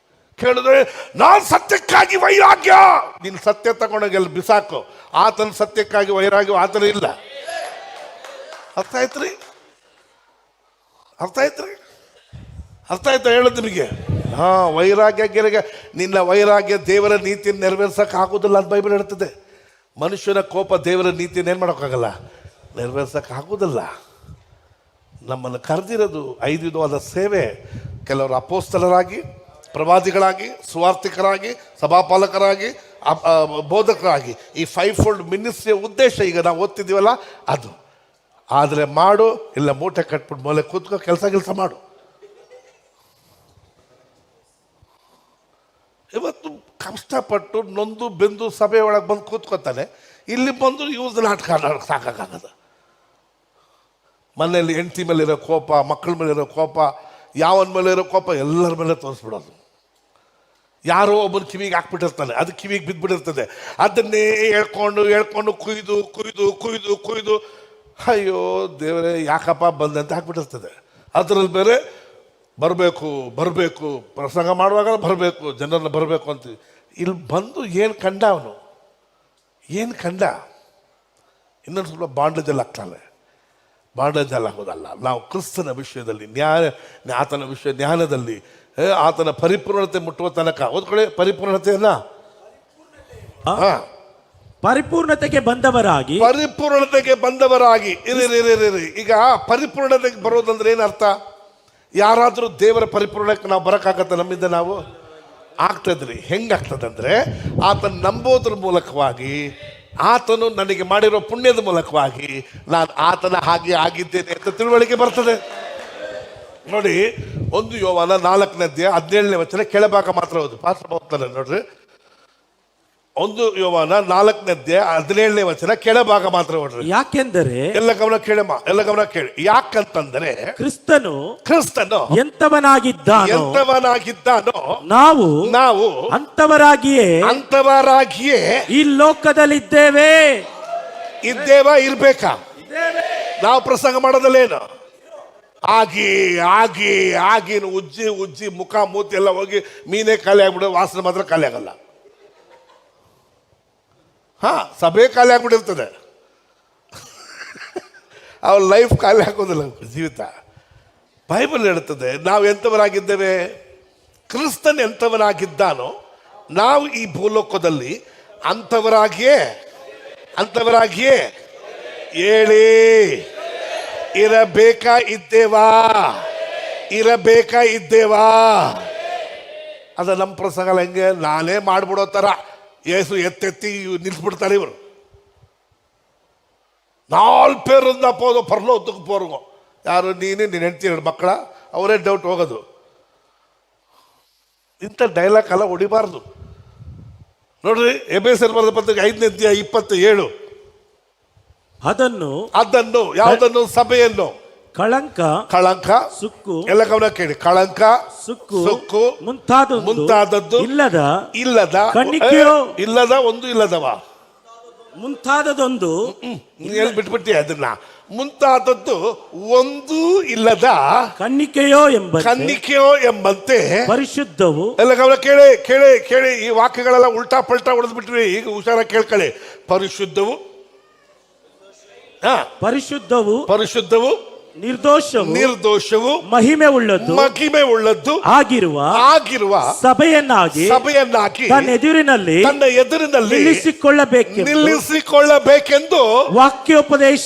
ಕೇಳಿದ್ರೆ ನಾನು ಸತ್ಯಕ್ಕಾಗಿ ವೈರಾಗ್ಯ. ನೀನು ಸತ್ಯ ತಗೊಂಡೋಗಿ ಅಲ್ಲಿ ಬಿಸಾಕು. ಆತನ ಸತ್ಯಕ್ಕಾಗಿ ವೈರಾಗ್ಯ ಆತನ ಇಲ್ಲ. ಅರ್ಥ ಆಯ್ತ್ರಿ? ಅರ್ಥ ಆಯ್ತ್ರಿ? ಅರ್ಥ ಆಯ್ತಾ ಹೇಳೋದು ನಿಮಗೆ? ವೈರಾಗ್ಯ ಗೆರೆಗೆ ನಿನ್ನ ವೈರಾಗ್ಯ ದೇವರ ನೀತಿಯನ್ನು ನೆರವೇರ್ಸಕ್ಕೆ ಆಗೋದಿಲ್ಲ ಅಂತ ಬೈಬಲ್ ಹೇಳ್ತದೆ. ಮನುಷ್ಯನ ಕೋಪ ದೇವರ ನೀತಿಯನ್ನು ಏನು ಮಾಡೋಕ್ಕಾಗಲ್ಲ, ನೆರವೇರ್ಸಕ್ಕೆ ಆಗೋದಿಲ್ಲ. ನಮ್ಮನ್ನು ಕರೆದಿರೋದು 5 ವಿಧವಾದ ಸೇವೆ. ಕೆಲವರು ಅಪೋಸ್ತಲರಾಗಿ, ಪ್ರವಾದಿಗಳಾಗಿ, ಸುವಾರ್ಥಿಕರಾಗಿ, ಸಭಾಪಾಲಕರಾಗಿ, ಬೋಧಕರಾಗಿ. ಈ 5 ಫೋಲ್ಡ್ ಮಿನಿಸ್ಟ್ರಿಯ ಉದ್ದೇಶ ಈಗ ನಾವು ಓದ್ತಿದ್ದೀವಲ್ಲ ಅದು. ಆದರೆ ಮಾಡು, ಇಲ್ಲ ಮೂಟೆ ಕಟ್ಬಿಟ್ಟು ಮೂಲೆ ಕೂತ್ಕೋ, ಕೆಲಸ ಮಾಡು. ಇವತ್ತು ಕಷ್ಟಪಟ್ಟು ನೊಂದು ಬೆಂದು ಸಭೆ ಒಳಗೆ ಬಂದು ಕೂತ್ಕೊತಾನೆ. ಇಲ್ಲಿ ಬಂದು ಇವ್ರದ್ದು ನಾಟಕ ಸಾಕಾಗದ. ಮನೆಯಲ್ಲಿ ಹೆಂಡತಿ ಮೇಲಿರೋ ಕೋಪ, ಮಕ್ಕಳ ಮೇಲಿರೋ ಕೋಪ, ಯಾವನ ಮೇಲೆ ಇರೋ ಕೋಪ ಎಲ್ಲರ ಮೇಲೆ ತೋರಿಸ್ಬಿಡೋದು. ಯಾರೋ ಒಬ್ಬನ ಕಿವಿಗೆ ಹಾಕ್ಬಿಟ್ಟಿರ್ತಾನೆ, ಅದು ಕಿವಿಗೆ ಬಿದ್ದುಬಿಟ್ಟಿರ್ತದೆ. ಅದನ್ನೇ ಹೇಳ್ಕೊಂಡು ಕುಯ್ದು ಅಯ್ಯೋ ದೇವರೇ ಯಾಕಪ್ಪ ಬಂದೆ ಅಂತ ಹಾಕ್ಬಿಟ್ಟಿರ್ತದೆ. ಅದರಲ್ಲಿ ಬೇರೆ ಬರಬೇಕು ಪ್ರಸಂಗ ಮಾಡುವಾಗ ಬರಬೇಕು, ಜನರನ್ನ ಬರಬೇಕು ಅಂತ. ಇಲ್ಲಿ ಬಂದು ಏನು ಕಂಡ ಅವನು? ಇನ್ನೊಂದು ಸ್ವಲ್ಪ ಬಾಂಡೇಜಲ್ಲಿ ಆಗ್ತಾನೆ. ಬಾಂಡೇಜಲ್ಲಿ ಆಗೋದಲ್ಲ. ನಾವು ಕ್ರಿಸ್ತನ ವಿಷಯದಲ್ಲಿ ಆತನ ವಿಷಯ ಜ್ಞಾನದಲ್ಲಿ ಆತನ ಪರಿಪೂರ್ಣತೆ ಮುಟ್ಟುವ ತನಕ ಓದ್ಕೊಳ್ಳಿ. ಪರಿಪೂರ್ಣತೆಯನ್ನ ಪರಿಪೂರ್ಣತೆಗೆ ಬಂದವರಾಗಿ ಇರಿ. ಈಗ ಪರಿಪೂರ್ಣತೆಗೆ ಬರೋದಂದ್ರೆ ಏನರ್ಥ? ಯಾರಾದರೂ ದೇವರ ಪರಿಪೂರ್ಣಕ್ಕೆ ನಾವು ಬರೋಕ್ಕಾಗತ್ತೆ? ನಮ್ಮಿಂದ ನಾವು ಆಗ್ತದ್ರಿ. ಹೆಂಗಾಗ್ತದಂದ್ರೆ ಆತನ ನಂಬೋದ್ರ ಮೂಲಕವಾಗಿ, ಆತನು ನನಗೆ ಮಾಡಿರೋ ಪುಣ್ಯದ ಮೂಲಕವಾಗಿ ನಾನು ಆತನ ಹಾಗೆ ಆಗಿದ್ದೇನೆ ಅಂತ ತಿಳುವಳಿಕೆ ಬರ್ತದೆ. ನೋಡಿ, 1 ಯೋವಾನ 4:17 ಕೆಳಭಾಗ ಮಾತ್ರ ಓದು. ಪಾತ್ರ ಹೋಗ್ತಾರೆ ನೋಡ್ರಿ. 1 ಯೋವಾನ 4:17 ಕೆಳಭಾಗ ಮಾತ್ರ ಓಡ್ರಿ. ಯಾಕೆಂದರೆ ಎಲ್ಲ ಗಮನ ಕೇಳಿ. ಯಾಕಂತಂದ್ರೆ ಕ್ರಿಸ್ತನು ಎಂತವನಾಗಿದ್ದಾನೋ ನಾವು ಅಂತವರಾಗಿಯೇ ಈ ಲೋಕದಲ್ಲಿದ್ದೇವೆ. ಇರ್ಬೇಕಾ? ನಾವು ಪ್ರಸಂಗ ಮಾಡೋದಲ್ಲೇನು? ಆಗಿ ಆಗಿ ಆಗಿ ಉಜ್ಜಿ ಉಜ್ಜಿ ಮುಖ ಮೂತಿ ಎಲ್ಲ ಹೋಗಿ ಮೀನೇ ಖಾಲಿ ಆಗ್ಬಿಡೋ, ವಾಸನೆ ಮಾತ್ರ ಖಾಲಿ ಆಗಲ್ಲ. ಹಾ, ಸಭೆ ಖಾಲಿ ಆಗ್ಬಿಟ್ಟಿರ್ತದೆ, ಅವ್ರ ಲೈಫ್ ಖಾಲಿ ಆಗೋದಿಲ್ಲ, ಜೀವಿತ. ಬೈಬಲ್ ಹೇಳುತ್ತದೆ ನಾವು ಎಂಥವರಾಗಿದ್ದೇವೆ, ಕ್ರಿಸ್ತನ್ ಎಂಥವನಾಗಿದ್ದಾನೋ ನಾವು ಈ ಭೂಲೋಕದಲ್ಲಿ ಅಂಥವರಾಗಿಯೇ ಹೇಳಿ ಇರಬೇಕಾ ಇದ್ದೇವಾ. ಅದ ನಮ್ಮ ಪ್ರಸಂಗ ಹೆಂಗೆ, ನಾನೇ ಮಾಡ್ಬಿಡೋ ಥರ ಏಸು ಎತ್ತೆತ್ತಿ ನಿಲ್ಸ್ಬಿಡ್ತಾರೆ ಇವರು. 4 பேர் இருந்தா போதும் பரலோகத்துக்கு போறோம். ಯಾರು, ನೀನು ನಿನ್ನ ಹೆಂಡತಿ 2 ಮಕ್ಕಳ, ಅವರೇ ಡೌಟ್ ಹೋಗೋದು. ಇಂಥ ಡೈಲಾಗ್ ಎಲ್ಲ ಹೊಡಿಬಾರ್ದು. ನೋಡ್ರಿ, ಎಬೇಸರ್ ಬರೆದ ಪತ್ರಿಕೆ 5ನೇ ಅಧ್ಯಾಯ 27. ಅದನ್ನು ಯಾವುದನ್ನು, ಸಭೆಯನ್ನು ಕಳಂಕ ಸುಕ್ಕು ಎಲ್ಲ ಗಮನ ಕೇಳಿ, ಕಳಂಕ ಸುಕ್ಕು ಮುಂತಾದದ್ದು ಇಲ್ಲದ ಒಂದು ಇಲ್ಲದವ ಮುಂತಾದದೊಂದು ಬಿಟ್ಬಿಡ್ತೀಯ ಅದನ್ನ. ಮುಂತಾದದ್ದು ಒಂದು ಇಲ್ಲದ ಕನ್ನಿಕೆಯೋ ಎಂಬಂತೆ ಪರಿಶುದ್ಧವು. ಎಲ್ಲ ಗಮನ ಕೇಳಿ ಈ ವಾಕ್ಯಗಳೆಲ್ಲ ಉಲ್ಟಾ ಪಲ್ಟಾ ಹೊಡೆದ್ಬಿಟ್ವಿ. ಈಗ ಹುಷಾರ ಕೇಳ್ಕೊಳ್ಳಿ. ಪರಿಶುದ್ಧವು ನಿರ್ದೋಷವು ಮಹಿಮೆ ಉಳ್ಳದ್ದು ಆಗಿರುವ ಸಭೆಯನ್ನಾಗಿ ತನ್ನ ಎದುರಿನಲ್ಲಿ ನಿಲ್ಲಿಸಿಕೊಳ್ಳಬೇಕೆಂದು ವಾಕ್ಯೋಪದೇಶ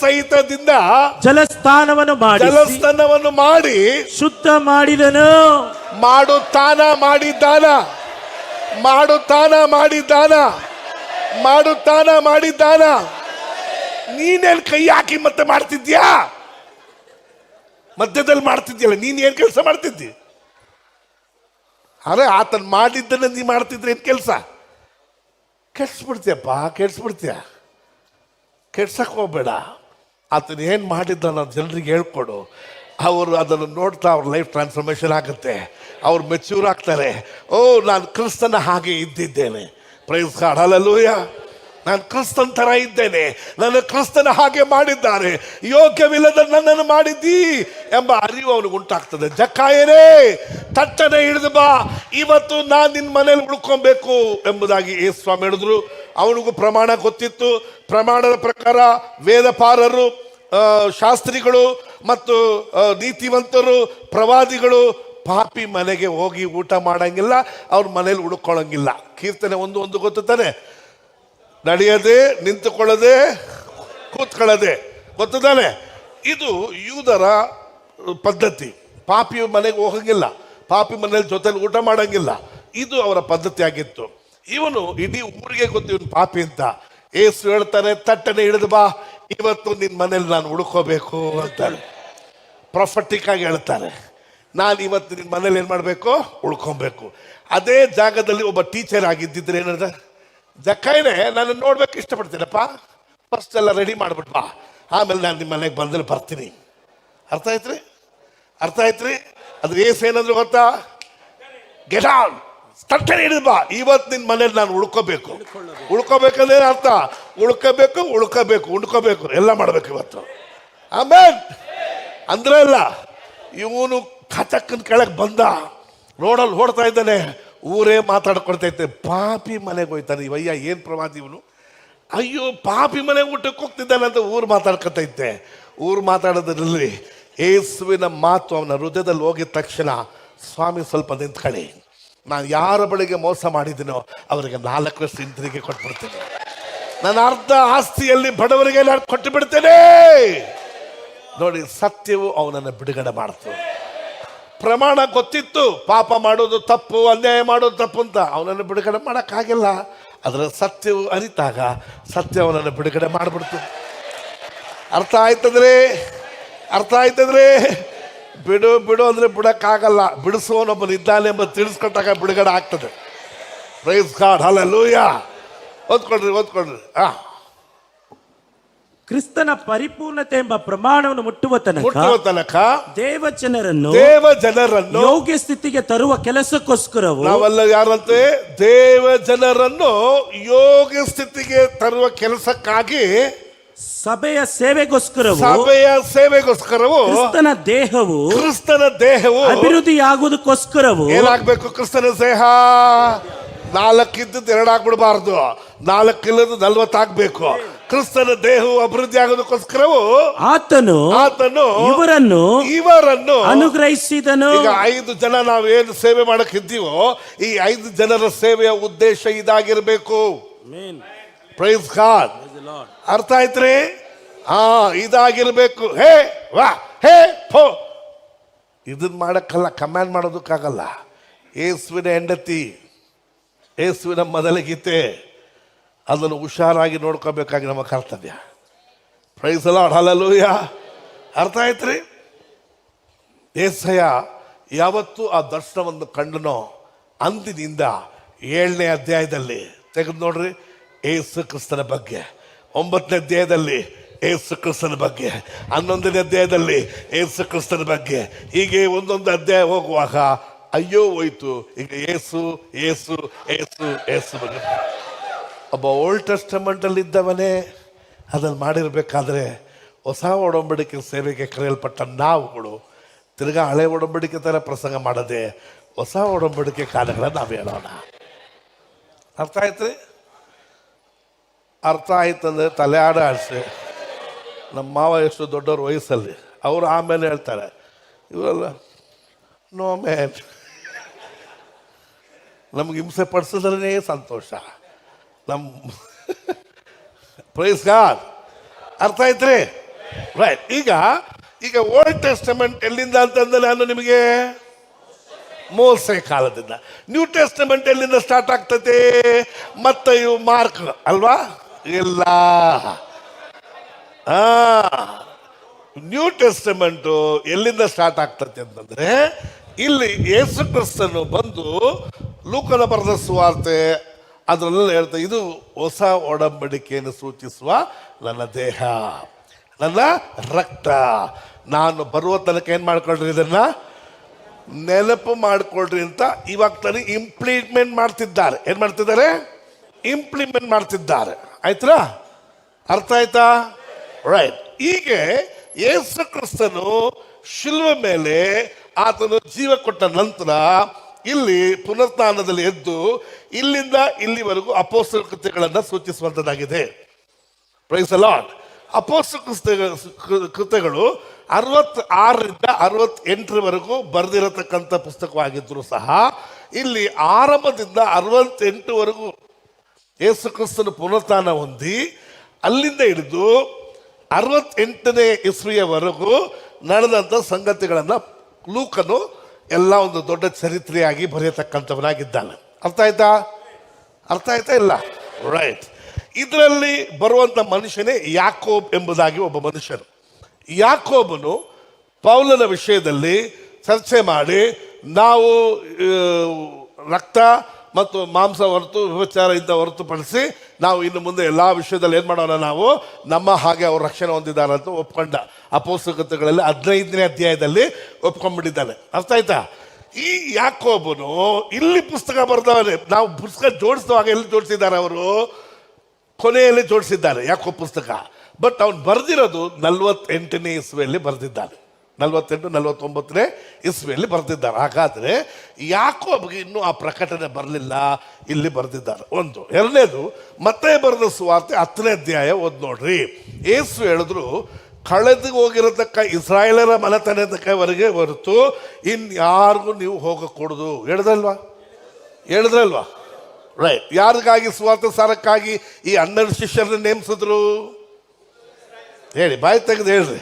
ಸಹಿತದಿಂದ ಜಲಸ್ನಾನವನ್ನು ಮಾಡಿ ಶುದ್ಧ ಮಾಡಿದನು. ಮಾಡುತ್ತಾನ ಮಾಡಿದ್ದಾನ. ನೀನೇನ್ ಕೈ ಹಾಕಿ ಮತ್ತೆ ಮಾಡ್ತಿದ್ಯಾ? ಮಧ್ಯದಲ್ಲಿ ಮಾಡ್ತಿದ್ಯಲ್ಲ, ನೀನ್ ಏನ್ ಕೆಲಸ ಮಾಡ್ತಿದ್ದಿ? ಅರೆ, ಆತನ್ ಮಾಡಿದ್ದನ್ನ ನೀ ಮಾಡ್ತಿದ್ರೆ ಏನ್ ಕೆಲಸ? ಕೆಡ್ಸ್ಬಿಡ್ತೀಯ. ಕೆಡ್ಸಕ್ ಹೋಗ್ಬೇಡ. ಆತನ ಏನ್ ಮಾಡಿದ್ದಾನ ಜನರಿಗೆ ಹೇಳ್ಕೊಡು. ಅವರು ಅದನ್ನು ನೋಡ್ತಾ ಅವ್ರ ಲೈಫ್ ಟ್ರಾನ್ಸ್ಫಾರ್ಮೇಶನ್ ಆಗುತ್ತೆ. ಅವ್ರು ಮೆಚ್ಯೂರ್ ಆಗ್ತಾರೆ. ಓ, ನಾನು ಕ್ರಿಸ್ತನ ಹಾಗೆ ಇದ್ದಿದ್ದೇನೆ. Praise God, hallelujah. ನಾನು ಕ್ರಿಸ್ತನ್ ತರ ಇದ್ದೇನೆ, ನನ್ನ ಕ್ರಿಸ್ತನ ಹಾಗೆ ಮಾಡಿದ್ದಾರೆ, ಯೋಗ್ಯವಿಲ್ಲದ ನನ್ನನ್ನು ಮಾಡಿದ್ದಿ ಎಂಬ ಅರಿವು ಅವನಿಗೆ ಉಂಟಾಗ್ತದೆ. ಜಕ್ಕಾಯನೇ, ತಟ್ಟನೆ ಹಿಡಿದು ಬಾ, ಇವತ್ತು ನಾನು ನಿನ್ನ ಮನೇಲಿ ಉಳ್ಕೊಬೇಕು ಎಂಬುದಾಗಿ ಯೇಸು ಸ್ವಾಮಿ ಹೇಳಿದ್ರು. ಅವನಿಗೂ ಪ್ರಮಾಣ ಗೊತ್ತಿತ್ತು. ಪ್ರಮಾಣದ ಪ್ರಕಾರ ವೇದಪಾರರು, ಶಾಸ್ತ್ರಿಗಳು ಮತ್ತು ನೀತಿವಂತರು, ಪ್ರವಾದಿಗಳು ಪಾಪಿ ಮನೆಗೆ ಹೋಗಿ ಊಟ ಮಾಡಂಗಿಲ್ಲ, ಅವ್ರ ಮನೇಲಿ ಉಳ್ಕೊಳ್ಳಂಗಿಲ್ಲ. ಕೀರ್ತನೆ 1:1 ಗೊತ್ತಾನೆ, ನಡೆಯದೆ, ನಿಂತುಕೊಳ್ಳದೆ, ಕೂತ್ಕೊಳ್ಳದೆ, ಗೊತ್ತಾನೆ. ಇದು ಯೂದರ ಪದ್ಧತಿ. ಪಾಪಿ ಮನೆಗೆ ಹೋಗಂಗಿಲ್ಲ, ಪಾಪಿ ಮನೇಲಿ ಜೊತೆಲಿ ಊಟ ಮಾಡಂಗಿಲ್ಲ. ಇದು ಅವರ ಪದ್ಧತಿ ಆಗಿತ್ತು. ಇವನು ಇಡೀ ಊರಿಗೆ ಗೊತ್ತು ಇವನು ಪಾಪಿ ಅಂತ. ಏಸು ಹೇಳ್ತಾನೆ, ತಟ್ಟನೆ ಹಿಡಿದು ಬಾ, ಇವತ್ತು ನಿನ್ನ ಮನೇಲಿ ನಾನು ಉಳ್ಕೋಬೇಕು ಅಂತಾನೆ. ಪ್ರಾಫಿಟಿಕ್ ಆಗಿ ಹೇಳ್ತಾರೆ, ನಾನು ಇವತ್ತು ನಿನ್ನ ಮನೇಲಿ ಏನು ಮಾಡಬೇಕು, ಉಳ್ಕೊಬೇಕು. ಅದೇ ಜಾಗದಲ್ಲಿ ಒಬ್ಬ ಟೀಚರ್ ಆಗಿದ್ದಿದ್ರೆ ಏನದ, ಜಕ್ಕಾಯನೇ ನಾನು ನೋಡ್ಬೇಕು ಇಷ್ಟಪಡ್ತೀನಪ್ಪ, ಫಸ್ಟ್ ಎಲ್ಲ ರೆಡಿ ಮಾಡ್ಬಿಟ್ಟು ಬಾ, ಆಮೇಲೆ ನಾನು ನಿಮ್ಮ ಮನೆಗೆ ಬಂದಲ್ಲಿ ಬರ್ತೀನಿ. ಅರ್ಥ ಆಯ್ತ್ರಿ? ಅದ್ರ ಏಸು ಏನಂದ್ರೆ ಗೊತ್ತಾ, ಗೆಟ್ ಆನ್, ತಟ್ಟನೆ ಹಿಡಿದು ಬಾ, ಇವತ್ತು ನಿನ್ನ ಮನೇಲಿ ನಾನು ಉಳ್ಕೋಬೇಕಂದ್ರೆ ಅರ್ಥ, ಉಳ್ಕೋಬೇಕು ಎಲ್ಲ ಮಾಡ್ಬೇಕು ಇವತ್ತು. ಆಮೇಲೆ ಅಂದ್ರೆ ಇಲ್ಲ, ಇವನು ಕಚಕ್ಕನ ಕೆಳಗೆ ಬಂದ, ರೋಡಲ್ಲಿ ಓಡ್ತಾ ಇದ್ದಾನೆ, ಊರೇ ಮಾತಾಡ್ಕೊಳ್ತೈತೆ. ಪಾಪಿ ಮನೆಗೆ ಹೋಯ್ತಾನೆ ಇವಯ್ಯ, ಏನು ಪ್ರವಾದಿ ಇವನು, ಅಯ್ಯೋ ಪಾಪಿ ಮನೆಗೆ ಊಟಕ್ಕೆ ಹೋಗ್ತಿದ್ದಾನಂತ ಊರು ಮಾತಾಡ್ಕೊತೈತೆ. ಊರು ಮಾತಾಡೋದ್ರಲ್ಲಿ ಯೇಸುವಿನ ಮಾತು ಅವನ ಹೃದಯದಲ್ಲಿ ಹೋಗಿದ ತಕ್ಷಣ, ಸ್ವಾಮಿ ಸ್ವಲ್ಪ ನಿಂತ್ಕೊಳ್ಳಿ, ನಾನು ಯಾರ ಬಳಿಗೆ ಮೋಸ ಮಾಡಿದ್ದೀನೋ ಅವರಿಗೆ 4 ಹಿಂತಿರುಗಿ ಕೊಟ್ಬಿಡ್ತೇನೆ, ನನ್ನ ಅರ್ಧ ಆಸ್ತಿಯಲ್ಲಿ ಬಡವರಿಗೆ ನಾನು ಕೊಟ್ಟು ಬಿಡ್ತೇನೆ. ನೋಡಿ, ಸತ್ಯವು ಅವನನ್ನು ಬಿಡುಗಡೆ ಮಾಡ್ತು. ಪ್ರಮಾಣ ಗೊತ್ತಿತ್ತು, ಪಾಪ ಮಾಡೋದು ತಪ್ಪು, ಅನ್ಯಾಯ ಮಾಡೋದು ತಪ್ಪು ಅಂತ. ಅವನನ್ನು ಬಿಡುಗಡೆ ಮಾಡೋಕ್ಕಾಗಿಲ್ಲ. ಅದರ ಸತ್ಯವು ಅರಿತಾಗ ಸತ್ಯ ಅವನನ್ನು ಬಿಡುಗಡೆ ಮಾಡಿಬಿಡ್ತು. ಅರ್ಥ ಆಯ್ತಂದ್ರೆ ಬಿಡು ಅಂದರೆ ಬಿಡೋಕ್ಕಾಗಲ್ಲ. ಬಿಡಿಸುವವನೊಬ್ಬನಿದ್ದಾನೆ ಎಂಬ ತಿಳಿಸ್ಕೊಟ್ಟಾಗ ಬಿಡುಗಡೆ ಆಗ್ತದೆ. Praise god, hallelujah. ಓದ್ಕೊಳ್ರಿ. ಕ್ರಿಸ್ತನ ಪರಿಪೂರ್ಣತೆ ಎಂಬ ಪ್ರಮಾಣವನ್ನು ಮುಟ್ಟುವ ತನಕ ದೇವಜನರನ್ನು ಯೋಗ್ಯ ಸ್ಥಿತಿಗೆ ತರುವ ಕೆಲಸಕ್ಕೋಸ್ಕರವು ನಾವೆಲ್ಲ ಯಾರಂತೆ, ದೇವ ಜನರನ್ನು ಯೋಗ್ಯ ಸ್ಥಿತಿಗೆ ತರುವ ಕೆಲಸಕ್ಕಾಗಿ ಸಭೆಯ ಸೇವೆಗೋಸ್ಕರವು ಸಭೆಯ ಸೇವೆಗೋಸ್ಕರವು ಕ್ರಿಸ್ತನ ದೇಹವು ಅಭಿವೃದ್ಧಿಯಾಗುವುದಕ್ಕೋಸ್ಕರವು ಏನಾಗ್ಬೇಕು? ಕ್ರಿಸ್ತನ ದೇಹ 4 ಇದ್ದದ್ದು 2 ಆಗ್ಬಿಡಬಾರ್ದು, 4 ಇಲ್ಲದ್ದು 40 ಆಗ್ಬೇಕು. ಕ್ರಿಸ್ತನ ದೇಹವು ಅಭಿವೃದ್ಧಿ ಆಗೋದಕ್ಕೋಸ್ಕರವು ಆತನು ಇವರನ್ನು ಅನುಗ್ರಹಿಸಿದನು. ಈಗ 5 ಜನ ನಾವೇನು ಸೇವೆ ಮಾಡಕ್ ಇದ್ದೀವೋ ಈ 5 ಜನರ ಸೇವೆಯ ಉದ್ದೇಶ ಇದಾಗಿರ್ಬೇಕು. Praise God. ಅರ್ಥ ಆಯ್ತ್ರಿ? ಇದಾಗಿರ್ಬೇಕು. ಹೇ ವಾ ಹೇ ಫೋ ಇದನ್ನ ಮಾಡಕ್ಕಲ್ಲ, ಕಮ್ಯಾಂಡ್ ಮಾಡೋದಕ್ಕಾಗಲ್ಲ. ಯೇಸುವಿನ ಹೆಂಡತಿ, ಯೇಸುವಿನ ಮೊದಲ ಗೀತೆ, ಅದನ್ನು ಹುಷಾರಾಗಿ ನೋಡ್ಕೋಬೇಕಾಗಿ ನಮ್ಮ ಕರ್ತವ್ಯ. Praise the lord, hallelujah. ಅರ್ಥ ಆಯ್ತ್ರಿ? ಯೆಶಾಯ ಯಾವತ್ತು ಆ ದರ್ಶನವನ್ನು ಕಂಡನೋ ಅಂದಿನಿಂದ 7ನೇ ಅಧ್ಯಾಯದಲ್ಲಿ ತೆಗೆದು ನೋಡ್ರಿ, ಯೇಸು ಕ್ರಿಸ್ತನ ಬಗ್ಗೆ. 9ನೇ ಅಧ್ಯಾಯದಲ್ಲಿ ಯೇಸು ಕ್ರಿಸ್ತನ ಬಗ್ಗೆ, 11ನೇ ಅಧ್ಯಾಯದಲ್ಲಿ ಯೇಸು ಕ್ರಿಸ್ತನ ಬಗ್ಗೆ. ಹೀಗೆ ಒಂದೊಂದು ಅಧ್ಯಾಯ ಹೋಗುವಾಗ ಅಯ್ಯೋ ಹೋಯ್ತು, ಈಗ ಯೇಸು ಯೇಸು ಯೇಸು ಯೇಸು ಬಗ್ಗೆ. ಒಬ್ಬ ಓಲ್ಡ್ ಟೆಸ್ಟಮೆಂಟ್ ಅಲ್ಲಿ ಇದ್ದವನೇ ಅದನ್ನು ಮಾಡಿರ್ಬೇಕಾದ್ರೆ ಹೊಸ ಒಡಂಬಡಿಕೆ ಸೇವೆಗೆ ಕರೆಯಲ್ಪಟ್ಟ ನಾವುಗಳು ತಿರ್ಗಾ ಹಳೆ ಒಡಂಬಡಿಕೆ ಥರ ಪ್ರಸಂಗ ಮಾಡದೆ ಹೊಸ ಒಡಂಬಡಿಕೆ ಕಾಲಗಳನ್ನ ನಾವು ಹೇಳೋಣ. ಅರ್ಥ ಆಯ್ತು? ಅರ್ಥ ಆಯ್ತಂದ್ರೆ ತಲೆ ಆಡಿಸಿ. ನಮ್ಮ ಮಾವ ಎಷ್ಟು ದೊಡ್ಡವ್ರ ವಯಸ್ಸಲ್ಲಿ, ಅವರು ಆಮೇಲೆ ಹೇಳ್ತಾರೆ, ಇವರೆಲ್ಲ ನೋ ಮ್ಯಾನ್, ನಮ್ಗೆ ಹಿಂಸೆ ಪಡಿಸಿದ್ರೇ ಸಂತೋಷ. Praise God. ಅರ್ಥ ಆಯ್ತ್ರಿ? ರೈಟ್. ಈಗ ಓಲ್ಡ್ ಟೆಸ್ಟಮೆಂಟ್ ಎಲ್ಲಿಂದ ಅಂತಂದ್ರೆ ನಾನು ನಿಮಗೆ ಮೋಸೆ ಕಾಲದಿಂದ. ನ್ಯೂ ಟೆಸ್ಟಮೆಂಟ್ ಎಲ್ಲಿಂದ ಸ್ಟಾರ್ಟ್ ಆಗ್ತದೆ? ಮತ್ತಯು, ಮಾರ್ಕ್ ಅಲ್ವಾ? ಇಲ್ಲ. ನ್ಯೂ ಟೆಸ್ಟಮೆಂಟು ಎಲ್ಲಿಂದ ಸ್ಟಾರ್ಟ್ ಆಗ್ತದೆ ಅಂತಂದ್ರೆ ಇಲ್ಲಿ ಯೇಸು ಕ್ರಿಸ್ತನು ಬಂದು ಲೂಕನ ಬರೆದ ಸುವಾರ್ತೆ ಅದರಲ್ಲೆಲ್ಲ ಹೇಳ್ತಾ, ಇದು ಹೊಸ ಒಡಂಬಡಿಕೆಯನ್ನು ಸೂಚಿಸುವ ನನ್ನ ದೇಹ, ನನ್ನ ರಕ್ತ. ನಾನು ಬರುವ ತನಕ ಏನು ಮಾಡ್ಕೊಳ್ರಿ, ಇದನ್ನ ನೆನಪು ಮಾಡ್ಕೊಳ್ರಿ ಅಂತ ಇವಾಗ ತಾನೇ ಇಂಪ್ಲಿಮೆಂಟ್ ಮಾಡ್ತಿದ್ದಾರೆ. ಏನು ಮಾಡ್ತಿದ್ದಾರೆ? ಇಂಪ್ಲಿಮೆಂಟ್ ಮಾಡ್ತಿದ್ದಾರೆ. ಆಯ್ತಾ? ಅರ್ಥ ಆಯ್ತಾ? ರೈಟ್. ಹೀಗೆ ಯೇಸು ಕ್ರಿಸ್ತನು ಶಿಲುವೆ ಮೇಲೆ ಆತನು ಜೀವ ಕೊಟ್ಟ ನಂತರ ಇಲ್ಲಿ ಪುನರುತ್ಥಾನದಲ್ಲಿ ಎದ್ದು ಇಲ್ಲಿಂದ ಇಲ್ಲಿವರೆಗೂ ಅಪೊಸ್ತಲ ಕೃತ್ಯಗಳನ್ನು ಸೂಚಿಸುವಂಥದ್ದಾಗಿದೆ. Praise the Lord. ಅಪೊಸ್ತಲ ಕೃತ್ಯಗಳು 66ರಿಂದ 68ರವರೆಗೂ ಬರೆದಿರತಕ್ಕಂಥ ಪುಸ್ತಕವಾಗಿದ್ದರೂ ಸಹ ಇಲ್ಲಿ ಆರಂಭದಿಂದ 68ವರೆಗೂ ಯೇಸು ಕ್ರಿಸ್ತನ ಪುನರುತ್ಥಾನ ಹೊಂದಿ ಅಲ್ಲಿಂದ ಹಿಡಿದು 68ನೇ ಇಸ್ವಿಯವರೆಗೂ ನಡೆದಂಥ ಸಂಗತಿಗಳನ್ನು ಲೂಕನು ಎಲ್ಲ ಒಂದು ದೊಡ್ಡ ಚರಿತ್ರೆಯಾಗಿ ಬರೆಯತಕ್ಕಂಥವನಾಗಿದ್ದಾನೆ. ಅರ್ಥ ಆಯ್ತಾ? ಅರ್ಥ ಆಯ್ತಾ? ಇಲ್ಲ. ರೈಟ್. ಇದರಲ್ಲಿ ಬರುವಂಥ ಮನುಷ್ಯನೇ ಯಾಕೋಬ್ ಎಂಬುದಾಗಿ ಒಬ್ಬ ಮನುಷ್ಯನು. ಯಾಕೋಬನು ಪೌಲನ ವಿಷಯದಲ್ಲಿ ಚರ್ಚೆ ಮಾಡಿ, ನಾವು ರಕ್ತ ಮತ್ತು ಮಾಂಸ ಹೊರತು ವ್ಯಭಿಚಾರ ಇಂದ ಹೊರತುಪಡಿಸಿ ನಾವು ಇನ್ನು ಮುಂದೆ ಎಲ್ಲ ವಿಷಯದಲ್ಲಿ ಏನು ಮಾಡೋಣ, ನಾವು ನಮ್ಮ ಹಾಗೆ ಅವ್ರು ರಕ್ಷಣೆ ಹೊಂದಿದ್ದಾರೆ ಅಂತ ಒಪ್ಕೊಂಡ. ಅಪೊಸ್ತಲ ಕೃತ್ಯಗಳಲ್ಲಿ 15ನೇ ಅಧ್ಯಾಯದಲ್ಲಿ ಒಪ್ಕೊಂಡ್ಬಿಟ್ಟಿದ್ದಾನೆ. ಅರ್ಥ ಆಯ್ತಾ? ಈ ಯಾಕೋಬನು ಇಲ್ಲಿ ಪುಸ್ತಕ ಬರೆದವನೇ. ನಾವು ಪುಸ್ತಕ ಜೋಡಿಸುವಾಗ ಎಲ್ಲಿ ಜೋಡಿಸಿದ್ದಾರೆ? ಅವರು ಕೊನೆಯಲ್ಲಿ ಜೋಡಿಸಿದ್ದಾರೆ ಯಾಕೋಬ್ ಪುಸ್ತಕ. ಬಟ್ ಅವನು ಬರೆದಿರೋದು 48ನೇ ಇಸ್ವಿಯಲ್ಲಿ ಬರೆದಿದ್ದಾನೆ. 48-49ನೇ ಇಸ್ವಿಯಲ್ಲಿ ಬರೆದಿದ್ದಾರೆ. ಹಾಗಾದರೆ ಯಾಕೋಬ್ಗೆ ಇನ್ನೂ ಆ ಪ್ರಕಟಣೆ ಬರಲಿಲ್ಲ, ಇಲ್ಲಿ ಬರೆದಿದ್ದಾರೆ. ಒಂದು. ಎರಡನೇದು, ಮತ್ತೆ ಬರೆದ ಸುವಾರ್ತೆ 10ನೇ ಅಧ್ಯಾಯ ಓದ್ ನೋಡ್ರಿ. ಯೇಸು ಹೇಳಿದ್ರು, ಕಳೆದು ಹೋಗಿರತಕ್ಕ ಇಸ್ರಾಯೇಲರ ಮನೆತನದವರೆಗೆ ಹೊರತು ಇನ್ಯಾರಿಗೂ ನೀವು ಹೋಗಕೂಡದು. ಹೇಳಿದ್ರಲ್ವಾ? ರೈಟ್. ಯಾರಿಗಾಗಿ ಸುವಾರ್ತೆ ಸಾರಕ್ಕಾಗಿ ಈ 12 ಶಿಷ್ಯರನ್ನ ನೇಮಿಸಿದ್ರು? ಹೇಳಿ, ಬಾಯಿ ತೆಗೆದು ಹೇಳ್ರಿ.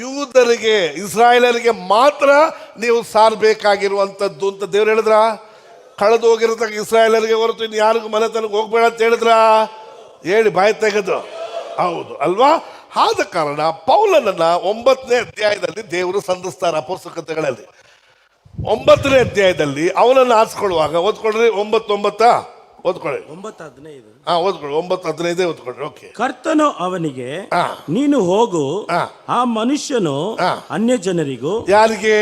ಯೂದರಿಗೆ, ಇಸ್ರಾಯೇಲರಿಗೆ ಮಾತ್ರ ನೀವು ಸಾರಬೇಕಾಗಿರುವಂಥದ್ದು ಅಂತ ದೇವ್ರು ಹೇಳಿದ್ರ? ಕಳೆದು ಹೋಗಿರತಕ್ಕ ಇಸ್ರಾಯೇಲರಿಗೆ ಹೊರತು ಇನ್ನು ಯಾರಿಗೂ ಮನೆತನಕ್ಕೆ ಹೋಗ್ಬೇಡ ಅಂತ ಹೇಳಿದ್ರ? ಹೇಳಿ, ಬಾಯಿ ತೆಗೆದು. ಹೌದು ಅಲ್ವಾ? ಆದ ಕಾರಣ ಪೌಲನನ್ನ 9ನೇ ಅಧ್ಯಾಯದಲ್ಲಿ ದೇವರು ಸಂಧಿಸ್ತಾರೆ. ಅಪೊಸ್ತಲ ಕೃತ್ಯಗಳಲ್ಲಿ 9ನೇ ಅಧ್ಯಾಯದಲ್ಲಿ ಅವನನ್ನು ಆರಿಸ್ಕೊಳ್ಳುವಾಗ ಓದ್ಕೊಳ್ರಿ. 9:9 ಓದ್ಕೊಳ್ಳಿ. 9:15. ಓದ್ಕೊಳ್ಳಿ. 9:15 ಓದ್ಕೊಳ್ಳಿ. ಓಕೆ. ಕರ್ತನು ಅವನಿಗೆ, ನೀನು ಹೋಗು, ಆ ಮನುಷ್ಯನು ಅನ್ಯ ಜನರಿಗೂ, ಯಾರಿಗೆ?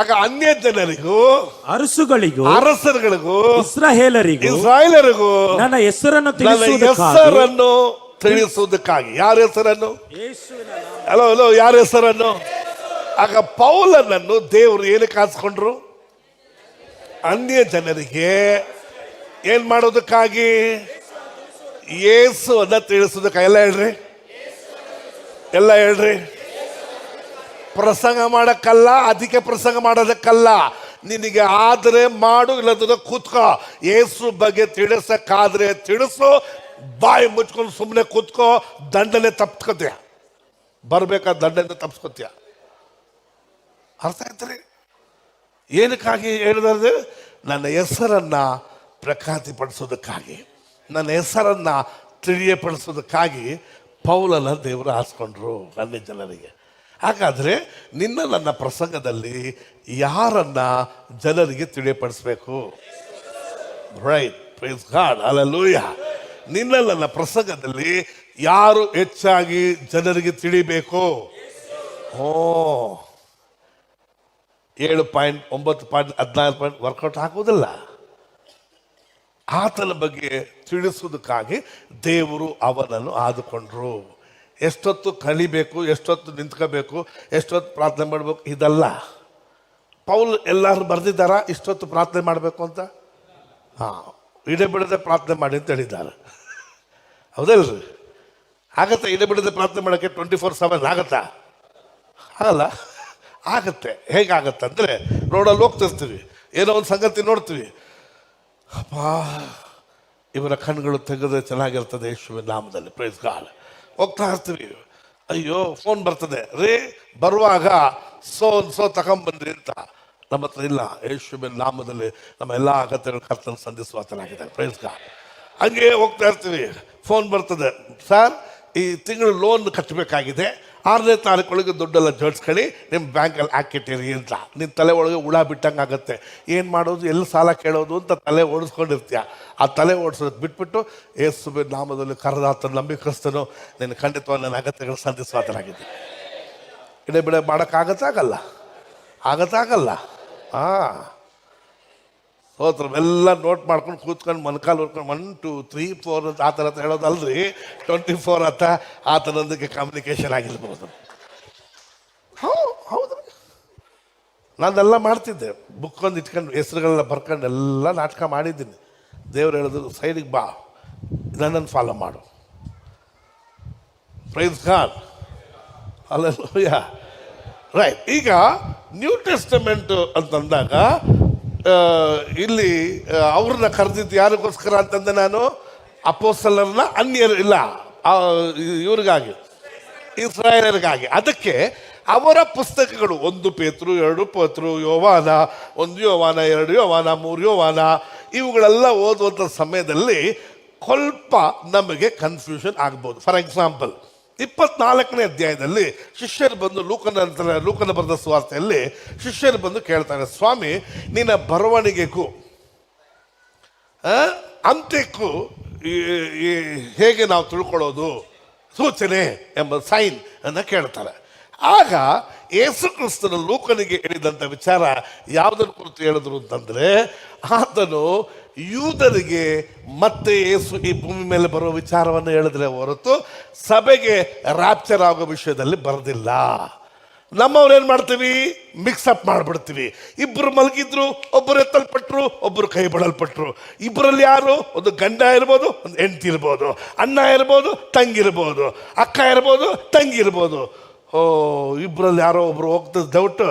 ಆಗ ಅನ್ಯ ಜನರಿಗೂ, ಅರಸುಗಳಿಗೂ, ಅರಸರುಗಳಿಗೂ, ಇಸ್ರಾಯೇಲರಿಗೂ ನನ್ನ ಹೆಸರನ್ನು ತಿಳಿಸುವುದಕ್ಕಾಗಿ. ಯಾರ ಹೆಸರನ್ನು? ಯೇಸುವಿನ ನಾಮ. ಹಲೋ ಯಾರ ಹೆಸರನ್ನು? ಆಗ ಪೌಲನನ್ನು ದೇವರು ಏನಕ್ಕೆ ಆರಿಸ್ಕೊಂಡ್ರು? ಅನ್ಯ ಜನರಿಗೆ ಏನ್ ಮಾಡೋದಕ್ಕಾಗಿ? ಯೇಸುವನ್ನ ತಿಳಿಸೋದಕ್ಕಾಗಿ. ಎಲ್ಲ ಹೇಳ್ರಿ. ಪ್ರಸಂಗ ಮಾಡಕ್ಕಲ್ಲ, ಅದಕ್ಕೆ ಪ್ರಸಂಗ ಮಾಡೋದಕ್ಕಲ್ಲ. ನಿನಗೆ ಆದರೆ ಮಾಡು, ಇಲ್ಲದ ಕೂತ್ಕೋ. ಯೇಸು ಬಗ್ಗೆ ತಿಳಿಸಕ್ಕಾದ್ರೆ ತಿಳಿಸು, ಬಾಯಿ ಮುಚ್ಕೊಂಡು ಸುಮ್ಮನೆ ಕೂತ್ಕೋ. ದಂಡನೆ ತಪ್ಸ್ಕೊತೀಯ, ಬರ್ಬೇಕಾದ ದಂಡನೆ ತಪ್ಸ್ಕೊತೀಯ. ಅರ್ಥ ಆಯ್ತ್ರಿ? ಏನಕ್ಕಾಗಿ ಹೇಳಿದ್ರೆ, ನನ್ನ ಹೆಸರನ್ನ ಪ್ರಖ್ಯಾತಿಪಡಿಸೋದಕ್ಕಾಗಿ, ನನ್ನ ಹೆಸರನ್ನ ತಿಳಿಯಪಡಿಸೋದಕ್ಕಾಗಿ ಪೌಲನ ದೇವರು ಆರಿಸ್ಕೊಂಡ್ರು ಅನ್ಯ ಜನರಿಗೆ. ಹಾಗಾದ್ರೆ ನಿನ್ನ ನನ್ನ ಪ್ರಸಂಗದಲ್ಲಿ ಯಾರನ್ನ ಜನರಿಗೆ ತಿಳಿಯಪಡಿಸ್ಬೇಕು? Right, praise god, hallelujah. ನಿನ್ನ ನನ್ನ ಪ್ರಸಂಗದಲ್ಲಿ ಯಾರು ಹೆಚ್ಚಾಗಿ ಜನರಿಗೆ ತಿಳಿಬೇಕು? 7.9.14 ವರ್ಕೌಟ್ ಆಗುವುದಿಲ್ಲ. ಆತನ ಬಗ್ಗೆ ತಿಳಿಸುವುದಕ್ಕಾಗಿ ದೇವರು ಅವನನ್ನು ಆದುಕೊಂಡ್ರು. ಎಷ್ಟೊತ್ತು ಕಲಿಬೇಕು, ಎಷ್ಟೊತ್ತು ನಿಂತ್ಕೋಬೇಕು, ಎಷ್ಟೊತ್ತು ಪ್ರಾರ್ಥನೆ ಮಾಡಬೇಕು, ಇದಲ್ಲ. ಪೌಲ್ ಎಲ್ಲರೂ ಬರೆದಿದ್ದಾರ ಇಷ್ಟೊತ್ತು ಪ್ರಾರ್ಥನೆ ಮಾಡಬೇಕು ಅಂತ? ಇಡಬಿಡದೆ ಪ್ರಾರ್ಥನೆ ಮಾಡಿ ಅಂತ ಹೇಳಿದ್ದಾರೆ. ಹೌದಲ್ರಿ? ಆಗತ್ತೆ ಇಡಬಿಡದೆ ಪ್ರಾರ್ಥನೆ ಮಾಡೋಕ್ಕೆ 24/7 ಆಗತ್ತಾ? ಆಗಲ್ಲ. ಆಗತ್ತೆ. ಹೇಗಾಗತ್ತಂದರೆ, ರೋಡಲ್ಲಿ ಹೋಗ್ತಿರ್ತೀವಿ, ಏನೋ ಒಂದು ಸಂಗತಿ ನೋಡ್ತೀವಿ, ಅಪ್ಪ ಇವರ ಕಣ್ಗಳು ತೆಗೆದ್ರೆ ಚೆನ್ನಾಗಿರ್ತದೆ ಯೇಸುವಿನ ನಾಮದಲ್ಲಿ, ಪ್ರೈಸ್ ಗಾಡ್. ಹೋಗ್ತಾ ಇರ್ತೀವಿ, ಅಯ್ಯೋ ಫೋನ್ ಬರ್ತದೆ, ರೇ ಬರುವಾಗ ಸೋ ತಗೊಂಬನ್ರಿ ಅಂತ. ನಮ್ಮ ಹತ್ರ ಇಲ್ಲ, ಯೇಸುವಿನ ನಾಮದಲ್ಲಿ ನಮ್ಮ ಎಲ್ಲ ಅಗತ್ಯಗಳ ಕರ್ತನ ಸಂಧಿಸುವಾತನಾಗಿದೆ, ಪ್ರೈಸ್ ಗಾಡ್. ಹಂಗೆ ಹೋಗ್ತಾ ಇರ್ತೀವಿ, ಫೋನ್ ಬರ್ತದೆ, ಸರ್ ಈ ತಿಂಗಳು ಲೋನ್ ಕಟ್ಟಬೇಕಾಗಿದೆ, 6ನೇ ತಾರೀಕೊಳಗೆ ದುಡ್ಡೆಲ್ಲ ಜೋಡಿಸ್ಕೊಳ್ಳಿ, ನಿಮ್ಮ ಬ್ಯಾಂಕಲ್ಲಿ ಹಾಕಿಟ್ಟಿರಿ ಅಂತ. ನಿನ್ನ ತಲೆ ಒಳಗೆ ಹುಳ ಬಿಟ್ಟಂಗೆ ಆಗುತ್ತೆ. ಏನು ಮಾಡೋದು, ಎಲ್ಲಿ ಸಾಲ ಕೇಳೋದು ಅಂತ ತಲೆ ಓಡಿಸ್ಕೊಂಡಿರ್ತೀಯ. ಆ ತಲೆ ಓಡಿಸೋದಕ್ಕೆ ಬಿಟ್ಬಿಟ್ಟು ಯೇಸುವಿನ ನಾಮದಲ್ಲಿ ಕರೆದಾತನು ನಂಬಿಕಸ್ತನು, ನಿನ್ನ ಖಂಡಿತವಾಗಿ ನನ್ನ ಅಗತ್ಯಗಳು ಸಂಧಿಸುವಾತನಾಗಿದೆ. ಇಡಬಿಡ ಮಾಡೋಕ್ಕಾಗತ್ತಾಗಲ್ಲ, ಆಗತ್ತಾಗಲ್ಲ. ಎಲ್ಲ ನೋಟ್ ಮಾಡ್ಕೊಂಡು ಕೂತ್ಕೊಂಡು ಮೊಣಕಾಲು ಹೊರ್ಕೊಂಡು 1 2 3 4 ಅಂತ ಆ ಥರ ಹೇಳೋದಲ್ರಿ. 24 ಅಂತ ಆತನೊಂದಿಗೆ ಕಮ್ಯುನಿಕೇಶನ್ ಆಗಿರ್ಬೋದು. ಹೌದು, ನಾನೆಲ್ಲ ಮಾಡ್ತಿದ್ದೆ. ಬುಕ್ ಒಂದು ಇಟ್ಕೊಂಡು ಹೆಸರುಗಳೆಲ್ಲ ಬರ್ಕೊಂಡು ಎಲ್ಲ ನಾಟಕ ಮಾಡಿದ್ದೀನಿ. ದೇವ್ರು ಹೇಳಿದ್ರು, ಸೈಡಿಗೆ ಬಾ, ನನ್ನನ್ನು ಫಾಲೋ ಮಾಡು. Praise God, hallelujah. ರೈಟ್. ಈಗ ನ್ಯೂ ಟೆಸ್ಟಮೆಂಟ್ ಅಂತಂದಾಗ ಇಲ್ಲಿ ಅವ್ರನ್ನ ಕರೆದಿದ್ದು ಯಾರಿಗೋಸ್ಕರ ಅಂತಂದೆ ನಾನು? ಅಪೊಸ್ತಲರನ್ನ, ಅನ್ಯರು ಇಲ್ಲ, ಇವ್ರಿಗಾಗಿ, ಇಸ್ರಾಯೇಲರಿಗಾಗಿ. ಅದಕ್ಕೆ ಅವರ ಪುಸ್ತಕಗಳು 1 ಪೇತ್ರು, 2 ಪೇತ್ರು, ಯೋವಾನ, 1 ಯೋವಾನ, 2 ಯೋವಾನ, 3 ಯೋವಾನ, ಇವುಗಳೆಲ್ಲ ಓದುವಂಥ ಸಮಯದಲ್ಲಿ ಸ್ವಲ್ಪ ನಮಗೆ ಕನ್ಫ್ಯೂಷನ್ ಆಗ್ಬೋದು. ಫಾರ್ ಎಕ್ಸಾಂಪಲ್ 24ನೇ ಅಧ್ಯಾಯದಲ್ಲಿ ಶಿಷ್ಯರು ಬಂದು ಲೂಕನ ಬರೆದ ಸುವಾರ್ತೆಯಲ್ಲಿ ಶಿಷ್ಯರು ಬಂದು ಕೇಳ್ತಾರೆ, ಸ್ವಾಮಿ ನಿನ್ನ ಬರವಣಿಗೆಗೂ ಅಂತ್ಯಕ್ಕೂ ಹೇಗೆ ನಾವು ತಿಳ್ಕೊಳ್ಳೋದು, ಸೂಚನೆ ಎಂಬ ಸೈನ್ ಅನ್ನು ಕೇಳ್ತಾರೆ. ಆಗ ಯೇಸು ಕ್ರಿಸ್ತನು ಲೂಕನಿಗೆ ಹೇಳಿದಂಥ ವಿಚಾರ ಯಾವುದನ್ನು ಕುರಿತು ಹೇಳಿದ್ರು ಅಂತಂದರೆ, ಆತನು ಯೂದರಿಗೆ ಮತ್ತೆ ಯೇಸು ಈ ಭೂಮಿ ಮೇಲೆ ಬರುವ ವಿಚಾರವನ್ನು ಹೇಳಿದ್ರೆ ಹೊರತು ಸಭೆಗೆ ರ್ಯಾಪ್ಚರ್ ಆಗೋ ವಿಷಯದಲ್ಲಿ ಬರೆದಿಲ್ಲ. ನಮ್ಮವ್ರು ಏನು ಮಾಡ್ತೀವಿ, ಮಿಕ್ಸಪ್ ಮಾಡಿಬಿಡ್ತೀವಿ. ಇಬ್ಬರು ಮಲಗಿದ್ರು, ಒಬ್ಬರು ಎತ್ತಲ್ಪಟ್ರು, ಒಬ್ಬರು ಕೈ ಬಿಡಲ್ಪಟ್ರು. ಇಬ್ಬರಲ್ಲಿ ಯಾರು? ಒಂದು ಗಂಡ ಇರ್ಬೋದು, ಒಂದು ಹೆಂಡತಿ ಇರ್ಬೋದು, ಅಣ್ಣ ಇರ್ಬೋದು, ತಂಗಿರ್ಬೋದು, ಅಕ್ಕ ಇರ್ಬೋದು, ತಂಗಿ ಇರ್ಬೋದು. ಇಬ್ಬರಲ್ಲಿ ಯಾರೋ ಒಬ್ರು ಹೋಗ್ತದೆ ಡೌಟು,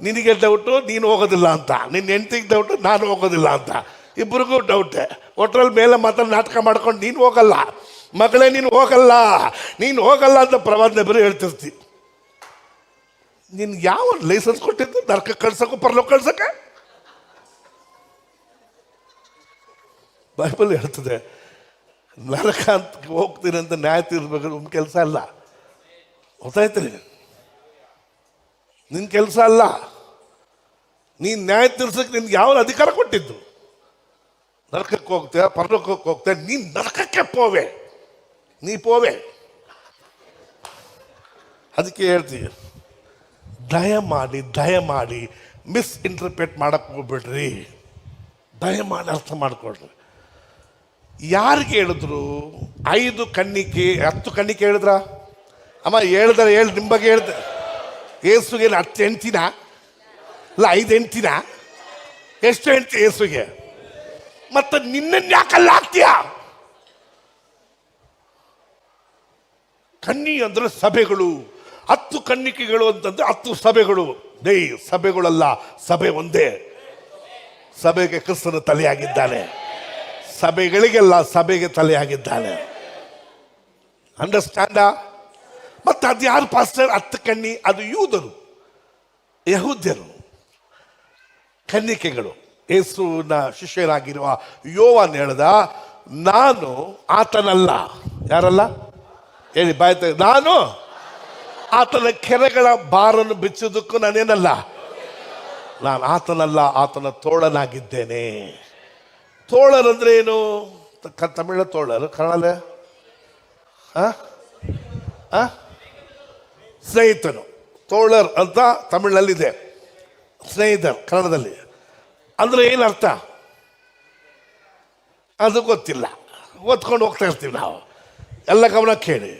ನಿನಗೆ ಡೌಟು ನೀನು ಹೋಗೋದಿಲ್ಲ ಅಂತ, ನಿನ್ನ ಹೆಂಡತಿಗೆ ಡೌಟು ನಾನು ಹೋಗೋದಿಲ್ಲ ಅಂತ, ಇಬ್ಬರಿಗೂ ಡೌಟೆ. ಒಟ್ಟರಲ್ಲಿ ಮೇಲೆ ಮಾತ್ರ ನಾಟಕ ಮಾಡ್ಕೊಂಡು ನೀನು ಹೋಗಲ್ಲ ಮಗಳೇ, ನೀನು ಹೋಗಲ್ಲ ಅಂತ ಪ್ರವಾದನೆ ಬರೀ ಹೇಳ್ತಿರ್ತಿ. ನಿನ್ಗೆ ಯಾವ ಲೈಸೆನ್ಸ್ ಕೊಟ್ಟಿದ್ದು ನರಕ ಕಳ್ಸೋಕ್ಕೂ ಪರಲೋಕ ಕಳ್ಸಕ್ಕೆ? ಬೈಬಲ್ ಹೇಳ್ತದೆ, ನರಕ ಅಂತ ಹೋಗ್ತೀನಿ ಅಂತ ನ್ಯಾಯ ತೀರ್ಸ್ಬೇಕು ನಿಮ್ಮ ಕೆಲಸ ಅಲ್ಲ. ಗೊತ್ತಾಯ್ತ್ರಿ? ನಿನ್ನ ಕೆಲಸ ಅಲ್ಲ. ನೀನು ನ್ಯಾಯ ತೀರ್ಸಕ್ಕೆ ನಿನ್ಗೆ ಯಾವ ಅಧಿಕಾರ ಕೊಟ್ಟಿದ್ದು? ನರಕಕ್ಕೆ ಹೋಗ್ತೇವೆ, ಪರಲೋಕಕ್ಕೆ ಹೋಗ್ತೇವೆ, ನೀನು ನರಕಕ್ಕೆ ಪೋವೆ. ಅದಕ್ಕೆ ಹೇಳ್ತೀವಿ, ದಯಮಾಡಿ ಮಿಸ್ಇಂಟರ್ಪ್ರೇಟ್ ಮಾಡಕ್ಕೆ ಹೋಗ್ಬಿಡ್ರಿ. ದಯಮಾಡಿ ಅರ್ಥ ಮಾಡ್ಕೊಳ್ರಿ. ಯಾರಿಗೆ ಹೇಳಿದ್ರು? 5 ಕನ್ನಿಕೆ 10 ಕನ್ನಿಕೆ ಹೇಳಿದ್ರ? ಅಮ್ಮ ಹೇಳಿದ್ರೆ ಹೇಳಿ, ನಿಮ್ಮ ಬಗ್ಗೆ ಹೇಳ್ದೆ. ಏಸುಗೆ 10 ಹೆಂಡ್ತಿನ? ಇಲ್ಲ 5 ಹೆಂಡ್ತಿನ? ಎಷ್ಟು ಹೆಂಡ್ತಿ ಏಸುಗೆ? ಮತ್ತೆ ನಿನ್ನನ್ನು ಯಾಕಲ್ಲ ಹಾಕ್ತೀಯ? ಕನ್ನಿ ಅಂದ್ರೆ ಸಭೆಗಳು. 10 ಕನ್ನಿಕೆಗಳು ಅಂತಂದ್ರೆ 10 ಸಭೆಗಳು. ಸಭೆಗಳಲ್ಲ, ಸಭೆ ಒಂದೇ. ಸಭೆಗೆ ಕ್ರಿಸ್ತನ ತಲೆಯಾಗಿದ್ದಾನೆ, ಸಭೆಗಳಿಗೆಲ್ಲ ಸಭೆಗೆ ತಲೆಯಾಗಿದ್ದಾನೆ. ಅಂಡರ್ಸ್ಟ್ಯಾಂಡ? ಮತ್ತೆ ಅದು ಯಾರು ಪಾಸ್ಟರ್? 10 ಕನ್ನಿ, ಅದು ಯೂದರು, ಯಹೂದ್ಯರು, ಕನ್ನಿಕೆಗಳು. ಯೇಸುವಿನ ಶಿಷ್ಯರಾಗಿರುವ ಯೋವಾನ್ ಹೇಳ್ದ, ನಾನು ಆತನಲ್ಲ. ಯಾರಲ್ಲ ಹೇಳಿ, ಬಾಯ್ತ. ನಾನು ಆತನ ಕೆರೆಗಳ ಬಾರನ್ನು ಬಿಚ್ಚೋದಕ್ಕೂ ನಾನೇನಲ್ಲ, ನಾನು ಆತನಲ್ಲ, ಆತನ ತೋಳನಾಗಿದ್ದೇನೆ. ತೋಳರಂದ್ರೆ ಏನು? ತಮಿಳ ತೋಳರು, ಕನ್ನಡ ಸ್ನೇಹಿತನು. ತೋಳರ್ ಅಂತ ತಮಿಳಲ್ಲಿದೆ, ಸ್ನೇಹಿತರು ಕನ್ನಡದಲ್ಲಿ. ಅಂದ್ರೆ ಏನರ್ಥ ಅದು ಗೊತ್ತಿಲ್ಲ, ಓದ್ಕೊಂಡು ಹೋಗ್ತಾ ಇರ್ತೀವಿ ನಾವು. ಎಲ್ಲ ಗಮನ ಕೇಳಿ.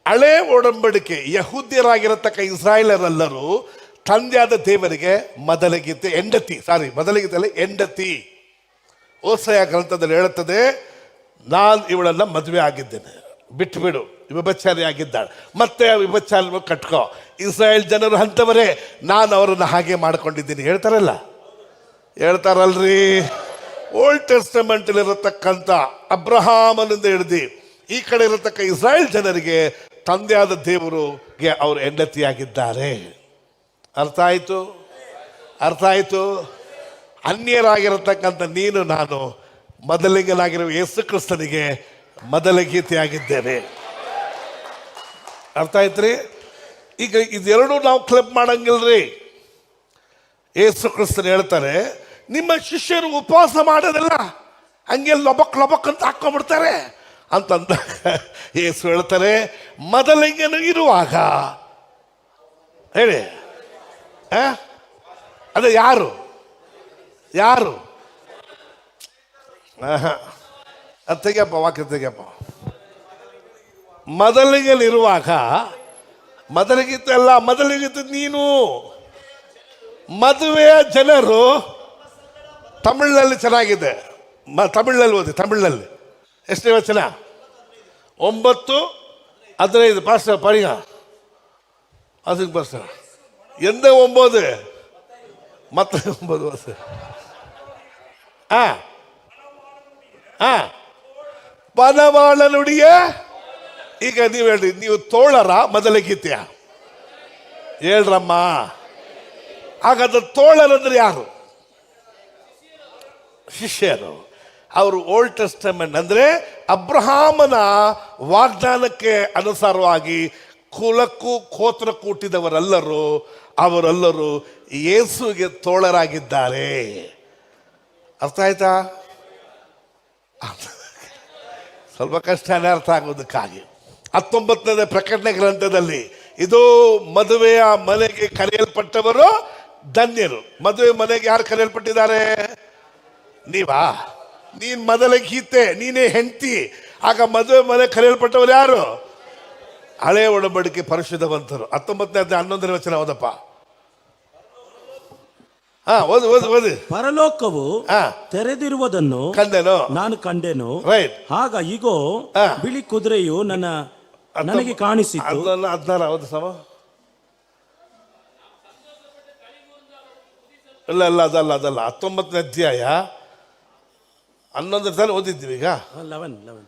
ಹಳೆ ಒಡಂಬಡಿಕೆ ಯಹೂದ್ಯರಾಗಿರತಕ್ಕ ಇಸ್ರಾಯೇಲರೆಲ್ಲರೂ ತಂದೆಯಾದ ದೇವರಿಗೆ ಮೊದಲಿಗಿತ್ತೆ ಹೆಂಡತಿ. ಓಸೆಯ ಗ್ರಂಥದಲ್ಲಿ ಹೇಳುತ್ತದೆ, ನಾನು ಇವಳನ್ನ ಮದುವೆ ಆಗಿದ್ದೇನೆ, ಬಿಟ್ಟುಬಿಡು, ವಿಭಚಾರಿ ಆಗಿದ್ದಾಳೆ, ಮತ್ತೆ ವಿಭಚಾರ ಕಟ್ಕೋ. ಇಸ್ರಾಯೇಲ್ ಜನರು ಅಂತವರೇ, ನಾನು ಅವರನ್ನು ಹಾಗೆ ಮಾಡ್ಕೊಂಡಿದ್ದೀನಿ ಹೇಳ್ತಾರಲ್ರಿ. ಓಲ್ಡ್ ಟೆಸ್ಟಮೆಂಟ್ ಇರತಕ್ಕಂಥ ಅಬ್ರಹಾಮನಿಂದ ಹಿಡಿದು ಈ ಕಡೆ ಇರತಕ್ಕ ಇಸ್ರಾಯೇಲ್ ಜನರಿಗೆ ತಂದೆಯಾದ ದೇವರಿಗೆ ಅವರು ಹೆಂಡತಿಯಾಗಿದ್ದಾರೆ. ಅರ್ಥ ಆಯ್ತು? ಅನ್ಯರಾಗಿರತಕ್ಕಂಥ ನೀನು ನಾನು ಮೊದಲಿಗನಾಗಿರುವ ಯೇಸು ಕ್ರಿಸ್ತನಿಗೆ ಮೊದಲ ಗೀತೆಯಾಗಿದ್ದೇವೆ. ಅರ್ಥ ಆಯ್ತ್ರಿ? ಈಗ ಇದೆರಡು ನಾವು ಕ್ಲಬ್ ಮಾಡಂಗಿಲ್ರಿ. ಯೇಸು ಕ್ರಿಸ್ತನ್ ಹೇಳ್ತಾರೆ, ನಿಮ್ಮ ಶಿಷ್ಯರು ಉಪವಾಸ ಮಾಡೋದಿಲ್ಲ, ಹಂಗೆ ಲೊಬಕ್ ಅಂತ ಹಾಕೊಂಡ್ಬಿಡ್ತಾರೆ ಅಂತಂದ. ಯೇಸು ಹೇಳ್ತಾರೆ, ಮೊದಲಿಂಗನು ಇರುವಾಗ ಹೇಳಿ. ಅದೇ ಯಾರು ಅದು ತೆಗಿಯಪ್ಪ, ವಾಕ್ಯ ತೆಗಿಯಪ್ಪ. ಮೊದಲಿಗನಿರುವಾಗ, ಮೊದಲಿಗಿತ್ತು ನೀನು. ಮದುವೆಯ ಜನರು ತಮಿಳಿನಲ್ಲಿ ಚೆನ್ನಾಗಿದೆ, ತಮಿಳಿನಲ್ಲಿ ಓದಿ. ತಮಿಳಿನಲ್ಲಿ ಎಷ್ಟನೇ ವಚನ? 9:15 ಪಾಸ್ಟರ್ படிங்க. அதுக்கு பாஸ்டர் எந்த 9 மற்ற 9 வருஷம். ಪನವಾಳನುಡಿಯ. ಈಗ ನೀವು ಹೇಳ್ರಿ, ನೀವು ತೋಳರ ಮೊದಲಿಗಿತ್ಯ ಹೇಳ್ರಮ್ಮ. ಹಾಗಾದ್ರೆ ತೋಳರಂದ್ರೆ ಯಾರು? ಶಿಷ್ಯರು. ಅವರು ಓಲ್ಡ್ ಟೆಸ್ಟಮೆಂಟ್ ಅಂದ್ರೆ ಅಬ್ರಹಾಮನ ವಾಗ್ದಾನಕ್ಕೆ ಅನುಸಾರವಾಗಿ ಕುಲಕ್ಕೂ ಕೋತ್ರ ಕೂಟಿದವರೆಲ್ಲರೂ ಅವರೆಲ್ಲರೂ ಯೇಸುವಿಗೆ ತೋಳರಾಗಿದ್ದಾರೆ. ಅರ್ಥ ಆಯ್ತಾ? ಸ್ವಲ್ಪ ಕಷ್ಟನೇ ಅರ್ಥ ಆಗೋದಕ್ಕಾಗಿ 19ನೇ ಪ್ರಕಟಣೆ ಗ್ರಂಥದಲ್ಲಿ ಇದು ಮದುವೆಯ ಮನೆಗೆ ಕರೆಯಲ್ಪಟ್ಟವರು ಧನ್ಯರು. ಮದುವೆ ಮನೆಗೆ ಯಾರು ಕರೆಯಲ್ಪಟ್ಟಿದ್ದಾರೆ? ನೀನ್ ಮೊದಲ ಗೀತೆ, ನೀನೇ ಹೆಂಡತಿ. ಆಗ ಮದುವೆ ಮನೆ ಕರೆಯಲ್ಪಟ್ಟವರು ಯಾರು? ಹಳೆ ಒಡಂಬಡಿಕೆ ಪರಿಶುದ್ಧವಂತರು. 19ನೇ 11ನೇ ವಚನ ಓದಪ್ಪ. ಓದಿ. ಪರಲೋಕವು ತೆರೆದಿರುವುದನ್ನು ನಾನು ಕಂಡೆನು. ರೈಟ್. ಆಗ ಈಗೋ ಬಿಳಿ ಕುದುರೆಯು ನನಗೆ ಕಾಣಿಸಿತು. 16 ಹೌದು ಸಮ? ಇಲ್ಲ ಅದಲ್ಲ 19ನೇ ಅಧ್ಯಾಯ 11 ಸಾಲ ಓದಿದ್ದೀವಿ. ಈಗ 11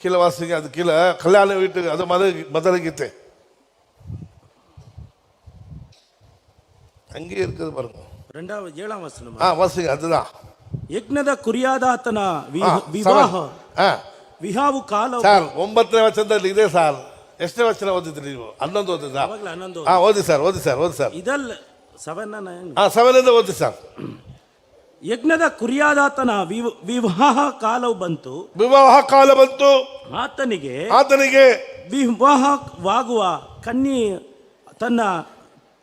ಕಿಲವಾಸಿಗೆ ಅದು ಕಲ್ಯಾಣ ವೀಟಿಗೆ ಅದು ಮೊದಲಿಗಿತ್ತೆ ಹಂಗೆ ಇರ್ತದೆ. ಬರೋದು 7ಾம் ವಚನ. ವಾಸಿಗೆ அதுதான் ಯಜ್ಞದ ಕುರಿಯಾದಾತನ ವಿವಾಹವು ಕಾಲ. ಸರ್ 9ನೇ ವಚನದಲ್ಲಿ ಇದೆ ಸರ್. ಎಷ್ಟನೇ ವಚನ ಓದಿದ್ರಿ ನೀವು? 11 ಓದಿದ್ರಾ? ಓದಿ ಸರ್. ಇದಲ್ಲ 7 ಓದಿ ಸರ್. ಯಜ್ಞದ ಕುರಿಯಾದಾತನ ವಿವಾಹ ಕಾಲವು ಬಂತು. ಆತನಿಗೆ ವಿವಾಹವಾಗುವ ಕನ್ಯೆ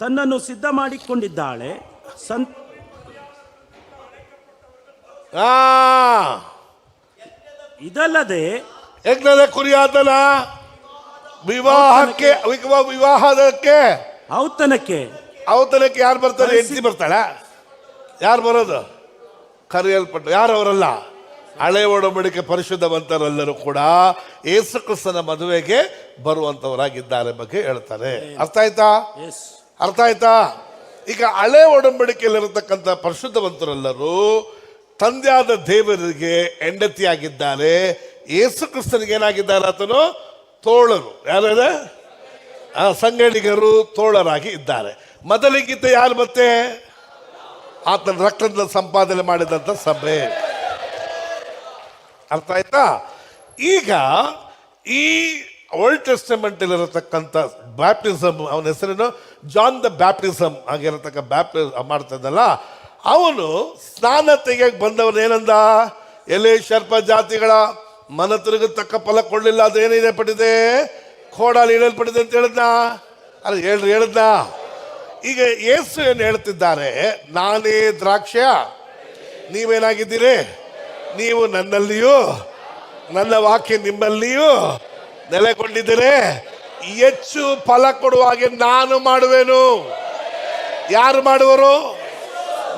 ತನ್ನನ್ನು ಸಿದ್ಧ ಮಾಡಿಕೊಂಡಿದ್ದಾಳೆ. ಇದಲ್ಲದೆ ಯಜ್ಞದ ಕುರಿಯಾತನ ವಿವಾಹಕ್ಕೆ ವಿವಾಹದಕ್ಕೆ ಔತಣಕ್ಕೆ ಔತಣಕ್ಕೆ ಯಾರು ಬರ್ತಾರೆ? ಹೆಂಡತಿ ಬರ್ತಾಳ? ಯಾರು ಬರೋದು? ಕರೆಯಲ್ಪಟ್ಟು ಯಾರು ಅವರಲ್ಲ? ಹಳೆ ಒಡಂಬಡಿಕೆ ಪರಿಶುದ್ಧವಂತರೆಲ್ಲರೂ ಕೂಡ ಯೇಸು ಕ್ರಿಸ್ತನ ಮದುವೆಗೆ ಬರುವಂತವರಾಗಿದ್ದಾರೆ ಬಗ್ಗೆ ಹೇಳ್ತಾರೆ. ಅರ್ಥ ಆಯ್ತಾ? ಅರ್ಥ ಆಯ್ತಾ? ಈಗ ಹಳೆ ಒಡಂಬಡಿಕೆಯಲ್ಲಿರತಕ್ಕಂಥ ಪರಿಶುದ್ಧವಂತರೆಲ್ಲರೂ ತಂದೆಯಾದ ದೇವರಿಗೆ ಹೆಂಡತಿಯಾಗಿದ್ದಾರೆ. ಯೇಸು ಕ್ರಿಸ್ತನಿಗೆ ಏನಾಗಿದ್ದಾರೆ? ಆತನು ತೋಳರು. ಯಾರು? ಸಂಗಡಿಗರು ತೋಳರಾಗಿ ಇದ್ದಾರೆ. ಮೊದಲಿಗಿಂತ ಯಾರು? ಮತ್ತೆ ಆತನ ರಕ್ತದಿಂದ ಸಂಪಾದನೆ ಮಾಡಿದಂಥ ಸಭೆ. ಅರ್ಥ ಆಯ್ತಾ? ಈಗ ಈ ಓಲ್ಡ್ ಟೆಸ್ಟಮೆಂಟ್ ಇರತಕ್ಕಂಥ ಬ್ಯಾಪ್ಟಿಸಮ್, ಅವನ ಹೆಸರೇನು? ಜಾನ್ ದ ಬ್ಯಾಪ್ಟಿಸಮ್ ಆಗಿರತಕ್ಕ ಬ್ಯಾಪ್ಟಿಸಮ್ ಮಾಡ್ತಾ ಇದ್ದಲ್ಲ, ಅವನು ಸ್ನಾನ ತೆಗೆಯಕ್ಕೆ ಬಂದವನು ಏನಂದ? ಎಲೆ ಶರ್ಪ ಜಾತಿಗಳ ಮನ ತಿರುಗತಕ್ಕ ಫಲ ಕೊಡಲಿಲ್ಲ, ಅದು ಏನೇನೇ ಪಟ್ಟಿದೆ? ಕೋಡಾಲಿ ಇಡಲ್ಪಟ್ಟಿದೆ ಅಂತ ಹೇಳಿದ್ನ. ಅಲ್ಲ ಹೇಳ್ರಿ, ಹೇಳಿದ್ನ. ಈಗ ಯೇಸು ಏನು ಹೇಳ್ತಿದ್ದಾರೆ? ನಾನೇ ದ್ರಾಕ್ಷ, ನೀವೇನಾಗಿದ್ದೀರಿ? ನೀವು ನನ್ನಲ್ಲಿಯೂ ನನ್ನ ವಾಕ್ಯ ನಿಮ್ಮಲ್ಲಿಯೂ ನೆಲೆಗೊಂಡಿದ್ದೀರಿ. ಹೆಚ್ಚು ಫಲ ಕೊಡುವ ಹಾಗೆ ನಾನು ಮಾಡುವೆನು. ಯಾರು ಮಾಡುವರು?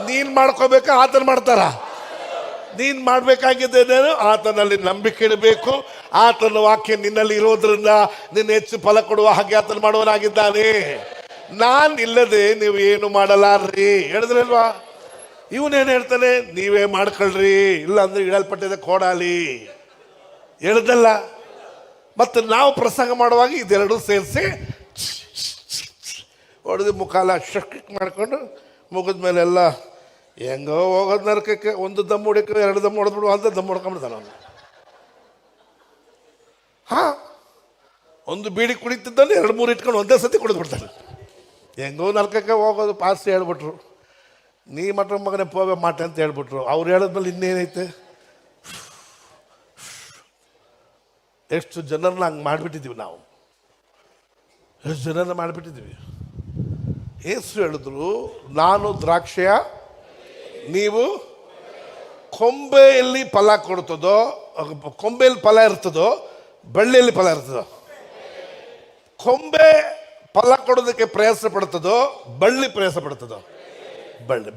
ನೀನ್ ಮಾಡ್ಕೋಬೇಕಾ? ಆತನ ಮಾಡ್ತಾರ? ನೀನ್ ಮಾಡ್ಬೇಕಾಗಿದ್ದೇನೇನು? ಆತನಲ್ಲಿ ನಂಬಿಕೆ ಇಡಬೇಕು. ಆತನ ವಾಕ್ಯ ನಿನ್ನಲ್ಲಿ ಇರೋದ್ರಿಂದ ನಿನ್ನ ಹೆಚ್ಚು ಫಲ ಕೊಡುವ ಹಾಗೆ ಆತನ ಮಾಡುವನಾಗಿದ್ದಾನೆ. ನಾನ್ ಇಲ್ಲದೆ ನೀವು ಏನು ಮಾಡಲಾರ್ರಿ ಹೇಳಿದ್ರಲ್ವಾ? ಇವನೇನು ಹೇಳ್ತಾನೆ? ನೀವೇ ಮಾಡ್ಕೊಳ್ರಿ, ಇಲ್ಲ ಅಂದ್ರೆ ಇಡಲ್ಪಟ್ಟಿದೆ ಕೋಡಾಲಿ. ಹೇಳ್ದಲ್ಲ. ಮತ್ತೆ ನಾವು ಪ್ರಸಂಗ ಮಾಡುವಾಗ ಇದೆರಡು ಸೇರಿಸಿ ಹೊಡೆದು ಮುಖಾಲ ಶಕ್ತಿ ಮಾಡ್ಕೊಂಡು ಮುಗಿದ ಮೇಲೆ ಎಲ್ಲ ಹೆಂಗೋ ಹೋಗೋದು ನರಕಕ್ಕೆ. ಒಂದು ದಮ್ ಹೊಡಿಕ, ಎರಡು ದಮ್ ಹೊಡೆದ್ಬಿಡು ಅಂತ ದಮ್ ಹೊಡ್ಕೊಂಡ್ಬಿಡ್ತಾನೆ ಅವನು. ಒಂದು ಬೀಡಿ ಕುಡಿತಿದ್ದಾನೆ, 2-3 ಇಟ್ಕೊಂಡು ಒಂದೇ ಸತಿ ಕುಡಿದ್ಬಿಡ್ತಾನೆ. ಹೆಂಗೋ ನರಕಕ್ಕೆ ಹೋಗೋದು ಪಾಸ್ ಹೇಳ್ಬಿಟ್ರು. ನೀ ಮಟ್ಟ ಮಗನೇ ಪೋವೆ ಮಾಟ ಅಂತ ಹೇಳ್ಬಿಟ್ರು. ಅವ್ರು ಹೇಳಿದ್ಮೇಲೆ ಇನ್ನೇನೈತೆ? ಎಷ್ಟು ಜನರನ್ನ ಹಂಗೆ ಮಾಡಿಬಿಟ್ಟಿದ್ದೀವಿ ನಾವು. ಎಷ್ಟು ಜನರನ್ನ ಮಾಡಿಬಿಟ್ಟಿದ್ದೀವಿ. ಯೇಸು ಹೇಳಿದ್ರು, ನಾನು ದ್ರಾಕ್ಷೆಯ, ನೀವು ಕೊಂಬೆಯಲ್ಲಿ ಫಲ ಕೊಡ್ತದೋ, ಕೊಂಬೆಯಲ್ಲಿ ಫಲ ಇರ್ತದೋ, ಬಳ್ಳಿಯಲ್ಲಿ ಫಲ ಇರ್ತದೋ? ಕೊಂಬೆ ಫಲ ಕೊಡೋದಕ್ಕೆ ಪ್ರಯಾಸ ಪಡ್ತದೋ, ಬಳ್ಳಿ ಪ್ರಯಾಸ ಪಡ್ತದೋ?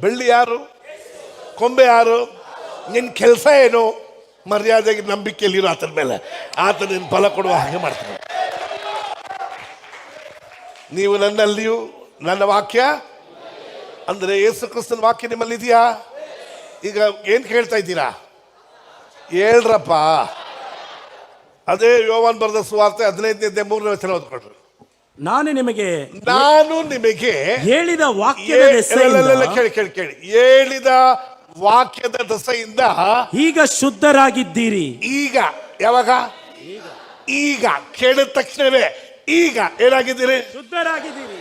ಬಳ್ಳಿ ಯಾರು? ಕೊಂಬೆ ಯಾರು? ನಿನ್ನ ಕೆಲಸ ಏನು? ಮರ್ಯಾದೆಗೆ ನಂಬಿಕೆಯಲ್ಲಿರೋ ಆತನ ಮೇಲೆ. ಆತ ನಿನ್ನ ಫಲ ಕೊಡುವ ಹಾಗೆ ಮಾಡ್ತಾನೆ. ನೀವು ನನ್ನಲ್ಲಿಯೂ ನನ್ನ ವಾಕ್ಯ ಅಂದ್ರೆ ಯೇಸು ಕ್ರಿಸ್ತನ ವಾಕ್ಯ ನಿಮ್ಮಲ್ಲಿ ಇದೆಯಾ? ಈಗ ಏನ್ ಕೇಳ್ತಾ ಇದ್ದೀರಾ? ಹೇಳ್ರಪ್ಪ. ಅದೇ ಯೋವಾನ್ ಬರೆದ ಸುವಾರ್ತೆ 15-3 ವಚನ ಓದ್ಕೊಳ್ರಿ. ನಾನು ನಿಮಗೆ ಹೇಳಿದ ವಾಕ್ಯದ ದೆಸೆಯಿಂದ ಕೇಳಿ ಹೇಳಿದ ವಾಕ್ಯದ ದಸೆಯಿಂದ ಈಗ ಶುದ್ಧರಾಗಿದ್ದೀರಿ. ಈಗ ಯಾವಾಗ? ಈಗ ಕೇಳಿದ ತಕ್ಷಣವೇ ಈಗ ಏನಾಗಿದ್ದೀರಿ? ಶುದ್ಧರಾಗಿದ್ದೀರಿ.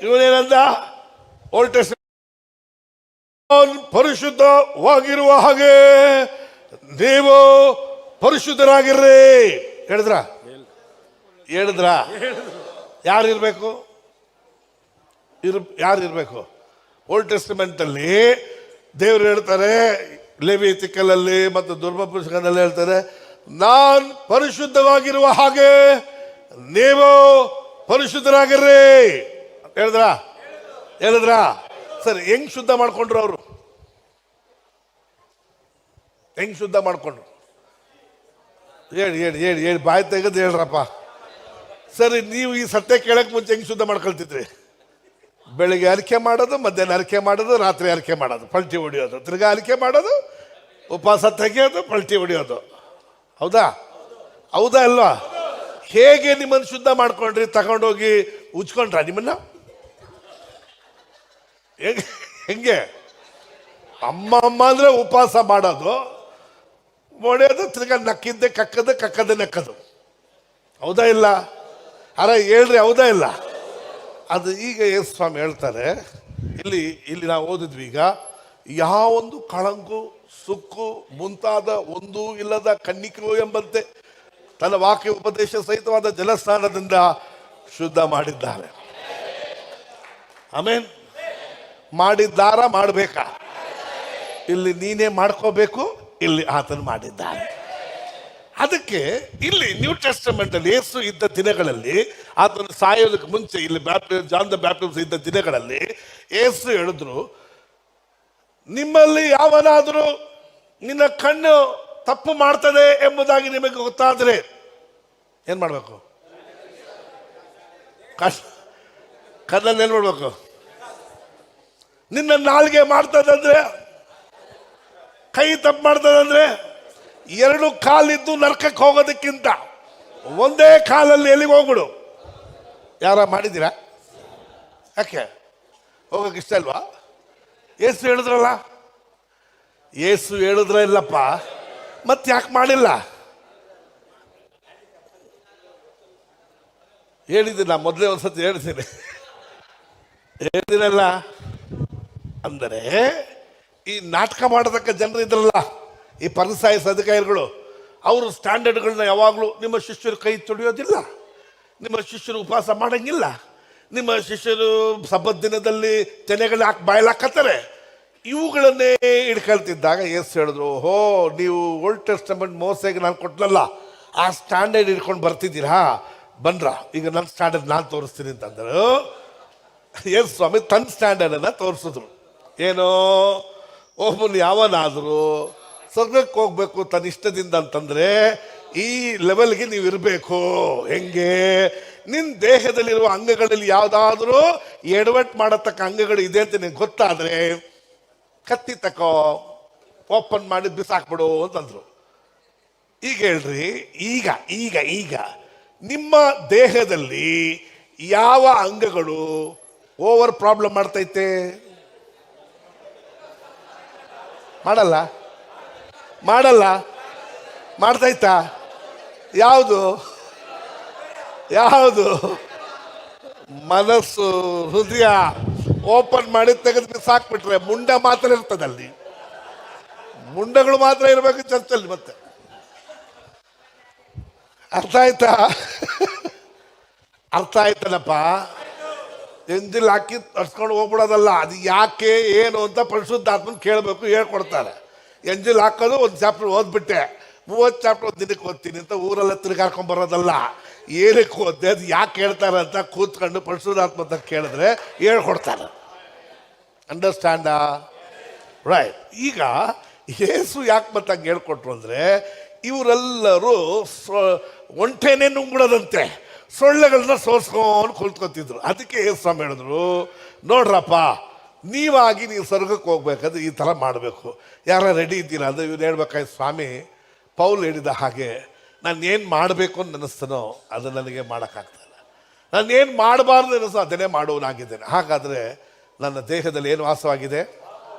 ಇವನೇನಂದ? ಓಲ್ಡ್ ಟೆಸ್ಟಮೆಂಟ್ ಪರಿಶುದ್ಧವಾಗಿರುವ ಹಾಗೆ ನೀವು ಪರಿಶುದ್ಧರಾಗಿರ್ರಿ ಹೇಳಿದ್ರ? ಯಾರಿರ್ಬೇಕು? ಯಾರಿರ್ಬೇಕು? ಓಲ್ಡ್ ಟೆಸ್ಟಮೆಂಟ್ ಅಲ್ಲಿ ದೇವರು ಹೇಳ್ತಾರೆ, ಲೆವಿತಿಕಲಲ್ಲಿ ಮತ್ತು ಧರ್ಮ ಪುಸ್ತಕದಲ್ಲಿ ಹೇಳ್ತಾರೆ, ನಾನ್ ಪರಿಶುದ್ಧವಾಗಿರುವ ಹಾಗೆ ನೀವು ಪರಿಶುದ್ಧರಾಗಿರ್ರಿ ಹೇಳಿದ್ರ? ಸರಿ, ಹೆಂಗ್ ಶುದ್ಧ ಮಾಡ್ಕೊಂಡ್ರು ಅವರು? ಹೆಂಗ್ ಶುದ್ಧ ಮಾಡ್ಕೊಂಡ್ರು? ಹೇಳಿ ಬಾಯಿ ತೆಗೆದು ಹೇಳ್ರಪ್ಪ. ಸರಿ, ನೀವು ಈ ಸತ್ಯ ಕೇಳಕ್ ಮುಂಚೆ ಹೆಂಗ್ ಶುದ್ಧ ಮಾಡ್ಕೊಳ್ತಿದ್ರಿ? ಬೆಳಿಗ್ಗೆ ಅರಿಕೆ ಮಾಡೋದು, ಮಧ್ಯಾಹ್ನ ಅರಿಕೆ ಮಾಡೋದು, ರಾತ್ರಿ ಅರಿಕೆ ಮಾಡೋದು, ಪಲ್ಟಿ ಹೊಡಿಯೋದು, ತಿರ್ಗಾ ಅರಿಕೆ ಮಾಡೋದು, ಉಪವಾಸ ತೆಗೆಯೋದು, ಪಲ್ಟಿ ಹೊಡಿಯೋದು. ಹೌದಾ ಅಲ್ವಾ? ಹೇಗೆ ನಿಮ್ಮನ್ನು ಶುದ್ಧ ಮಾಡ್ಕೊಂಡ್ರಿ? ತಗೊಂಡೋಗಿ ಉಜ್ಕೊಂಡ್ರ ನಿಮ್ಮನ್ನ? ಹೆಂಗೆ? ಅಮ್ಮ ಅಂದ್ರೆ ಉಪವಾಸ ಮಾಡೋದು, ಹೊಡೆಯೋದು, ತಿರ್ಗಾ ನಕ್ಕಿದ್ದೆ ಕಕ್ಕದೆ ನೆಕ್ಕದು. ಹೌದಾ ಇಲ್ಲ? ಹೇಳ್ರಿ, ಹೌದಾ ಇಲ್ಲ? ಅದು ಈಗ ಯೇಸು ಸ್ವಾಮಿ ಹೇಳ್ತಾರೆ, ಇಲ್ಲಿ ನಾವು ಓದಿದ್ವಿ. ಈಗ ಯಾವೊಂದು ಕಳಂಕು ಸುಕ್ಕು ಮುಂತಾದ ಒಂದೂ ಇಲ್ಲದ ಕನ್ನಿಕೆಯು ಎಂಬಂತೆ ತನ್ನ ವಾಕ್ಯ ಉಪದೇಶ ಸಹಿತವಾದ ಜಲಸ್ನಾನದಿಂದ ಶುದ್ಧ ಮಾಡಿದ್ದಾರೆ. ಆಮೇನ್. ಮಾಡಿದ್ದಾರ? ಮಾಡಬೇಕಾ? ಇಲ್ಲಿ ನೀನೇ ಮಾಡ್ಕೋಬೇಕು, ಇಲ್ಲಿ ಆತನು ಮಾಡಿದ್ದಾನೆ. ಅದಕ್ಕೆ ಇಲ್ಲಿ ನ್ಯೂ ಟೆಸ್ಟಮೆಂಟ್ ಅಲ್ಲಿ ಯೇಸು ಇದ್ದ ದಿನಗಳಲ್ಲಿ, ಆತನು ಸಾಯೋದಕ್ಕೆ ಮುಂಚೆ ಇಲ್ಲಿ ಜಾನ್ ದ ಬ್ಯಾಪ್ಟಿಸ್ಟ್ ಇದ್ದ ದಿನಗಳಲ್ಲಿ ಯೇಸು ಹೇಳಿದ್ರು, ನಿಮ್ಮಲ್ಲಿ ಯಾವನಾದರೂ ನಿನ್ನ ಕಣ್ಣು ತಪ್ಪು ಮಾಡ್ತದೆ ಎಂಬುದಾಗಿ ನಿಮಗೆ ಗೊತ್ತಾದ್ರೆ ಏನ್ ಮಾಡ್ಬೇಕು? ಕಣ್ಣಲ್ಲಿ ಏನ್ ಮಾಡ್ಬೇಕು? ನಿನ್ನ ನಾಲ್ಗೆ ಮಾಡ್ತದಂದ್ರೆ, ಕೈ ತಪ್ಪು ಮಾಡ್ತದಂದ್ರೆ, ಎರಡು ಕಾಲಿದ್ದು ನರ್ಕಕ್ಕೆ ಹೋಗೋದಕ್ಕಿಂತ ಒಂದೇ ಕಾಲಲ್ಲಿ ಎಲ್ಲಿಗೆ ಹೋಗ್ಬಿಡು. ಯಾರ ಮಾಡಿದ್ದೀರಾ? ಯಾಕೆ ಹೋಗಕ್ಕೆ ಇಷ್ಟ ಅಲ್ವಾ? ಏಸು ಹೇಳಿದ್ರಲ್ಲ, ಏಸು ಹೇಳಿದ್ರ ಇಲ್ಲಪ್ಪ, ಮತ್ತೆ ಯಾಕೆ ಮಾಡಿಲ್ಲ? ಹೇಳಿದ್ದೀನಿ, ನಾ ಮೊದಲೇ ಒಂದ್ಸತಿ ಹೇಳಿದ್ದೀನಲ್ಲ. ಅಂದರೆ ಈ ನಾಟಕ ಮಾಡತಕ್ಕ ಜನರು ಇದ್ರಲ್ಲ, ಈ ಪರಿಸಾಯ ಅಧಿಕಾರಿಗಳು, ಅವರು ಸ್ಟ್ಯಾಂಡರ್ಡ್ಗಳನ್ನ ಯಾವಾಗಲೂ ನಿಮ್ಮ ಶಿಷ್ಯರು ಕೈ ತೊಳೆಯೋದಿಲ್ಲ, ನಿಮ್ಮ ಶಿಷ್ಯರು ಉಪವಾಸ ಮಾಡಂಗಿಲ್ಲ, ನಿಮ್ಮ ಶಿಷ್ಯರು ಸಬ್ಬತ್ ದಿನದಲ್ಲಿ ತೆನೆಗಳು ಹಾಕಿ ಬಾಯ್ಲಾಕತ್ತಾರೆ, ಇವುಗಳನ್ನೇ ಹಿಡ್ಕೊಳ್ತಿದ್ದಾಗ ಯೇಸು ಹೇಳಿದ್ರು, ಓಹೋ ನೀವು ಓಲ್ಡ್ ಟೆಸ್ಟಮೆಂಟ್ ಮೋಸೆಗೆ ನಾನು ಕೊಟ್ಟನಲ್ಲ, ಆ ಸ್ಟ್ಯಾಂಡರ್ಡ್ ಹಿಡ್ಕೊಂಡು ಬರ್ತಿದ್ದೀರಾ, ಬನ್ರ ಈಗ ನನ್ನ ಸ್ಟ್ಯಾಂಡರ್ಡ್ ನಾನು ತೋರಿಸ್ತೀನಿ ಅಂತಂದರು. ಯೇಸು ಸ್ವಾಮಿ ತನ್ನ ಸ್ಟ್ಯಾಂಡರ್ಡನ್ನು ತೋರಿಸಿದ್ರು. ಏನೋ ಒಬ್ಬನು ಯಾವನಾದರೂ ಸ್ವರ್ಗಕ್ಕೆ ಹೋಗ್ಬೇಕು ತನ್ನ ಇಷ್ಟದಿಂದ ಅಂತಂದ್ರೆ ಈ ಲೆವೆಲ್ಗೆ ನೀವು ಇರಬೇಕು. ಹೆಂಗೆ? ನಿನ್ನ ದೇಹದಲ್ಲಿರುವ ಅಂಗಗಳಲ್ಲಿ ಯಾವುದಾದ್ರೂ ಎಡವಟ್ಟು ಮಾಡತಕ್ಕ ಅಂಗಗಳು ಇದೆ ಅಂತ ನಿನ್ಗೆ ಗೊತ್ತಾದ್ರೆ ಕತ್ತಿ ತಕೋ, ಓಪನ್ ಮಾಡಿ ಬಿಸಾಕ್ಬಿಡು ಅಂತಂದ್ರು. ಈಗ ಹೇಳ್ರಿ, ಈಗ ಈಗ ಈಗ ನಿಮ್ಮ ದೇಹದಲ್ಲಿ ಯಾವ ಅಂಗಗಳು ಓವರ್ ಪ್ರಾಬ್ಲಮ್ ಮಾಡ್ತೈತೆ? ಮಾಡಲ್ಲ ಮಾಡಲ್ಲ ಮಾಡ್ತೈತಾ? ಯಾವುದು ಯಾವುದು? ಮನಸ್ಸು, ಹೃದಯ ಓಪನ್ ಮಾಡಿ ತೆಗೆದು ಸಾಕ್ಬಿಟ್ರೆ ಮುಂಡ ಮಾತ್ರ ಇರ್ತದಲ್ಲಿ, ಮುಂಡಗಳು ಮಾತ್ರ ಇರಬೇಕು ಚರ್ಚಲ್ಲಿ. ಮತ್ತೆ ಅರ್ಥ ಆಯ್ತಾ? ಅರ್ಥ ಆಯ್ತಲ್ಲಪ್ಪ? ಎಂಜಿಲ್ ಹಾಕಿ ತರ್ಸ್ಕೊಂಡು ಹೋಗ್ಬಿಡೋದಲ್ಲ. ಅದು ಯಾಕೆ ಏನು ಅಂತ ಪರಿಶುದ್ಧಾತ್ಮನ ಕೇಳಬೇಕು, ಹೇಳ್ಕೊಡ್ತಾರೆ. ಎಂಜಿಲ್ ಹಾಕೋದು ಒಂದು ಚಾಪ್ಟರ್ ಓದ್ಬಿಟ್ಟೆ, 30 ಚಾಪ್ಟರ್ ಒಂದು ದಿನಕ್ಕೆ ಓದ್ತೀನಿ ಅಂತ ಊರೆಲ್ಲ ತಿರುಗಾಡ್ಕೊಂಡು ಬರೋದಲ್ಲ. ಏನಕ್ಕೆ ಓದ್ದೆ, ಅದು ಯಾಕೆ ಹೇಳ್ತಾರೆ ಅಂತ ಕೂತ್ಕೊಂಡು ಪರಿಶುದ್ಧಾತ್ಮ ಅಂತ ಕೇಳಿದ್ರೆ ಹೇಳ್ಕೊಡ್ತಾರೆ. ಅಂಡರ್ಸ್ಟ್ಯಾಂಡ? ರೈಟ್. ಈಗ ಯೇಸು ಯಾಕೆ ಮತ್ತೆ ಹಂಗೆ ಹೇಳ್ಕೊಟ್ರು ಅಂದರೆ, ಇವರೆಲ್ಲರೂ ಒಂಟೆನೇ ನುಂಗ್ಬಿಡೋದಂತೆ, ಸೊಳ್ಳೆಗಳನ್ನ ಸೋಸ್ಕೊಂಡು ಕುಳಿತ್ಕೊತಿದ್ರು. ಅದಕ್ಕೆ ಯೇಸು ಸ್ವಾಮಿ ಹೇಳಿದ್ರು, ನೋಡ್ರಪ್ಪ, ನೀವಾಗಿ ನೀವು ಸ್ವರ್ಗಕ್ಕೆ ಹೋಗ್ಬೇಕಾದ್ರೆ ಈ ಥರ ಮಾಡಬೇಕು. ಯಾರ ರೆಡಿ ಇದ್ದೀರಾ? ಅದು ಇವ್ರು ಹೇಳ್ಬೇಕಾಯ್ತು, ಸ್ವಾಮಿ ಪೌಲ್ ಹೇಳಿದ ಹಾಗೆ ನಾನು ಏನು ಮಾಡಬೇಕು ಅಂತ ಅನ್ನಿಸ್ತನೋ ಅದು ನನಗೆ ಮಾಡೋಕ್ಕಾಗ್ತಾಯಿಲ್ಲ, ನಾನು ಏನು ಮಾಡಬಾರ್ದು ಅನ್ನಿಸ್ತೋ ಅದನ್ನೇ ಮಾಡುವನಾಗಿದ್ದೇನೆ. ಹಾಗಾದರೆ ನನ್ನ ದೇಹದಲ್ಲಿ ಏನು ವಾಸವಾಗಿದೆ?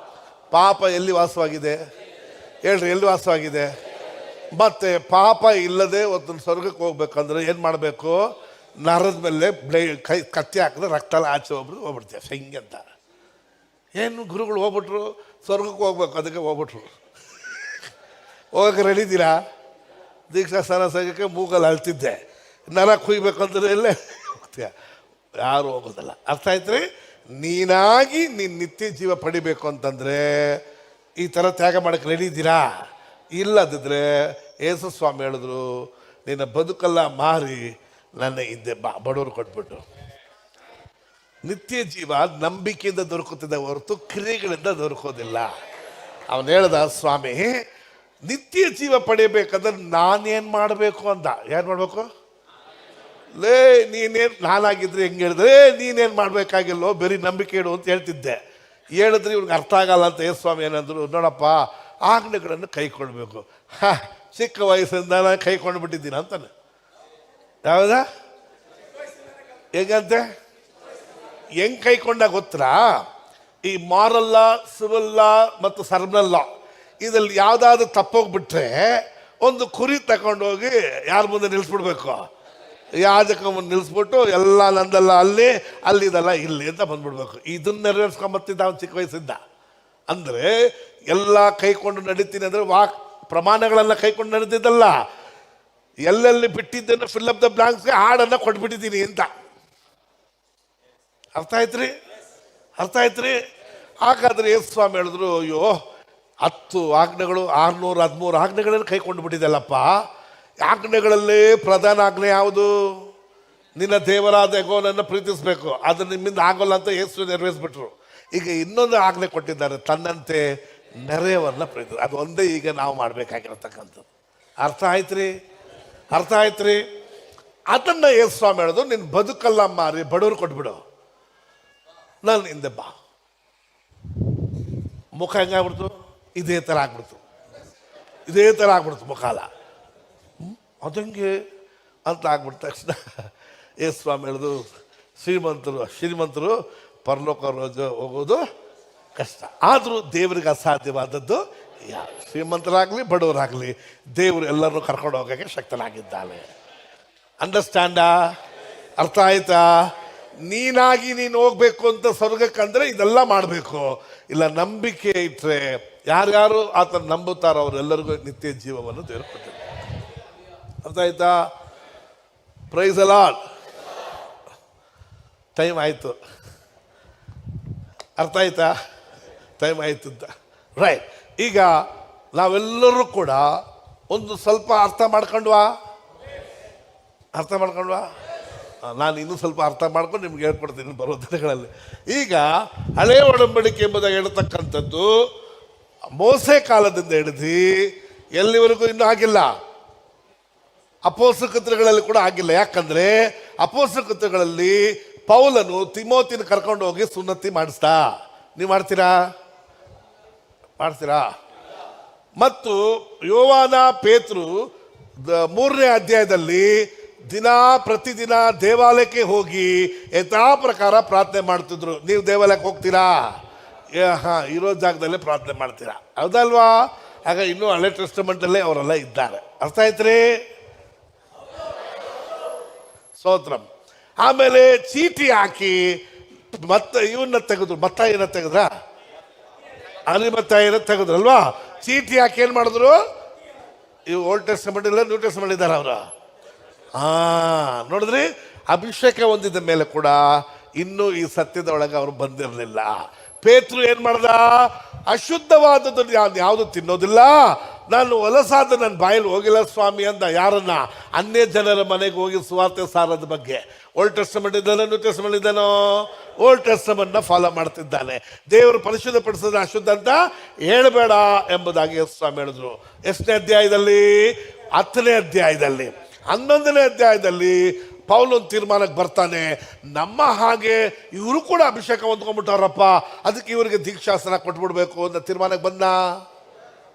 ಪಾಪ ಎಲ್ಲಿ ವಾಸವಾಗಿದೆ? ಹೇಳ್ರಿ, ಎಲ್ಲಿ ವಾಸವಾಗಿದೆ? ಮತ್ತೆ ಪಾಪ ಇಲ್ಲದೆ ಒಂದು ಸ್ವರ್ಗಕ್ಕೆ ಹೋಗ್ಬೇಕಂದ್ರೆ ಏನು ಮಾಡಬೇಕು? ನರದ ಮೇಲೆ ಕೈ ಕತ್ತಿ ಹಾಕಿದ್ರೆ ರಕ್ತ ಎಲ್ಲ ಆಚೆ ಹೋಗ್ಬಿಡ್ತೀವಿ ಹೆಂಗೆ ಅಂತ. ಏನು ಗುರುಗಳು ಹೋಗ್ಬಿಟ್ರು, ಸ್ವರ್ಗಕ್ಕೆ ಹೋಗ್ಬೇಕು, ಅದಕ್ಕೆ ಹೋಗ್ಬಿಟ್ರು. ಹೋಗಕ್ಕೆ ರೆಡಿ ಇದ್ದೀರಾ? ದೀಕ್ಷಾ ಸ್ನಾನ ಸಗಕ್ಕೆ ಮೂಗಲ್ಲಿ ಅಳ್ತಿದ್ದೆ, ನರ ಕುಯ್ಬೇಕಂದ್ರೆ ಎಲ್ಲೇ ಹೋಗ್ತೀಯ, ಯಾರು ಹೋಗೋದಲ್ಲ. ಅರ್ಥ ಆಯ್ತು ರೀ? ನೀನಾಗಿ ನೀನು ನಿತ್ಯ ಜೀವ ಪಡಿಬೇಕು ಅಂತಂದರೆ ಈ ಥರ ತ್ಯಾಗ ಮಾಡೋಕ್ಕೆ ರೆಡಿ ಇದ್ದೀರಾ? ಇಲ್ಲದಿದ್ದರೆ ಯೇಸು ಸ್ವಾಮಿ ಹೇಳಿದ್ರು, ನಿನ್ನ ಬದುಕೆಲ್ಲ ಮಾರಿ ನನ್ನ ಹಿಂದೆ ಬಡವರು ಕೊಟ್ಬಿಟ್ಟು. ನಿತ್ಯ ಜೀವ ನಂಬಿಕೆಯಿಂದ ದೊರಕುತ್ತದೆ ಹೊರತು ಕ್ರಿಯೆಗಳಿಂದ ದೊರಕೋದಿಲ್ಲ. ಅವನು ಹೇಳ್ದ, ಸ್ವಾಮಿ ನಿತ್ಯ ಜೀವ ಪಡೆಯಬೇಕಾದ್ರೆ ನಾನೇನು ಮಾಡಬೇಕು ಅಂದ. ಏನು ಮಾಡಬೇಕು? ಲೇ ನೀನೇನು, ನಾನಾಗಿದ್ರೆ ಹೆಂಗೆ ಹೇಳಿದ್ರೆ ನೀನೇನು ಮಾಡಬೇಕಾಗಿಲ್ಲೋ, ಬರೀ ನಂಬಿಕೆ ಇಡು ಅಂತ ಹೇಳ್ತಿದ್ದೆ. ಹೇಳಿದ್ರೆ ಇವ್ನಿಗೆ ಅರ್ಥ ಆಗಲ್ಲ ಅಂತ ಯೇಸು ಸ್ವಾಮಿ ಏನಂದ್ರು, ನೋಡಪ್ಪ ಆಜ್ಞೆಗಳನ್ನು ಕೈಕೊಳ್ಬೇಕು. ಚಿಕ್ಕ ವಯಸ್ಸಿಂದ ನಾನು ಕೈಕೊಂಡು ಬಿಟ್ಟಿದ್ದೀನಿ ಅಂತಾನೆ. ಯಾವುದಾ? ಹೇಗಂತೆ? ಹೆಂಗೆ ಕೈಕೊಂಡ ಗೊತ್ತಾ? ಈ ಮಾರಲ್ ಲಾ, ಸಿವಿಲ್ ಲಾ ಮತ್ತು ಸರ್ಮಲ್ ಲಾ ಇದರಲ್ಲಿ ಯಾವುದಾದ್ರೂ ತಪ್ಪೋಗ್ಬಿಟ್ರೆ ಒಂದು ಕುರಿ ತಗೊಂಡೋಗಿ ಯಾರ ಮುಂದೆ ನಿಲ್ಲಿಸ್ಬಿಡ್ಬೇಕು, ಯಾಜಕ ಮುಂದೆ ನಿಲ್ಲಿಸ್ಬಿಟ್ಟು ಎಲ್ಲ ನಂದಲ್ಲ ಅಲ್ಲಿ, ಅಲ್ಲಿದಲ್ಲ ಇಲ್ಲಿ ಅಂತ ಬಂದ್ಬಿಡ್ಬೇಕು. ಇದನ್ನ ನೆರವೇರಿಸ್ಕೊಂಬತ್ತಿದ್ದ ಅವನು ಚಿಕ್ಕ ವಯಸ್ಸಿದ್ದ. ಅಂದರೆ ಎಲ್ಲ ಕೈಕೊಂಡು ನಡೀತೀನಿ ಅಂದರೆ ಪ್ರಮಾಣಗಳನ್ನು ಕೈಕೊಂಡು ನಡೆದಿದ್ದಲ್ಲ, ಎಲ್ಲೆಲ್ಲಿ ಬಿಟ್ಟಿದ್ದನ್ನು ಫಿಲ್ ಅಪ್ ದ ಬ್ಲಾಂಕ್ಸ್ಗೆ ಹಾಡನ್ನು ಕೊಟ್ಬಿಟ್ಟಿದ್ದೀನಿ ಅಂತ. ಅರ್ಥ ಆಯ್ತು ರೀ? ಅರ್ಥ ಆಯ್ತು ರೀ? ಹಾಗಾದ್ರೆ ಯೇಸು ಸ್ವಾಮಿ ಹೇಳಿದ್ರು, ಅಯ್ಯೋ 10 ಆಜ್ಞೆಗಳು 613 ಆಜ್ಞೆಗಳನ್ನು ಕೈಕೊಂಡು ಬಿಟ್ಟಿದ್ದಲ್ಲಪ್ಪ, ಆಜ್ಞೆಗಳಲ್ಲಿ ಪ್ರಧಾನ ಆಜ್ಞೆ ಯಾವುದು? ನಿನ್ನ ದೇವರಾದ ಯೆಹೋವನನ್ನು ಪ್ರೀತಿಸಬೇಕು. ಅದು ನಿಮ್ಮಿಂದ ಆಗೋಲ್ಲ ಅಂತ ಯೇಸು ನೆರವೇರಿಸ್ಬಿಟ್ರು. ಈಗ ಇನ್ನೊಂದು ಆಜ್ಞೆ ಕೊಟ್ಟಿದ್ದಾರೆ, ತನ್ನಂತೆ ನೆರೆಯವನ್ನ ಪ್ರೀತಿ. ಅದು ಒಂದೇ ಈಗ ನಾವು ಮಾಡಬೇಕಾಗಿರತಕ್ಕಂಥದ್ದು. ಅರ್ಥ ಆಯ್ತ್ರಿ? ಅರ್ಥ ಆಯ್ತ್ರಿ? ಅದನ್ನ ಯೇಸು ಸ್ವಾಮಿ ಹೇಳೋದು, ನಿನ್ನ ಬದುಕಲ್ಲ ಮಾರಿ ಬಡವರು ಕೊಟ್ಬಿಡು, ನಾನು ಹಿಂದೆ ಬಾ. ಮುಖ ಹೆಂಗಾಗ್ಬಿಡ್ತು? ಇದೇ ಥರ ಆಗ್ಬಿಡ್ತು, ಇದೇ ಥರ ಆಗ್ಬಿಡ್ತು ಮುಖಾಲ. ಅದಂಗೆ ಅಂತ ಆಗ್ಬಿಟ್ಟ ತಕ್ಷಣ ಯೇಸು ಸ್ವಾಮಿ ಹೇಳೋದು, ಶ್ರೀಮಂತರು ಪರಲೋಕ ಹೋಗೋದು ಕಷ್ಟ, ಆದರೂ ದೇವರಿಗೆ ಅಸಾಧ್ಯವಾದದ್ದು ಯಾರು? ಶ್ರೀಮಂತರಾಗಲಿ ಬಡವರಾಗಲಿ ದೇವರು ಎಲ್ಲರನ್ನೂ ಕರ್ಕೊಂಡು ಹೋಗೋಕ್ಕೆ ಶಕ್ತನಾಗಿದ್ದಾನೆ. ಅಂಡರ್ಸ್ಟ್ಯಾಂಡಾ? ಅರ್ಥ ಆಯ್ತಾ? ನೀನಾಗಿ ನೀನು ಹೋಗ್ಬೇಕು ಅಂತ ಸ್ವರ್ಗಕ್ಕಂದ್ರೆ ಇದೆಲ್ಲ ಮಾಡಬೇಕು. ಇಲ್ಲ, ನಂಬಿಕೆ ಇಟ್ಟರೆ ಯಾರ್ಯಾರು ಆತನ ನಂಬುತ್ತಾರೋ ಅವರೆಲ್ಲರಿಗೂ ನಿತ್ಯ ಜೀವವನ್ನು ದೇವರು ಕೊಟ್ಟಿದ್ದಾರೆ. ಅರ್ಥ ಆಯ್ತಾ? Price the lord. ಟೈಮ್ ಆಯಿತು. ಅರ್ಥ ಆಯ್ತಾ? ಟೈಮ್ ಆಯಿತು ಅಂತ. ರೈಟ್. ಈಗ ನಾವೆಲ್ಲರೂ ಕೂಡ ಒಂದು ಸ್ವಲ್ಪ ಅರ್ಥ ಮಾಡ್ಕೊಂಡ್ವಾ? ನಾನು ಇನ್ನೂ ಸ್ವಲ್ಪ ಅರ್ಥ ಮಾಡ್ಕೊಂಡು ನಿಮ್ಗೆ ಹೇಳ್ಕೊಡ್ತೀನಿ ಬರೋ ದಿನಗಳಲ್ಲಿ. ಈಗ ಹಳೆ ಒಡಂಬಡಿಕೆ ಎಂಬುದಾಗಿ ಹೇಳ್ತಕ್ಕಂಥದ್ದು ಮೋಸೆ ಕಾಲದಿಂದ ಹಿಡಿದು ಎಲ್ಲಿವರೆಗೂ ಇನ್ನೂ ಆಗಿಲ್ಲ. ಅಪೊಸ್ತಲ ಕೃತ್ಯಗಳಲ್ಲಿ ಕೂಡ ಆಗಿಲ್ಲ. ಯಾಕಂದ್ರೆ ಅಪೊಸ್ತಲ ಕೃತ್ಯಗಳಲ್ಲಿ ಪೌಲನು ತಿಮೋತಿನ ಕರ್ಕೊಂಡು ಹೋಗಿ ಸುನ್ನತಿ ಮಾಡಿಸ್ತಾ. ನೀವು ಮಾಡ್ತೀರಾ? ಮತ್ತು ಯೋವಾನ ಪೇತ್ರು 3ನೇ ಅಧ್ಯಾಯದಲ್ಲಿ ಪ್ರತಿದಿನ ದೇವಾಲಯಕ್ಕೆ ಹೋಗಿ ಯಥಾ ಪ್ರಕಾರ ಪ್ರಾರ್ಥನೆ ಮಾಡ್ತಿದ್ರು. ನೀವು ದೇವಾಲಯಕ್ಕೆ ಹೋಗ್ತೀರಾ? ಇರೋ ಜಾಗದಲ್ಲೇ ಪ್ರಾರ್ಥನೆ ಮಾಡ್ತೀರಾ, ಹೌದಲ್ವಾ? ಆಗ ಇನ್ನೂ ಹಳೆ ಟೆಸ್ಟಮೆಂಟಲ್ಲೇ ಅವರೆಲ್ಲ ಇದ್ದಾರೆ. ಅರ್ಥ ಆಯ್ತ್ರಿ? ಸ್ತೋತ್ರಂ. ಆಮೇಲೆ ಚೀಟಿ ಹಾಕಿ ಇವನ್ನ ತೆಗೆದ್ರು. ಮತ್ತಾಯಿನ ತೆಗೆದ್ರ? ಅರಿಮತ್ತಾಯಿನ ತೆಗೆದ್ರಲ್ವಾ? ಚೀಟಿ ಹಾಕಿ ಏನ್ ಮಾಡಿದ್ರು? ಇವು ಓಲ್ಡ್ ಟೆಸ್ಟಮೆಂಟ್ ಇಲ್ಲ, ನ್ಯೂ ಟೆಸ್ಟಮೆಂಟ್ ಇದ್ದಾರೆ ಅವರು. ನೋಡಿದ್ರಿ, ಅಭಿಷೇಕ ಹೊಂದಿದ ಮೇಲೆ ಕೂಡ ಇನ್ನೂ ಈ ಸತ್ಯದ ಒಳಗೆ ಅವರು ಬಂದಿರಲಿಲ್ಲ. ಪೇತ್ರು ಏನ್ ಮಾಡ್ದ? ಅಶುದ್ಧವಾದದ್ದು ಯಾವುದು ತಿನ್ನೋದಿಲ್ಲ, ನಾನು ಹೊಲಸಾದ ನನ್ನ ಬಾಯಲ್ಲಿ ಹೋಗಿಲ್ಲ ಸ್ವಾಮಿ ಅಂದ. ಯಾರನ್ನ? ಅನ್ಯ ಜನರ ಮನೆಗೆ ಹೋಗಿ ಸುವಾರ್ತೆ ಸಾರದ ಬಗ್ಗೆ. ಓಲ್ಡ್ ಟೆಸ್ಟಮೆಂಟ್ ಇದ್ದಾನೋ ನ್ಯೂ ಟೆಸ್ಟಮೆಂಟ್ ಇದ್ದಾನೋ? ಓಲ್ಡ್ ಟೆಸ್ಟಮೆಂಟ್ನ ಫಾಲೋ ಮಾಡ್ತಿದ್ದಾನೆ. ದೇವರು ಪರಿಶುದ್ಧಪಡಿಸೋದು ಅಶುದ್ಧ ಅಂತ ಹೇಳಬೇಡ ಎಂಬುದಾಗಿ ಸ್ವಾಮಿ ಹೇಳಿದ್ರು. ಎಷ್ಟನೇ ಅಧ್ಯಾಯದಲ್ಲಿ? 10ನೇ ಅಧ್ಯಾಯದಲ್ಲಿ. 11ನೇ ಅಧ್ಯಾಯದಲ್ಲಿ ಪೌಲೊಂದು ತೀರ್ಮಾನಕ್ಕೆ ಬರ್ತಾನೆ, ನಮ್ಮ ಹಾಗೆ ಇವರು ಕೂಡ ಅಭಿಷೇಕ ಹೊಂದ್ಕೊಂಡ್ಬಿಟ್ಟಾರಪ್ಪ, ಅದಕ್ಕೆ ಇವರಿಗೆ ದೀಕ್ಷಾಸನ ಕೊಟ್ಬಿಡ್ಬೇಕು ಅಂತ ತೀರ್ಮಾನಕ್ಕೆ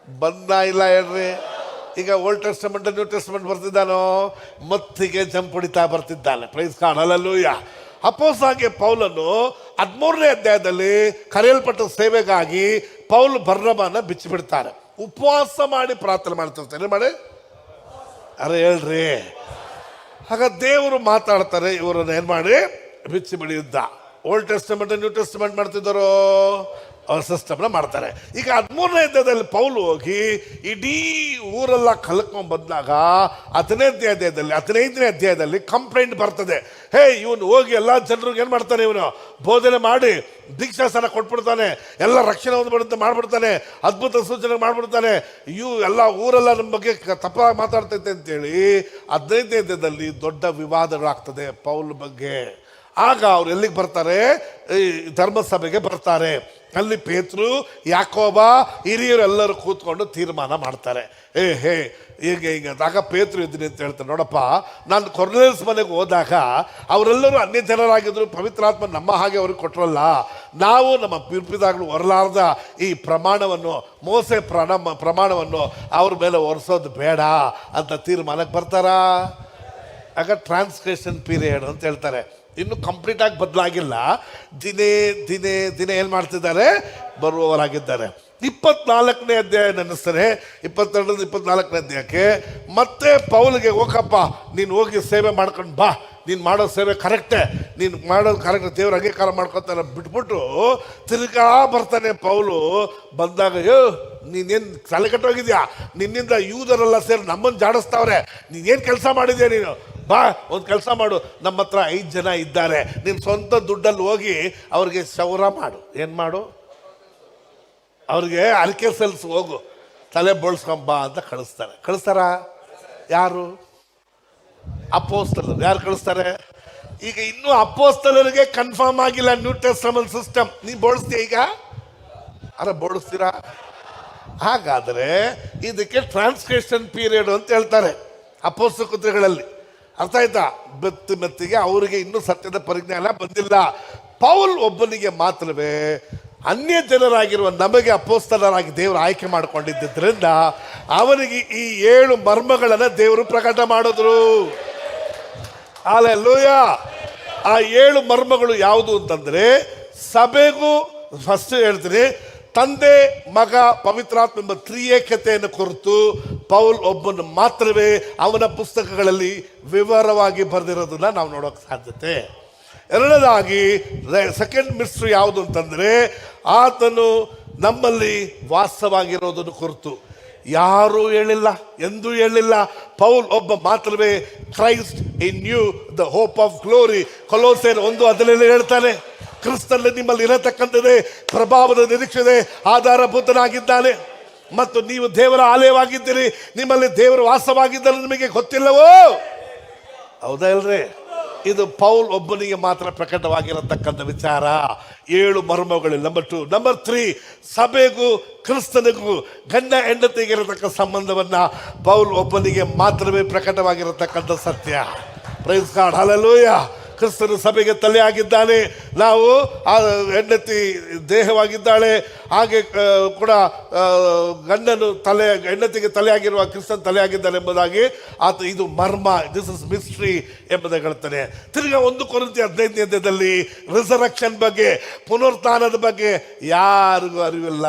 ಬಂದ ಇಲ್ಲ ಹೇಳ್ರಿ? ಈಗ ಓಲ್ಡ್ ಟೆಸ್ಟಮೆಂಟ್ ನ್ಯೂ ಟೆಸ್ಟಮೆಂಟ್ ಬರ್ತಿದ್ದಾನೋ? ಮತ್ತಿಗೆ ಜಂಪ್ ಹೊಡಿತಾ ಬರ್ತಿದ್ದಾನೆ. Praise god, hallelujah. ಅಪೊಸ್ತಲನಾಗಿದ್ದ ಪೌಲನು 13ನೇ ಅಧ್ಯಾಯದಲ್ಲಿ ಕರೆಯಲ್ಪಟ್ಟ ಸೇವೆಗಾಗಿ ಪೌಲ್ ಬರ್ನಬನ ಬಿಚ್ಚಿಬಿಡ್ತಾರೆ. ಉಪವಾಸ ಮಾಡಿ ಪ್ರಾರ್ಥನೆ ಮಾಡ್ತಿರ್ತಾರೆ. ಮಾಡಿ ಅರೆ ಹೇಳ್ರಿ. ಆಗ ದೇವರು ಮಾತಾಡ್ತಾರೆ, ಇವರನ್ನು ಏನ್ ಮಾಡಿ ಬಿಚ್ಚಿ ಬಿಡಿದ್ದ. ಓಲ್ಡ್ ಟೆಸ್ಟಮೆಂಟ್ ನ್ಯೂ ಟೆಸ್ಟಮೆಂಟ್ ಮಾಡ್ತಿದ್ದಾರೋ? ಅವ್ರ ಸಿಸ್ಟಮ್ನ ಮಾಡ್ತಾರೆ. ಈಗ 13ನೇ ಅಧ್ಯಾಯದಲ್ಲಿ ಪೌಲ್ ಹೋಗಿ ಇಡೀ ಊರೆಲ್ಲ ಕಲ್ಕೊಂಡ್ ಬಂದಾಗ 15ನೇ ಅಧ್ಯಾಯದಲ್ಲಿ ಕಂಪ್ಲೇಂಟ್ ಬರ್ತದೆ. ಹೇ, ಇವನು ಹೋಗಿ ಎಲ್ಲ ಜನರಿಗೆ ಏನ್ ಮಾಡ್ತಾನೆ? ಇವನು ಬೋಧನೆ ಮಾಡಿ ದೀಕ್ಷಾಸನ ಕೊಟ್ಬಿಡ್ತಾನೆ, ಎಲ್ಲ ರಕ್ಷಣೆ ಹೊಂದ್ಬಿಡುತ್ತೆ ಮಾಡ್ಬಿಡ್ತಾನೆ, ಅದ್ಭುತ ಸೂಚನೆ ಮಾಡ್ಬಿಡ್ತಾನೆ, ಎಲ್ಲ ಊರೆಲ್ಲ ನಮ್ಮ ಬಗ್ಗೆ ತಪ್ಪಾಗಿ ಮಾತಾಡ್ತೈತೆ ಅಂತೇಳಿ 15ನೇ ಅಧ್ಯಾಯದಲ್ಲಿ ದೊಡ್ಡ ವಿವಾದಗಳಾಗ್ತದೆ ಪೌಲ್ ಬಗ್ಗೆ. ಆಗ ಅವ್ರು ಎಲ್ಲಿಗೆ ಬರ್ತಾರೆ? ಈ ಧರ್ಮಸಭೆಗೆ ಬರ್ತಾರೆ. ಅಲ್ಲಿ ಪೇತ್ರು, ಯಾಕೋಬ, ಹಿರಿಯರೆಲ್ಲರೂ ಕೂತ್ಕೊಂಡು ತೀರ್ಮಾನ ಮಾಡ್ತಾರೆ. ಈಗ ಆಗ ಪೇತ್ರು ಇದ್ದೀನಿ ಅಂತ ಹೇಳ್ತಾರೆ, ನೋಡಪ್ಪ, ನಾನು ಕೊರ್ನೇಲಿಯಸ್ ಮನೆಗೆ ಹೋದಾಗ ಅವರೆಲ್ಲರೂ ಅನ್ಯ ಜನರಾಗಿದ್ರು, ಪವಿತ್ರಾತ್ಮ ನಮ್ಮ ಹಾಗೆ ಅವ್ರಿಗೆ ಕೊಟ್ಟರಲ್ಲ, ನಾವು ನಮ್ಮ ಪಿದಾಗಳು ಹೊರಲಾರ್ದ ಈ ಪ್ರಮಾಣವನ್ನು, ಮೋಸೆ ಪ್ರಮಾಣವನ್ನು ಅವ್ರ ಮೇಲೆ ಹೊರಿಸೋದು ಬೇಡ ಅಂತ ತೀರ್ಮಾನಕ್ಕೆ ಬರ್ತಾರಾ? ಆಗ ಟ್ರಾನ್ಸ್ಲೇಷನ್ ಪೀರಿಯಡ್ ಅಂತ ಹೇಳ್ತಾರೆ. ಇನ್ನು ಕಂಪ್ಲೀಟ್ ಆಗಿ ಬದಲಾಗಿಲ್ಲ. ದಿನೇ ಏನು ಮಾಡ್ತಿದ್ದಾರೆ? ಬರುವವರಾಗಿದ್ದಾರೆ. 24ನೇ ಅಧ್ಯಾಯ ನೆನೆಸ್ತಾರೆ. 22ರಿಂದ 24ನೇ ಅಧ್ಯಾಯಕ್ಕೆ ಮತ್ತೆ ಪೌಲ್ಗೆ, ಹೋಗಪ್ಪ, ನೀನು ಹೋಗಿ ಸೇವೆ ಮಾಡ್ಕೊಂಡು ಬಾ, ನೀನು ಮಾಡೋ ಸೇವೆ ಕರೆಕ್ಟೇ, ನೀನು ಮಾಡೋದು ಕರೆಕ್ಟ್, ದೇವ್ರ ಅಂಗೀಕಾರ ಮಾಡ್ಕೊತಾನೆ ಬಿಟ್ಬಿಟ್ಟು ತಿರ್ಗಾ ಬರ್ತಾನೆ ಪೌಲು. ಬಂದಾಗ, ನೀನೇನು ತಲೆ ಕಟ್ಟೋಗಿದ್ಯಾ? ನಿನ್ನಿಂದ ಯೂದರೆಲ್ಲ ಸೇರಿ ನಮ್ಮನ್ನು ಜಾಡಿಸ್ತಾವ್ರೆ, ನೀನೇನು ಕೆಲಸ ಮಾಡಿದ್ಯಾ ನೀನು? ಬಾ, ಒಂದು ಕೆಲಸ ಮಾಡು, ನಮ್ಮ ಹತ್ರ 5 ಜನ ಇದ್ದಾರೆ, ನಿನ್ನ ಸ್ವಂತ ದುಡ್ಡಲ್ಲಿ ಹೋಗಿ ಅವ್ರಿಗೆ ಕ್ಷೌರ ಮಾಡು. ಏನು ಮಾಡು? ಅವ್ರಿಗೆ ಅರಿಕೆ ಸಲ್ಲಿಸಿ ಹೋಗು, ತಲೆ ಬೋಳ್ಸ್ಕೊಂಬ ಅಂತ ಕಳಿಸ್ತಾರ. ಯಾರು? ಅಪೋಸ್ತಲರು. ಯಾರು ಕಳಿಸ್ತಾರೆ? ಈಗ ಇನ್ನೂ ಅಪೋಸ್ತಲರಿಗೆ ಕನ್ಫರ್ಮ್ ಆಗಿಲ್ಲ ನ್ಯೂ ಟೆಸ್ಟಮೆಂಟ್ ಸಿಸ್ಟಮ್. ನೀವು ಬೋಳಿಸ್ತೀಯ ಈಗ? ಬೋಳಿಸ್ತೀರಾ? ಹಾಗಾದರೆ ಇದಕ್ಕೆ ಟ್ರಾನ್ಸ್ಲೇಷನ್ ಪೀರಿಯಡ್ ಅಂತ ಹೇಳ್ತಾರೆ ಅಪೋಸ್ತಲಗಳಲ್ಲಿ. ಅರ್ಥ ಆಯ್ತಾ? ಮೆತ್ತಿಗೆ ಅವರಿಗೆ ಇನ್ನೂ ಸತ್ಯದ ಪರಿಜ್ಞಾನ ಬಂದಿಲ್ಲ. ಪೌಲ್ ಒಬ್ಬನಿಗೆ ಮಾತ್ರವೇ ಅನ್ಯ ಜನರಾಗಿರುವ ನಮಗೆ ಅಪೋಸ್ತಲರಾಗಿ ದೇವರು ಆಯ್ಕೆ ಮಾಡಿಕೊಂಡಿದ್ದರಿಂದ ಅವನಿಗೆ ಈ 7 ಮರ್ಮಗಳನ್ನು ದೇವರು ಪ್ರಕಟ ಮಾಡಿದ್ರು. ಹಲ್ಲೆಲೂಯ. ಆ 7 ಮರ್ಮಗಳು ಯಾವುದು ಅಂತಂದ್ರೆ, ಸಭೆಗೂ ಫಸ್ಟ್ ಹೇಳ್ತೀನಿ, ತಂದೆ ಮಗ ಪವಿತ್ರಾತ್ಮ ಎಂಬ ತ್ರಿಯೇಕತೆಯನ್ನು ಕುರಿತು ಪೌಲ್ ಒಬ್ಬನು ಮಾತ್ರವೇ ಅವನ ಪುಸ್ತಕಗಳಲ್ಲಿ ವಿವರವಾಗಿ ಬರೆದಿರೋದನ್ನ ನಾವು ನೋಡೋಕೆ ಸಾಧ್ಯತೆ. ಎರಡನೇದಾಗಿ ಸೆಕೆಂಡ್ ಮಿಸ್ಟ್ರಿ ಯಾವುದು ಅಂತಂದ್ರೆ, ಆತನು ನಮ್ಮಲ್ಲಿ ವಾಸವಾಗಿರೋದನ್ನು ಕುರಿತು ಯಾರೂ ಹೇಳಿಲ್ಲ, ಎಂದೂ ಹೇಳಿಲ್ಲ. ಪೌಲ್ ಒಬ್ಬ ಮಾತ್ರವೇ Christ in you the hope of glory, ಕೊಲೋಸ್ಯರು 1:17 ಹೇಳ್ತಾನೆ. ಕ್ರಿಸ್ತನಲ್ಲಿ ನಿಮ್ಮಲ್ಲಿ ಇರತಕ್ಕಂಥದ್ದೇ ಪ್ರಭಾವದ ನಿರೀಕ್ಷೆ ಆಧಾರಭೂತನಾಗಿದ್ದಾನೆ. ಮತ್ತು ನೀವು ದೇವರ ಆಲಯವಾಗಿದ್ದೀರಿ, ನಿಮ್ಮಲ್ಲಿ ದೇವರ ವಾಸವಾಗಿದ್ದರೆ ನಿಮಗೆ ಗೊತ್ತಿಲ್ಲವೋ? ಹೌದಾ ಇಲ್ರಿ? ಇದು ಪೌಲ್ ಒಬ್ಬನಿಗೆ ಮಾತ್ರ ಪ್ರಕಟವಾಗಿರತಕ್ಕಂಥ ವಿಚಾರ. 7 ಮರ್ಮಗಳು. ನಂಬರ್ 2. ನಂಬರ್ 3, ಸಭೆಗೂ ಕ್ರಿಸ್ತನಿಗೂ ಗಂಡ ಹೆಂಡತಿಗಿರತಕ್ಕ ಸಂಬಂಧವನ್ನ ಪೌಲ್ ಒಬ್ಬನಿಗೆ ಮಾತ್ರವೇ ಪ್ರಕಟವಾಗಿರತಕ್ಕಂಥ ಸತ್ಯ. Price God, hallelujah. ಕ್ರಿಸ್ತನು ಸಭೆಗೆ ತಲೆಯಾಗಿದ್ದಾನೆ, ನಾವು ಆ ಹೆಂಡತಿ ದೇಹವಾಗಿದ್ದಾಳೆ. ಹಾಗೆ ಕೂಡ ಗಂಡನು ಹೆಂಡತಿಗೆ ತಲೆಯಾಗಿರುವ ಕ್ರಿಸ್ತನ್ ತಲೆಯಾಗಿದ್ದಾನೆ ಎಂಬುದಾಗಿ ಆತ ಇದು ಮರ್ಮ, ದಿಸ್ ಇಸ್ ಮಿಸ್ಟ್ರಿ ಎಂಬುದಾಗಿ ಹೇಳ್ತಾನೆ. ತಿರ್ಗಾ 1 ಕೊರಿಂಥಿ 15ನೇದಲ್ಲಿ ರಿಸರಕ್ಷನ್ ಬಗ್ಗೆ, ಪುನರುತ್ಥಾನದ ಬಗ್ಗೆ ಯಾರಿಗೂ ಅರಿವಿಲ್ಲ.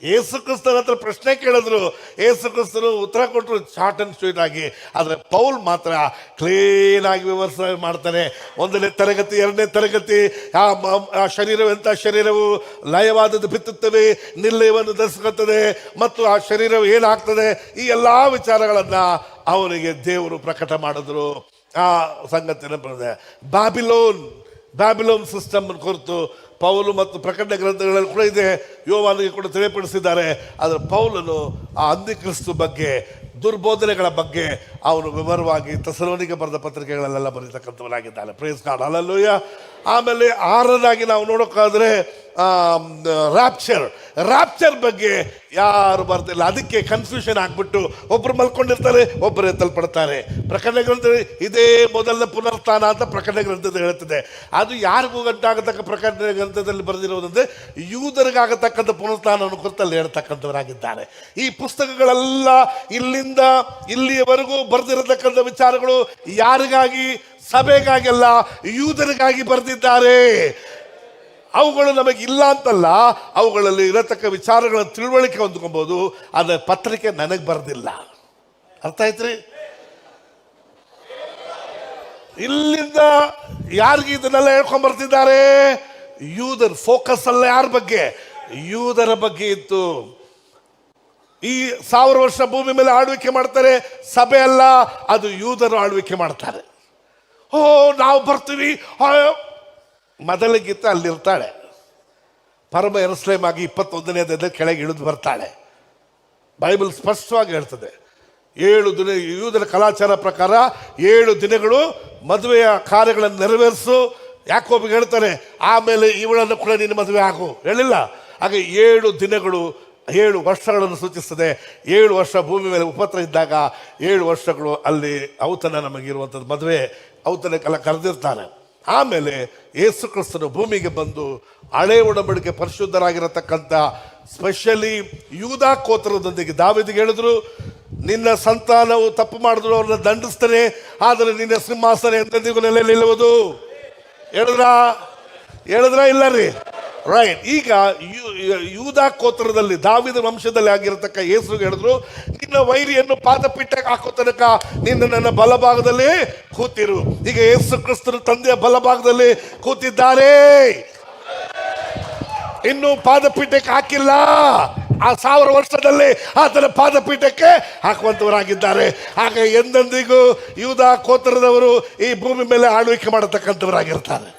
ಯೇಸು ಕ್ರಿಸ್ತನ ಹತ್ರ ಪ್ರಶ್ನೆ ಕೇಳಿದ್ರು, ಯೇಸು ಕ್ರಿಸ್ತನು ಉತ್ತರ ಕೊಟ್ಟರು ಶಾರ್ಟ್ ಅಂಡ್ ಸ್ವೀಟ್ ಆಗಿ. ಆದರೆ ಪೌಲ್ ಮಾತ್ರ ಕ್ಲೀನ್ ಆಗಿ ವಿವರಿಸ ಮಾಡ್ತಾನೆ. 1ನೇ ತರಗತಿ 2ನೇ ತರಗತಿ, ಆ ಶರೀರವು ಎಂಥ ಶರೀರವು, ಲಯವಾದದ್ದು ಬಿತ್ತುತ್ತದೆ, ನಿರ್ಲಯವನ್ನು ಧರಿಸುತ್ತದೆ, ಮತ್ತು ಆ ಶರೀರವು ಏನಾಗ್ತದೆ, ಈ ಎಲ್ಲ ವಿಚಾರಗಳನ್ನು ಅವನಿಗೆ ದೇವರು ಪ್ರಕಟ ಮಾಡಿದ್ರು. ಆ ಸಂಗತಿಯನ್ನು ಬರೆದೆ. ಬ್ಯಾಬಿಲೋನ್ ಸಿಸ್ಟಮ್ ಕುರಿತು ಪೌಲು ಮತ್ತು ಪ್ರಕಟಣೆ ಗ್ರಂಥಗಳಲ್ಲಿ ಕೂಡ ಇದೆ, ಯೋವಾನಿಗೆ ಕೂಡ ತಿಳಿಪಡಿಸಿದ್ದಾರೆ. ಆದರೆ ಪೌಲನು ಆ ಅಂತ್ಯಕ್ರಿಸ್ತು ಬಗ್ಗೆ, ದುರ್ಬೋಧನೆಗಳ ಬಗ್ಗೆ ಅವನು ವಿವರವಾಗಿ ಥೆಸಲೋನಿಕೆ ಬರೆದ ಪತ್ರಿಕೆಗಳಲ್ಲೆಲ್ಲ ಬರೀತಕ್ಕಂಥವನಾಗಿದ್ದಾನೆ. Praise God, hallelujah. ಆಮೇಲೆ 6ನೇದಾಗಿ ನಾವು ನೋಡೋಕ್ಕಾದ್ರೆ ರ್ಯಾಪ್ಚರ್ ಬಗ್ಗೆ ಯಾರು ಬರ್ತಿಲ್ಲ. ಅದಕ್ಕೆ ಕನ್ಫ್ಯೂಷನ್ ಆಗ್ಬಿಟ್ಟು ಒಬ್ರು ಮಲ್ಕೊಂಡಿರ್ತಾರೆ, ಒಬ್ಬರು ಎತ್ತಲ್ಪಡ್ತಾರೆ. ಪ್ರಕಟಣೆ ಗ್ರಂಥದಲ್ಲಿ ಇದೇ ಮೊದಲನೇ ಪುನರುತ್ಥಾನ ಅಂತ ಪ್ರಕಟಣೆ ಗ್ರಂಥದಲ್ಲಿ ಹೇಳ್ತದೆ. ಅದು ಯಾರಿಗೂ ಗಂಟಾಗತಕ್ಕ ಪ್ರಕಟಣೆ ಗ್ರಂಥದಲ್ಲಿ ಬರೆದಿರೋದಂದ್ರೆ ಯೂದರಿಗಾಗತಕ್ಕಂಥ ಪುನರುತ್ಥಾನವನ್ನು ಕುರಿತಲ್ಲಿ ಹೇಳ್ತಕ್ಕಂಥವರಾಗಿದ್ದಾರೆ. ಈ ಪುಸ್ತಕಗಳೆಲ್ಲ ಇಲ್ಲಿಂದ ಇಲ್ಲಿಯವರೆಗೂ ಬರೆದಿರತಕ್ಕಂಥ ವಿಚಾರಗಳು ಯಾರಿಗಾಗಿ? ಸಭೆಗಾಗೆಲ್ಲ, ಯೂದರಿಗಾಗಿ ಬರೆದಿದ್ದಾರೆ. ಅವುಗಳು ನಮಗಿಲ್ಲ ಅಂತಲ್ಲ, ಅವುಗಳಲ್ಲಿ ಇರತಕ್ಕ ವಿಚಾರಗಳ ತಿಳುವಳಿಕೆ ಹೊಂದ್ಕೊಬೋದು. ಅದರ ಪತ್ರಿಕೆ ನನಗೆ ಬರೆದಿಲ್ಲ. ಅರ್ಥ ಆಯ್ತ್ರಿ? ಇಲ್ಲಿಂದ ಯಾರಿಗೆ ಇದನ್ನೆಲ್ಲ ಹೇಳ್ಕೊಂಡ್ ಬರ್ತಿದ್ದಾರೆ? ಯೂದರ್. ಫೋಕಸ್ ಅಲ್ಲ ಯಾರ ಬಗ್ಗೆ? ಯೂದರ ಬಗ್ಗೆ ಇತ್ತು. ಈ 1000 ವರ್ಷ ಭೂಮಿ ಮೇಲೆ ಆಳ್ವಿಕೆ ಮಾಡ್ತಾರೆ, ಸಭೆ ಅಲ್ಲ, ಅದು ಯೂದರು ಆಳ್ವಿಕೆ ಮಾಡ್ತಾರೆ. ನಾವು ಬರ್ತೀವಿ. ಮೊದಲಿಗಿತ್ತ ಅಲ್ಲಿರ್ತಾಳೆ, ಪರಮ ಯೆರೂಸಲೇಮ್ ಆಗಿ 21ನೇ ಕೆಳಗೆ ಇಳಿದು ಬರ್ತಾಳೆ. ಬೈಬಲ್ ಸ್ಪಷ್ಟವಾಗಿ ಹೇಳ್ತದೆ. 7 ದಿನ ಯೂದರ ಕಲಾಚಾರ ಪ್ರಕಾರ 7 ದಿನಗಳು ಮದುವೆಯ ಕಾರ್ಯಗಳನ್ನು ನೆರವೇರಿಸು. ಯಾಕೋಬಿಗೆ ಹೇಳ್ತಾರೆ, ಆಮೇಲೆ ಇವಳನ್ನು ಕೂಡ ನಿನ್ನ ಮದುವೆ ಆಗು ಹೇಳಿಲ್ಲ. ಹಾಗೆ 7 ದಿನಗಳು 7 ವರ್ಷಗಳನ್ನು ಸೂಚಿಸ್ತದೆ. 7 ವರ್ಷ ಭೂಮಿ ಮೇಲೆ ಉಪದ್ರ ಇದ್ದಾಗ 7 ವರ್ಷಗಳು ಅಲ್ಲಿ ಔತಣ ನಮಗಿರುವಂಥದ್ದು, ಮದುವೆ ಔತಣಕ್ಕೆಲ್ಲ ಕರೆದಿರ್ತಾನೆ. ಆಮೇಲೆ ಯೇಸು ಕ್ರಿಸ್ತನು ಭೂಮಿಗೆ ಬಂದು ಹಳೆ ಒಡಂಬಡಿಕೆ ಪರಿಶುದ್ಧರಾಗಿರತಕ್ಕಂಥ ಸ್ಪೆಷಲಿ ಯೂದಾ ಗೋತ್ರದೊಂದಿಗೆ ದಾವೀದನಿಗೆ ಹೇಳಿದ್ರು, ನಿನ್ನ ಸಂತಾನವು ತಪ್ಪು ಮಾಡಿದ್ರು ಅವ್ರನ್ನ ದಂಡಿಸ್ತಾನೆ, ಆದರೆ ನಿನ್ನ ಸಿಂಹಾಸನ ಎಂದೆಂದಿಗೂ ನೆಲೆ ನಿಲ್ಲುವುದು. ಹೇಳಿದ್ರ ಇಲ್ಲ ರೀ? ರೈಟ್. ಈಗ ಯೂದಾ ಗೋತ್ರದಲ್ಲಿ ದಾವೀದ ವಂಶದಲ್ಲಿ ಆಗಿರತಕ್ಕ ಯೇಸುಗೆ ಹೇಳಿದ್ರು, ನಿನ್ನ ವೈರಿಯನ್ನು ಪಾದಪೀಠಕ್ಕೆ ಹಾಕೋ ತನಕ ನಿನ್ನ ನನ್ನ ಬಲಭಾಗದಲ್ಲಿ ಕೂತಿರು. ಈಗ ಯೇಸು ಕ್ರಿಸ್ತನ ತಂದೆಯ ಬಲಭಾಗದಲ್ಲಿ ಕೂತಿದ್ದಾರೆ, ಇನ್ನು ಪಾದಪೀಠಕ್ಕೆ ಹಾಕಿಲ್ಲ. ಆ 1000 ವರ್ಷದಲ್ಲಿ ಆತನ ಪಾದಪೀಠಕ್ಕೆ ಹಾಕುವಂಥವರಾಗಿದ್ದಾರೆ. ಆಗ ಎಂದೆಂದಿಗೂ ಯೂದಾ ಗೋತ್ರದವರು ಈ ಭೂಮಿ ಮೇಲೆ ಆಳ್ವಿಕೆ ಮಾಡತಕ್ಕಂಥವರಾಗಿರ್ತಾರೆ.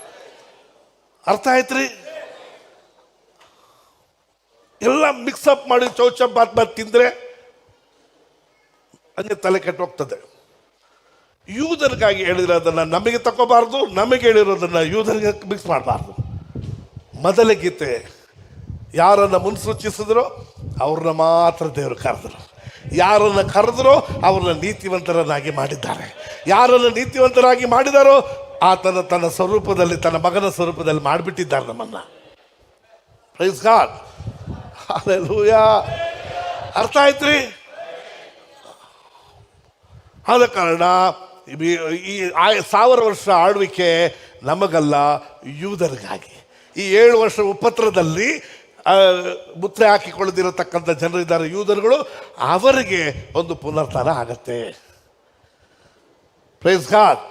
ಅರ್ಥ ಆಯ್ತ್ರಿ? ಎಲ್ಲ ಮಿಕ್ಸಪ್ ಮಾಡಿ ಚೌಚ ಬಾತ್ ತಿಂದ್ರೆ ಹಂಗೆ ತಲೆ ಕೆಟ್ಟು ಹೋಗ್ತದೆ. ಯೂದರಿಗಾಗಿ ಹೇಳಿರೋದನ್ನು ನಮಗೆ ತಗೋಬಾರ್ದು, ನಮಗೆ ಹೇಳಿರೋದನ್ನು ಯೂದರಿಗೆ ಮಿಕ್ಸ್ ಮಾಡಬಾರ್ದು. ಮೊದಲ ಗೀತೆ ಯಾರನ್ನು ಮುನ್ಸೂಚಿಸಿದ್ರೋ ಅವ್ರನ್ನ ಮಾತ್ರ ದೇವರು ಕರೆದರು. ಯಾರನ್ನ ಕರೆದ್ರೋ ಅವ್ರನ್ನ ನೀತಿವಂತರನ್ನಾಗಿ ಮಾಡಿದ್ದಾರೆ. ಯಾರನ್ನು ನೀತಿವಂತರಾಗಿ ಮಾಡಿದಾರೋ ಆತನ ತನ್ನ ಸ್ವರೂಪದಲ್ಲಿ, ತನ್ನ ಮಗನ ಸ್ವರೂಪದಲ್ಲಿ ಮಾಡಿಬಿಟ್ಟಿದ್ದಾರೆ ನಮ್ಮನ್ನ. Praise God, hallelujah. ಅರ್ಥ ಆಯ್ತ್ರಿ? ಆದ ಕಾರಣ ಈ 1000 ವರ್ಷ ಆಳ್ವಿಕೆ ನಮಗಲ್ಲ, ಯೂದರಿಗಾಗಿ. ಈ 7 ವರ್ಷ ಉಪತ್ರದಲ್ಲಿ ಮುದ್ರೆ ಹಾಕಿಕೊಳ್ಳದಿರತಕ್ಕಂಥ ಜನರಿದ್ದಾರೆ ಯೂದರುಗಳು, ಅವರಿಗೆ ಒಂದು ಪುನರುತ್ಥಾನ ಆಗತ್ತೆ. Praise god,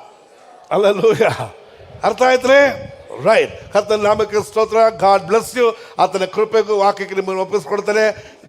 hallelujah. ಅರ್ಥ ಆಯ್ತ್ರಿ? ರೈಟ್. ಕರ್ತನ ನಾಮಕ್ಕೆ ಸ್ತೋತ್ರ. God bless you. ಆತನ ಕೃಪೆಗೂ ವಾಕ್ಯಕ್ಕೆ ನಿಮ್ಮನ್ನು ಒಪ್ಪಿಸ್ಕೊಡ್ತಾನೆ.